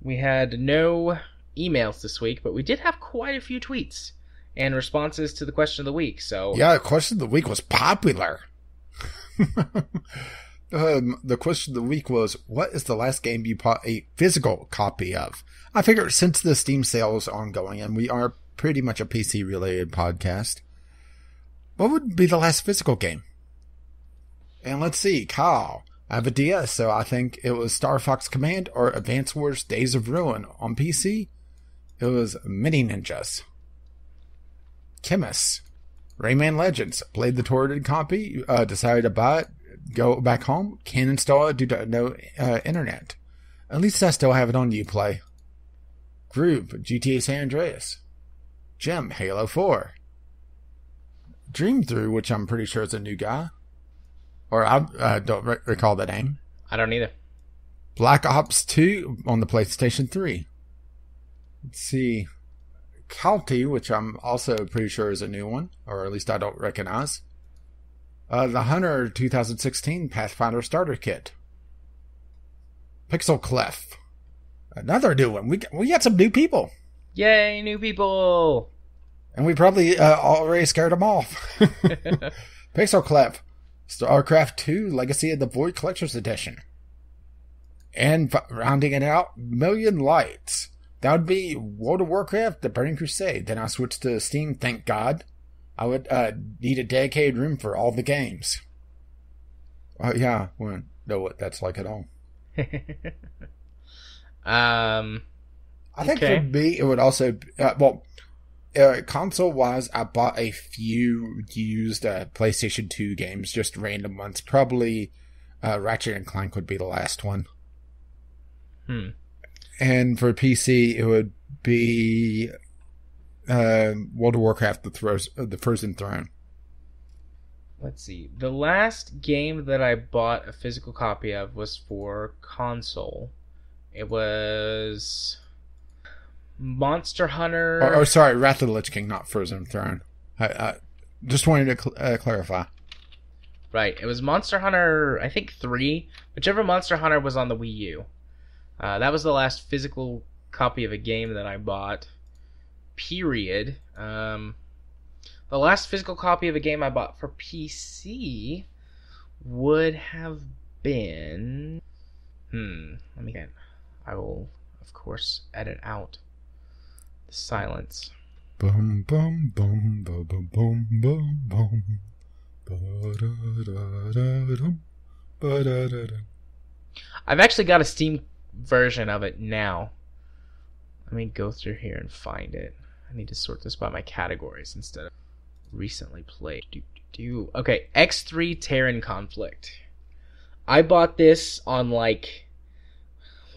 We had no emails this week, but we did have quite a few tweets and responses to the question of the week, so... Yeah, the question of the week was popular. The question of the week was, what is the last game you bought a physical copy of? I figured since the Steam sale is ongoing, and we are pretty much a PC-related podcast, what would be the last physical game? And let's see, Kyle. I have a DS, so I think it was Star Fox Command or Advance Wars Days of Ruin. On PC, it was Mini Ninjas. Chemist. Rayman Legends. Played the torrented copy, decided to buy it, go back home, can't install it due to no internet. At least I still have it on Uplay. Groove, GTA San Andreas. Gem, Halo 4. Dream Through, which I'm pretty sure is a new guy. Or I don't recall the name. I don't either. Black Ops 2 on the PlayStation 3. Let's see. Calty, which I'm also pretty sure is a new one, or at least I don't recognize. The Hunter 2016 Pathfinder Starter Kit. Pixel Clef. Another new one. We got some new people. Yay, new people! And we probably already scared them off. Pixel Clef. StarCraft 2 Legacy of the Void Collector's Edition. And rounding it out, Million Lights. That would be World of Warcraft, The Burning Crusade. Then I switched to Steam, thank God. I would need a dedicated room for all the games. Yeah, I wouldn't know what that's like at all. I think for me, it would also... console-wise, I bought a few used PlayStation 2 games, just random ones. Probably Ratchet and Clank would be the last one. And for PC, it would be World of Warcraft, the Frozen Throne. Let's see. The last game that I bought a physical copy of was for console. It was Monster Hunter... sorry, Wrath of the Lich King, not Frozen Throne. I just wanted to clarify. Right, it was Monster Hunter, I think 3. Whichever Monster Hunter was on the Wii U. That was the last physical copy of a game that I bought. Period. The last physical copy of a game I bought for PC would have been... Let me get... I will, of course, edit out the silence. Bum bum bum bum bum bum bum bum. Ba-da-da-da-dum, ba-da-da-dum. I've actually got a Steam version of it now. Let me go through here and find it. I need to sort this by my categories instead of recently played. Okay, X3 Terran Conflict. I bought this on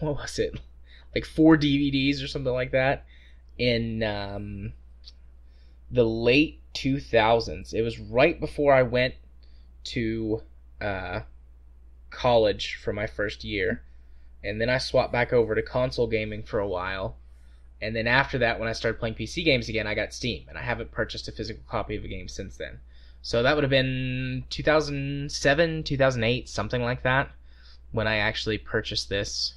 what was it? Like 4 DVDs or something like that in the late 2000s. It was right before I went to college for my first year. And then I swapped back over to console gaming for a while. And then after that, when I started playing PC games again, I got Steam. And I haven't purchased a physical copy of a game since then. So that would have been 2007, 2008, something like that, when I actually purchased this.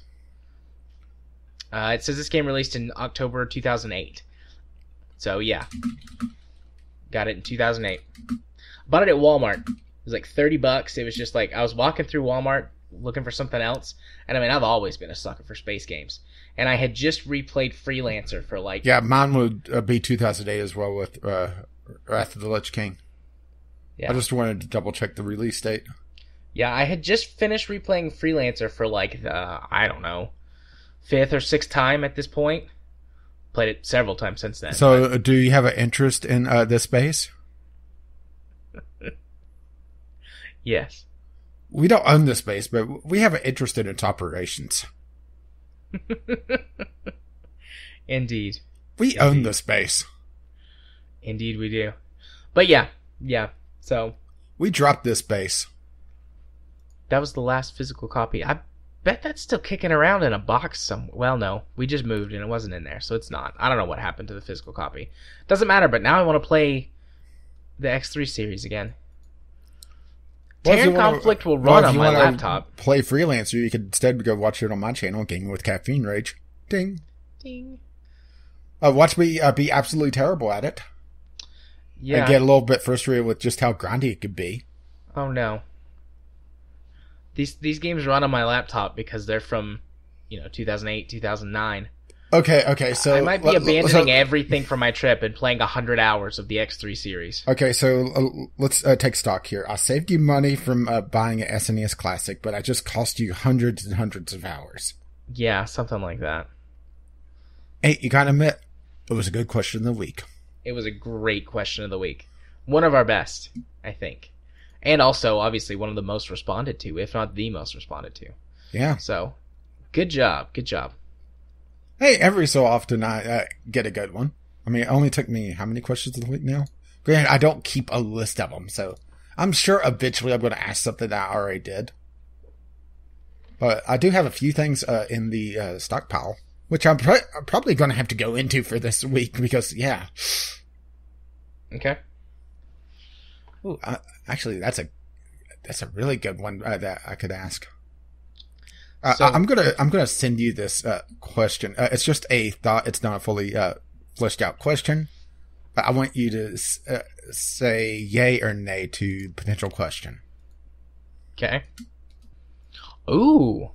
It says this game released in October 2008. So yeah. Got it in 2008. Bought it at Walmart. It was like $30. It was just like, I was walking through Walmart looking for something else. And I mean, I've always been a sucker for space games. And I had just replayed Freelancer for like... Yeah, mine would be 2008 as well with Wrath of the Lich King. Yeah. I just wanted to double check the release date. Yeah, I had just finished replaying Freelancer for like, I don't know, 5th or 6th time at this point. Played it several times since then. So, do you have an interest in this space? Yes. We don't own this space, but we have an interest in its operations. Indeed. We own the space. Indeed we do. But yeah. So we dropped this base. That was the last physical copy. I bet that's still kicking around in a box somewhere. Well, no. We just moved and it wasn't in there, so it's not. I don't know what happened to the physical copy. Doesn't matter, but now I want to play the X3 series again. Terran Conflict will run on my laptop. Play Freelancer, you could instead go watch it on my channel, Gaming with Caffeine Rage. Ding. Ding. Watch me be absolutely terrible at it. Yeah. I get a little bit frustrated with just how grindy it could be. Oh no. These games run on my laptop because they're from, 2008, 2009. Okay, so... I might be abandoning everything from my trip and playing 100 hours of the X3 series. Okay, so let's take stock here. I saved you money from buying an SNES Classic, but I just cost you hundreds and hundreds of hours. Yeah, something like that. Hey, you gotta admit, it was a good question of the week. It was a great question of the week. One of our best, I think. And also, obviously, one of the most responded to, if not the most responded to. Yeah. So, good job. Hey, every so often I get a good one. I mean, it only took me how many questions of the week now? Granted, I don't keep a list of them, so I'm sure eventually I'm going to ask something that I already did. But I do have a few things in the stockpile, which I'm probably going to have to go into for this week because, yeah. Okay. Ooh, actually, that's a really good one that I could ask. So, I'm gonna send you this question. It's just a thought. It's not a fully fleshed out question. But I want you to say yay or nay to the potential question. Okay. Ooh.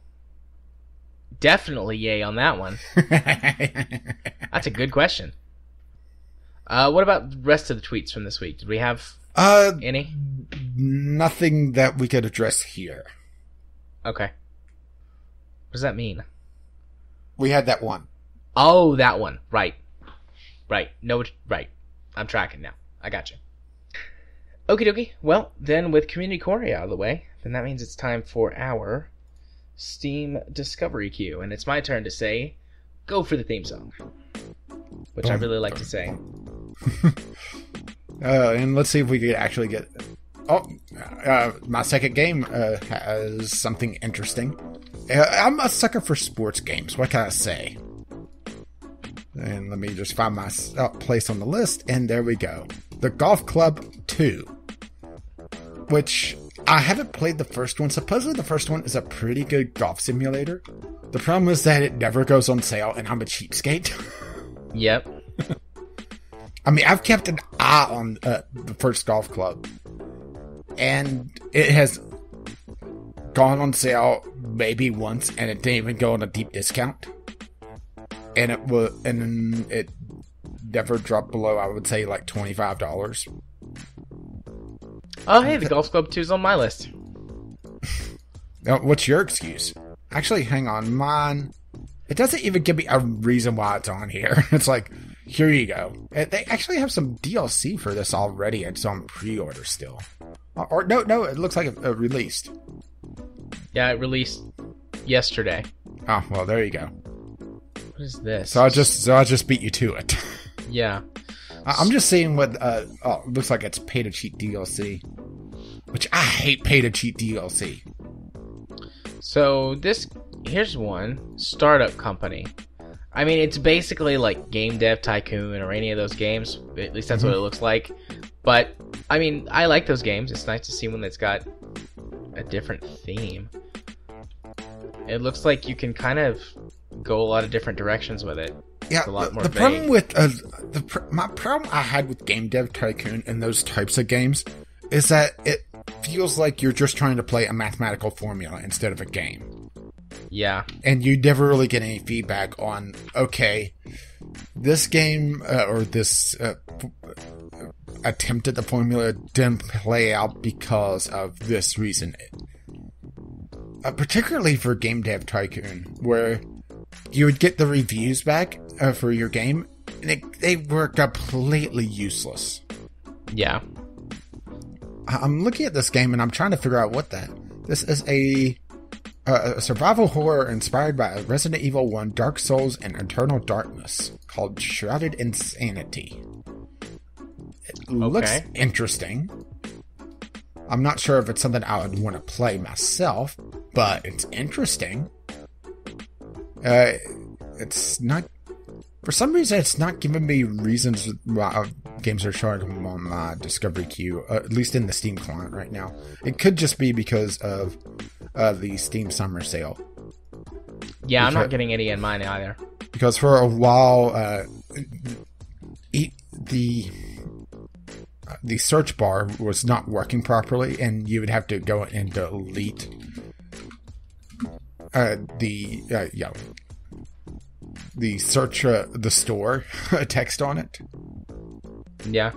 Definitely yay on that one. That's a good question. What about the rest of the tweets from this week? Did we have any? Nothing that we could address here. Okay. What does that mean? We had that one. Oh, that one. Right. No, right. I'm tracking now. I got you. Okie dokie. Well, then with Community Quarry out of the way, then that means it's time for our Steam Discovery Queue. And it's my turn to say, go for the theme song. Which I really like to say. And let's see if we could actually get... my second game has something interesting. I'm a sucker for sports games. What can I say? And let me just find my place on the list. And there we go. The Golf Club 2. Which, I haven't played the first one. Supposedly the first one is a pretty good golf simulator. The problem is that it never goes on sale, and I'm a cheapskate. Yep. I mean, I've kept an eye on the first Golf Club. And it has gone on sale maybe once, and it didn't even go on a deep discount. And it never dropped below, I would say, like $25. Oh, hey, the Golf Club 2 is on my list. What's your excuse? Actually, hang on. Mine, it doesn't even give me a reason why it's on here. It's like, here you go. They actually have some DLC for this already. It's on pre-order still. Or no, it looks like it released. Yeah, it released yesterday. Oh, well, there you go. What is this? So I just beat you to it. Yeah. I'm just seeing what it looks like it's pay to cheat DLC. Which I hate pay to cheat DLC. So here's one. Startup Company. I mean, it's basically like Game Dev Tycoon or any of those games. At least that's what it looks like. But, I mean, I like those games. It's nice to see one that's got a different theme. It looks like you can kind of go a lot of different directions with it. Yeah, it's a lot more the vague. problem with my problem I had with Game Dev Tycoon and those types of games is that it feels like you're just trying to play a mathematical formula instead of a game. Yeah. And you never really get any feedback on, okay, this game or this attempt at the formula didn't play out because of this reason. Particularly for Game Dev Tycoon, where you would get the reviews back for your game, and they were completely useless. Yeah. I'm looking at this game, and I'm trying to figure out what this is a survival horror inspired by Resident Evil 1, Dark Souls, and Eternal Darkness, called Shrouded Insanity. It looks interesting. I'm not sure if it's something I would want to play myself, but it's interesting. It's not... For some reason, it's not giving me reasons why games are showing them on my Discovery queue, at least in the Steam client right now. It could just be because of the Steam Summer Sale. Yeah, I'm not getting any in mine either. Because for a while, the search bar was not working properly, and you would have to go and delete the search, the store text on it. Yeah.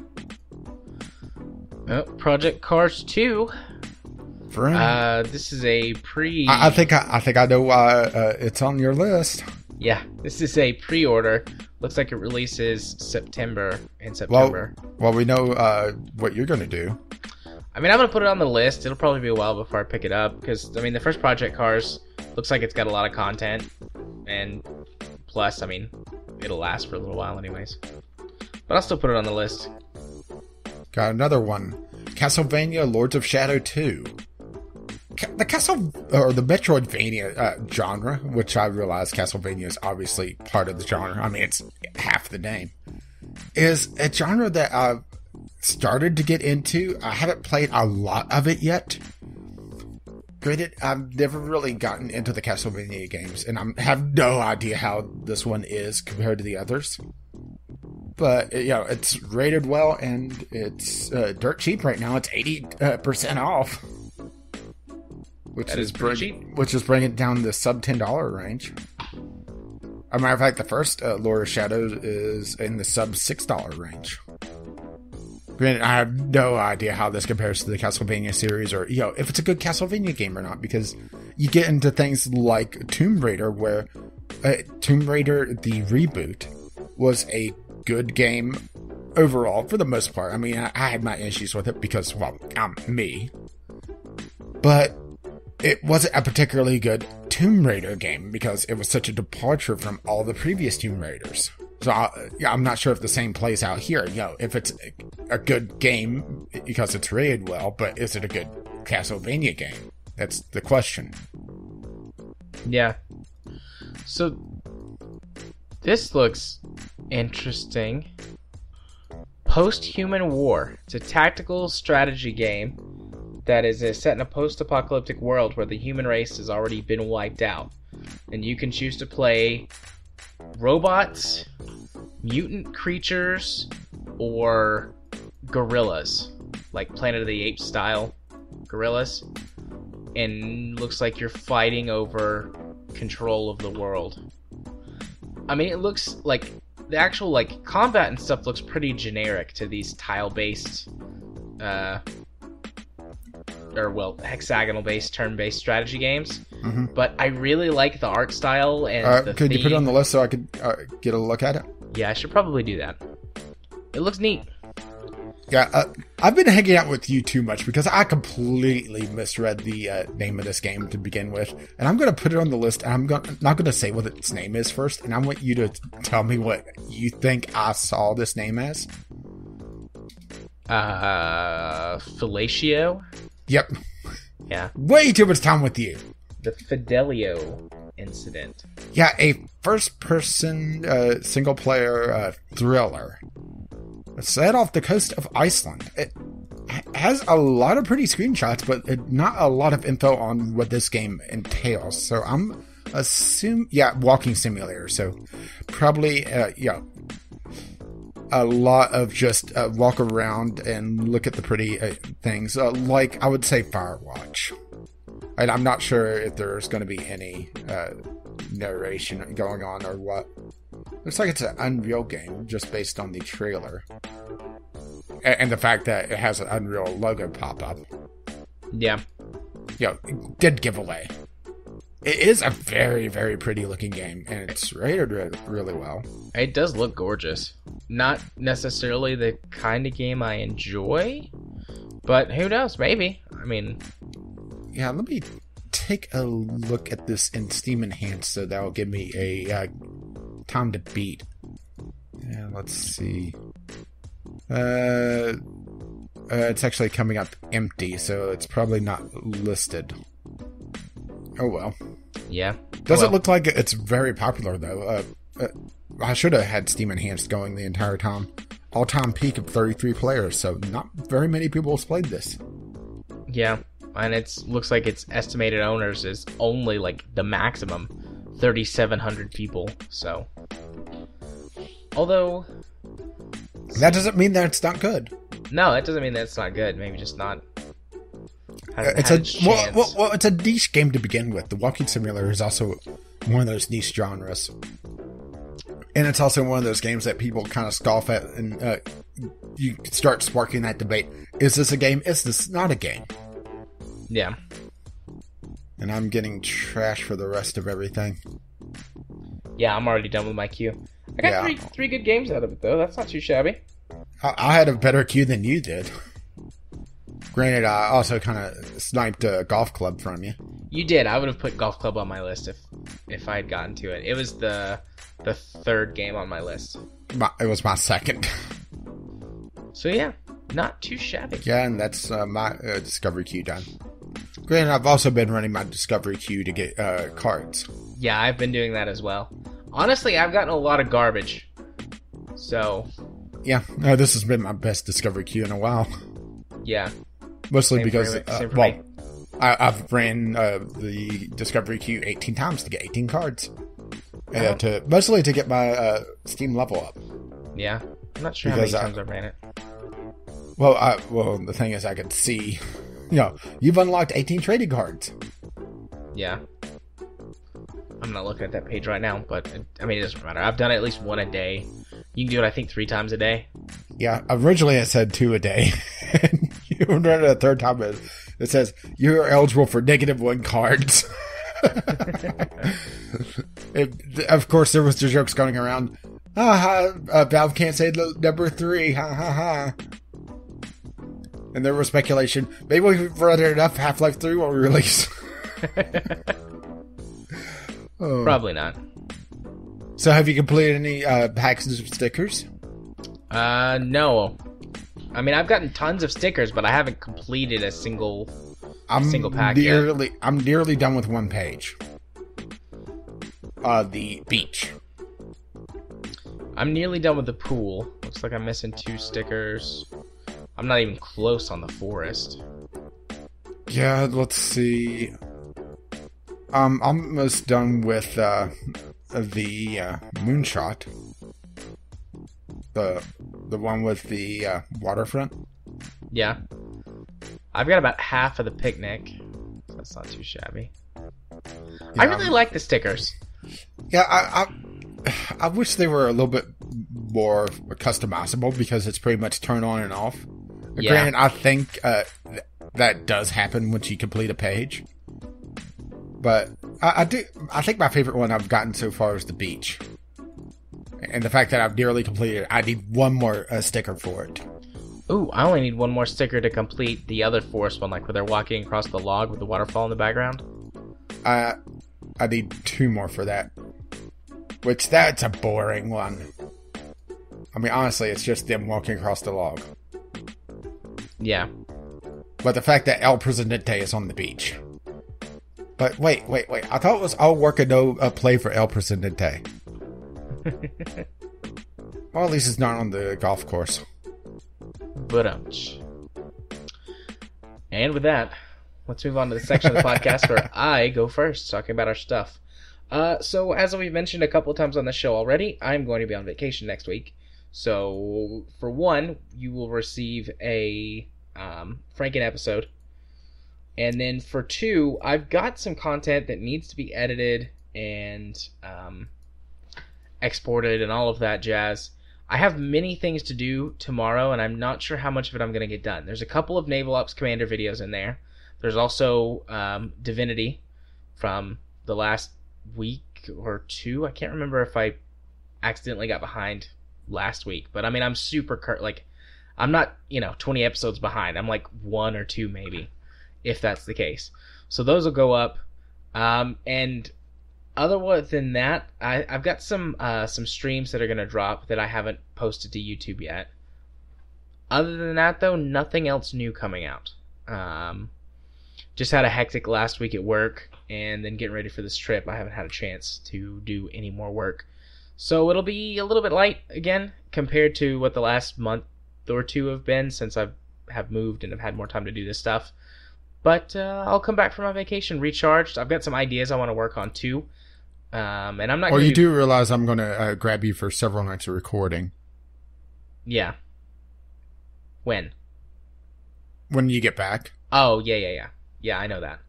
Oh, Project Cars 2. This is a I think I know why it's on your list. Yeah, this is a pre-order. Looks like it releases in September. Well, we know what you're going to do. I mean, I'm going to put it on the list. It'll probably be a while before I pick it up, because, I mean, the first Project Cars looks like it's got a lot of content, and plus, I mean, it'll last for a little while anyways. But I'll still put it on the list. Got another one. Castlevania Lords of Shadow 2. The the Metroidvania genre, which I realize Castlevania is obviously part of the genre. I mean, it's half the name. Is a genre that I've started to get into. I haven't played a lot of it yet. Granted, I've never really gotten into the Castlevania games, and I have no idea how this one is compared to the others. But, you know, it's rated well, and it's dirt cheap right now. It's 80% off. which That is pretty cheap. which is bringing it down the sub $10 range. As a matter of fact, the first Lord of Shadows is in the sub $6 range. Granted, I have no idea how this compares to the Castlevania series, or if it's a good Castlevania game or not, because you get into things like Tomb Raider, where Tomb Raider the reboot was a good game overall for the most part. I mean, I had my issues with it because, well, I'm me, but it wasn't a particularly good Tomb Raider game because it was such a departure from all the previous Tomb Raiders. So I'm not sure if the same plays out here. If it's a good game because it's rated well, but is it a good Castlevania game? That's the question. Yeah. So this looks interesting. Post-Human War. It's a tactical strategy game that is set in a post-apocalyptic world where the human race has already been wiped out. And you can choose to play robots, mutant creatures, or gorillas. Like Planet of the Apes style gorillas. And looks like you're fighting over control of the world. I mean, it looks like the actual combat and stuff looks pretty generic to these tile-based hexagonal-based, turn-based strategy games. Mm-hmm. But I really like the art style and the could theme. You put it on the list so I could get a look at it? Yeah, I should probably do that. It looks neat. Yeah, I've been hanging out with you too much because I completely misread the name of this game to begin with. And I'm going to put it on the list, and I'm not going to say what its name is first, and I want you to tell me what you think I saw this name as. Fellatio? Yep. Yeah. Way too much time with you. The Fidelio incident. Yeah, a first-person single-player thriller. Set off the coast of Iceland. It has a lot of pretty screenshots, but not a lot of info on what this game entails. So I'm walking simulator. So probably, a lot of just walk around and look at the pretty things. Like I would say Firewatch. And I'm not sure if there's going to be any narration going on or what. Looks like it's an Unreal game, just based on the trailer. And the fact that it has an Unreal logo pop up. Yeah. Dead giveaway. It is a very, very pretty looking game, and it's rated really well. It does look gorgeous. Not necessarily the kind of game I enjoy, but who knows, maybe. I mean... Yeah, let me take a look at this in Steam Enhanced, so that will give me a time to beat. Yeah, let's see. It's actually coming up empty, so it's probably not listed. Oh well. Yeah. Doesn't look like it's very popular though. I should have had Steam Enhanced going the entire time. All-time peak of 33 players, so not very many people have played this. Yeah, and looks like its estimated owners is only the maximum 3,700 people. So, although that doesn't mean that it's not good. No, that doesn't mean that it's not good. Maybe just not. It's a niche game to begin with. The walking simulator is also one of those niche genres, and it's also one of those games that people kind of scoff at, and you start sparking that debate: is this a game? Is this not a game? Yeah. And I'm getting trash for the rest of everything. Yeah, I'm already done with my queue. I got three good games out of it though. That's not too shabby. I had a better queue than you did. Granted, I also kind of sniped a golf club from you. You did. I would have put golf club on my list if I had gotten to it. It was the third game on my list. It was my second. So yeah, not too shabby. Yeah, and that's my discovery queue done. Granted, I've also been running my discovery queue to get cards. Yeah, I've been doing that as well. Honestly, I've gotten a lot of garbage. So... Yeah, this has been my best discovery queue in a while. Yeah. Mostly because, I've ran the discovery queue 18 times to get 18 cards. Mostly to get my Steam level up. Yeah. I'm not sure how many times I ran it. Well, the thing is, I could see... you've unlocked 18 trading cards. Yeah. I'm not looking at that page right now, but I mean, it doesn't matter. I've done it at least one a day. You can do it, I think, 3 times a day. Yeah, originally it said 2 a day. You run it a third time, it says you're eligible for -1 cards. Of course, there was the jokes going around. Valve can't say the number 3. Ha ha ha. And there was speculation. Maybe we've run enough Half-Life 3 will release. Oh. Probably not. So, have you completed any packages of stickers? No. I mean, I've gotten tons of stickers, but I haven't completed a single pack yet. I'm nearly done with 1 page. The beach. I'm nearly done with the pool. Looks like I'm missing 2 stickers. I'm not even close on the forest. Yeah, let's see. I'm almost done with the moonshot. The one with the waterfront. Yeah. I've got about half of the picnic. So that's not too shabby. Yeah, I really like the stickers. Yeah, I wish they were a little bit more customizable because it's pretty much turn on and off. Yeah. Granted, I think that does happen once you complete a page. But I think my favorite one I've gotten so far is the beach. And the fact that I've nearly completed it, I need 1 more sticker for it. Ooh, I only need 1 more sticker to complete the other forest one, like where they're walking across the log with the waterfall in the background. I need 2 more for that. Which, that's a boring one. I mean, honestly, it's just them walking across the log. Yeah. But the fact that El Presidente is on the beach. But wait. I thought it was all work and no play for El Presidente. Well, at least it's not on the golf course. But And with that, let's move on to the section of the podcast where I go first, talking about our stuff. So, as we've mentioned a couple of times on the show already, I'm going to be on vacation next week. So, for one, you will receive a Franken episode. And then for 2, I've got some content that needs to be edited and exported and all of that jazz. I have many things to do tomorrow, and I'm not sure how much of it I'm going to get done. There's a couple of Naval Ops Commander videos in there. There's also Divinity from the last week or 2. I can't remember if I accidentally got behind last week. But, I mean, I'm super... I'm not, 20 episodes behind. I'm like 1 or 2 maybe, if that's the case. So those will go up. And other than that, I've got some streams that are going to drop that I haven't posted to YouTube yet. Other than that, though, nothing else new coming out. Just had a hectic last week at work, and then getting ready for this trip, I haven't had a chance to do any more work. So it'll be a little bit light again compared to what the last month or 2 have been since I have moved and have had more time to do this stuff. But I'll come back from my vacation recharged. I've got some ideas I want to work on too. And I'm not. Well, you do realize I'm going to grab you for several nights of recording. Yeah. When you get back. Oh, yeah. Yeah, I know that.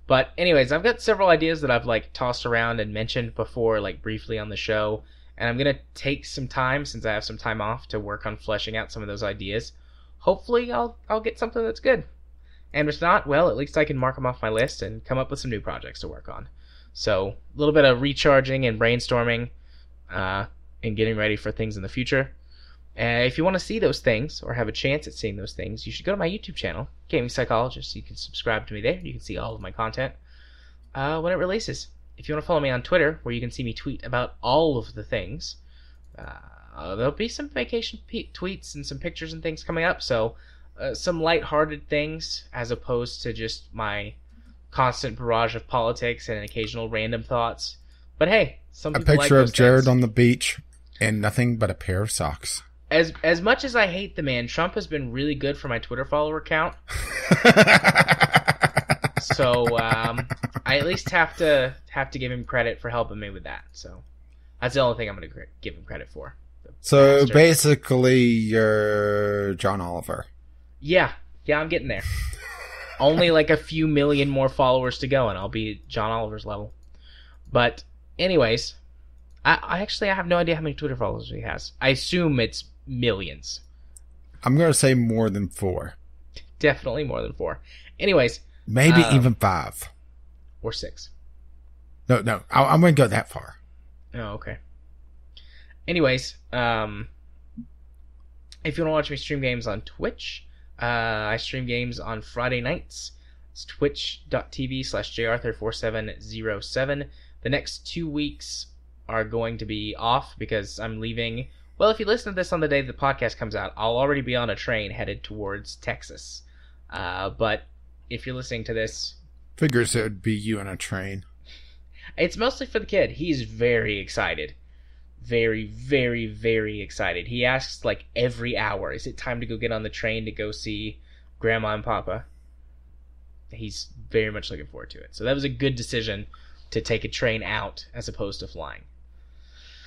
But anyways, I've got several ideas that I've tossed around and mentioned before, briefly on the show. And I'm going to take some time, since I have some time off, to work on fleshing out some of those ideas. Hopefully I'll get something that's good. And if not, well, at least I can mark them off my list and come up with some new projects to work on. So, a little bit of recharging and brainstorming and getting ready for things in the future. If you want to see those things, or have a chance at seeing those things, you should go to my YouTube channel, Gaming Psychologist. You can subscribe to me there. You can see all of my content when it releases. If you want to follow me on Twitter, where you can see me tweet about all of the things, there'll be some vacation tweets and some pictures and things coming up. So, some lighthearted things, as opposed to just my constant barrage of politics and occasional random thoughts. But hey, some people like those things. A picture of Jared on the beach and nothing but a pair of socks. As much as I hate the man, Trump has been really good for my Twitter follower count. So I at least have to give him credit for helping me with that. So that's the only thing I'm going to give him credit for. So basically, you're John Oliver. Yeah, I'm getting there. Only like a few million more followers to go, and I'll be John Oliver's level. But anyways, I have no idea how many Twitter followers he has. I assume it's millions. I'm going to say more than 4. Definitely more than 4. Anyways. Maybe even 5. Or 6. No. I'm going to go that far. Oh, okay. Anyways, if you want to watch me stream games on Twitch, I stream games on Friday nights. It's twitch.tv/jarthur4707. The next 2 weeks are going to be off because I'm leaving. Well, if you listen to this on the day the podcast comes out, I'll already be on a train headed towards Texas. But if you're listening to this... Figures it would be you on a train. It's mostly for the kid. He's very excited. Very, very, very excited. He asks like every hour, is it time to go get on the train to go see Grandma and Papa? He's very much looking forward to it. So that was a good decision to take a train out as opposed to flying.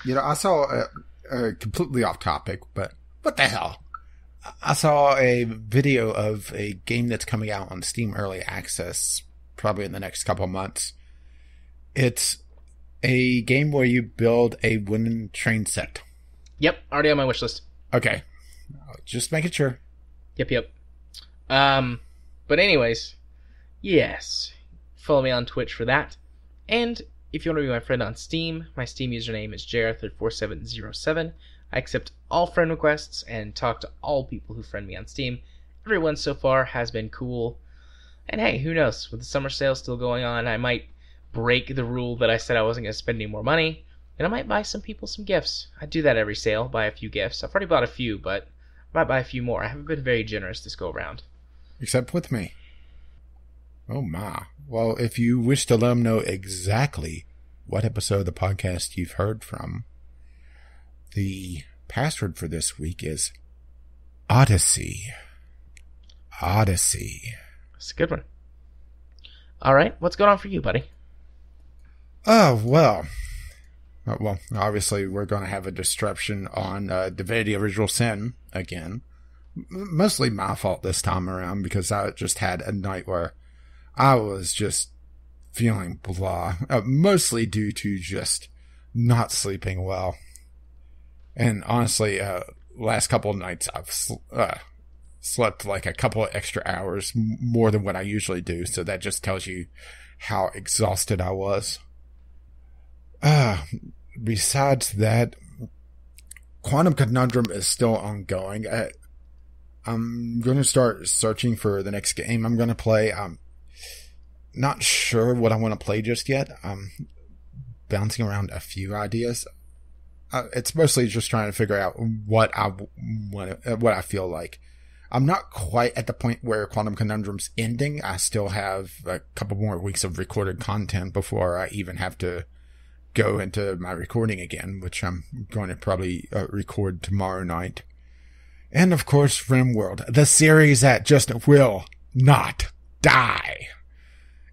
You know, I saw completely off topic, but what the hell? I saw a video of a game that's coming out on Steam Early Access probably in the next couple of months. It's a game where you build a wooden train set. Yep, already on my wish list. Okay. Just making sure. Yep. But anyways, yes. Follow me on Twitch for that. And if you want to be my friend on Steam, my Steam username is jarthur4707. I accept all friend requests and talk to all people who friend me on Steam. Everyone so far has been cool. And hey, who knows? With the summer sale still going on, I might break the rule that I said I wasn't going to spend any more money, and I might buy some people some gifts. I do that every sale, buy a few gifts. I've already bought a few, but I might buy a few more. I haven't been very generous this go around. Except with me. Oh my. Well, if you wish to let them know exactly what episode of the podcast you've heard from, the password for this week is Odyssey. Odyssey. That's a good one. All right, what's going on for you, buddy? Oh, well, obviously we're going to have a disruption on Divinity Original Sin again. Mostly my fault this time around because I just had a night where I was just feeling blah. Mostly due to just not sleeping well. And honestly, last couple of nights I've slept like a couple of extra hours more than what I usually do. So that just tells you how exhausted I was. Besides that, Quantum Conundrum is still ongoing. I'm going to start searching for the next game I'm going to play. I'm not sure what I want to play just yet. I'm bouncing around a few ideas. It's mostly just trying to figure out what I feel like. I'm not quite at the point where Quantum Conundrum's ending. I still have a couple more weeks of recorded content before I even have to go into my recording again, which I'm going to probably record tomorrow night. And of course, RimWorld, the series that just will not die.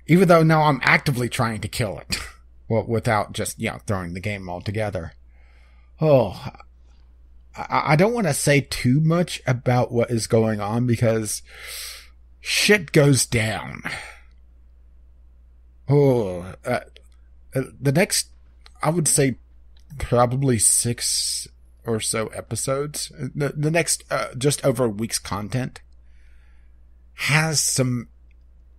Even though now I'm actively trying to kill it. Well, without just, throwing the game altogether. Oh, I don't want to say too much about what is going on because shit goes down. Oh, the next, I would say probably 6 or so episodes. The next, just over a week's content has some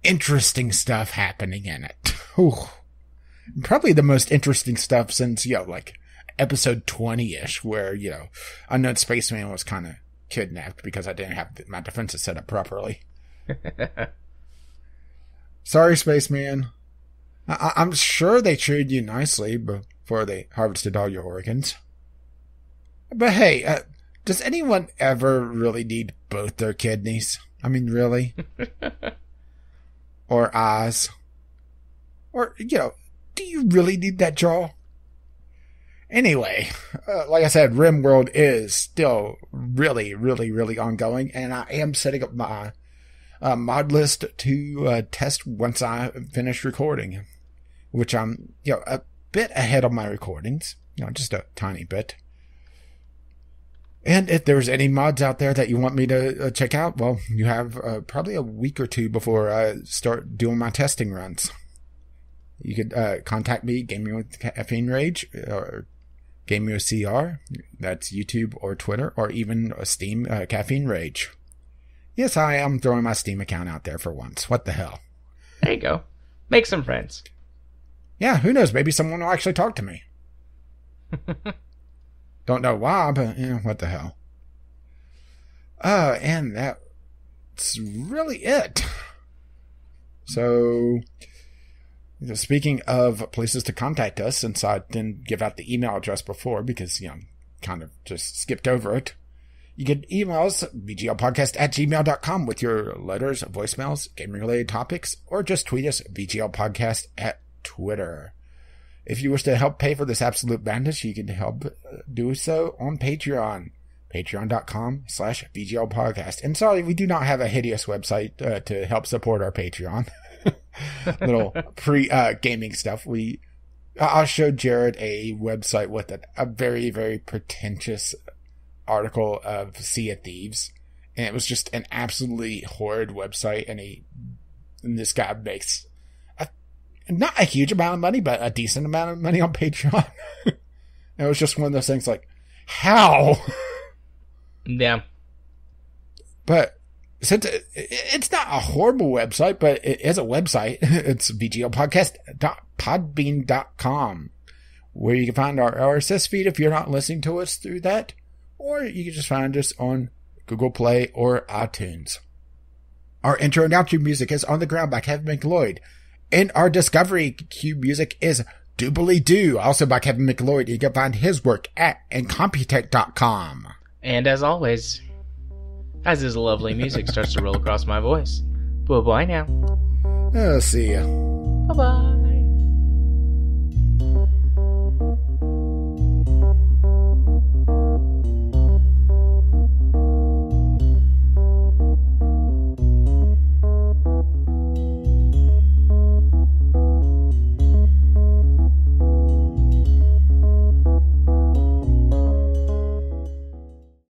interesting stuff happening in it. Ooh. Probably the most interesting stuff since, episode 20-ish, where, Unknown Spaceman was kind of kidnapped because I didn't have my defenses set up properly. Sorry, Spaceman. I'm sure they treated you nicely before they harvested all your organs. But hey, does anyone ever really need both their kidneys? I mean, really? Or eyes? Or, do you really need that jaw? Anyway, like I said, RimWorld is still really, really, really ongoing, and I am setting up my mod list to test once I finish recording, which I'm, a bit ahead of my recordings, just a tiny bit. And if there's any mods out there that you want me to check out, well, you have probably a week or two before I start doing my testing runs. You could contact me, Gaming with Caffeine Rage, or Gaming with CR. That's YouTube or Twitter, or even Steam Caffeine Rage. Yes, I am throwing my Steam account out there for once. What the hell? There you go. Make some friends. Yeah, who knows? Maybe someone will actually talk to me. Don't know why, but, what the hell. And that's really it. So, speaking of places to contact us, since I didn't give out the email address before because, kind of just skipped over it, you can email us at vglpodcast@gmail.com with your letters, voicemails, gaming-related topics, or just tweet us VGLpodcast at Twitter. If you wish to help pay for this absolute madness, you can help do so on Patreon. Patreon.com/VGLpodcast. And sorry, we do not have a hideous website to help support our Patreon. Little pre-gaming stuff. I showed Jared a website with a very, very pretentious article of Sea of Thieves. And it was just an absolutely horrid website. And this guy makes not a huge amount of money, but a decent amount of money on Patreon. It was just one of those things like, how? Yeah. But since it's not a horrible website, but it is a website. It's vglpodcast.podbean.com, where you can find our RSS feed if you're not listening to us through that, or you can just find us on Google Play or iTunes. Our intro and outro music is On the Ground by Kevin McLeod. And our Discovery Cue music is Doobly Doo, also by Kevin McLeod. You can find his work at incompetech.com. And as always, as this lovely music starts to roll across my voice, bye-bye now. See ya. Bye-bye.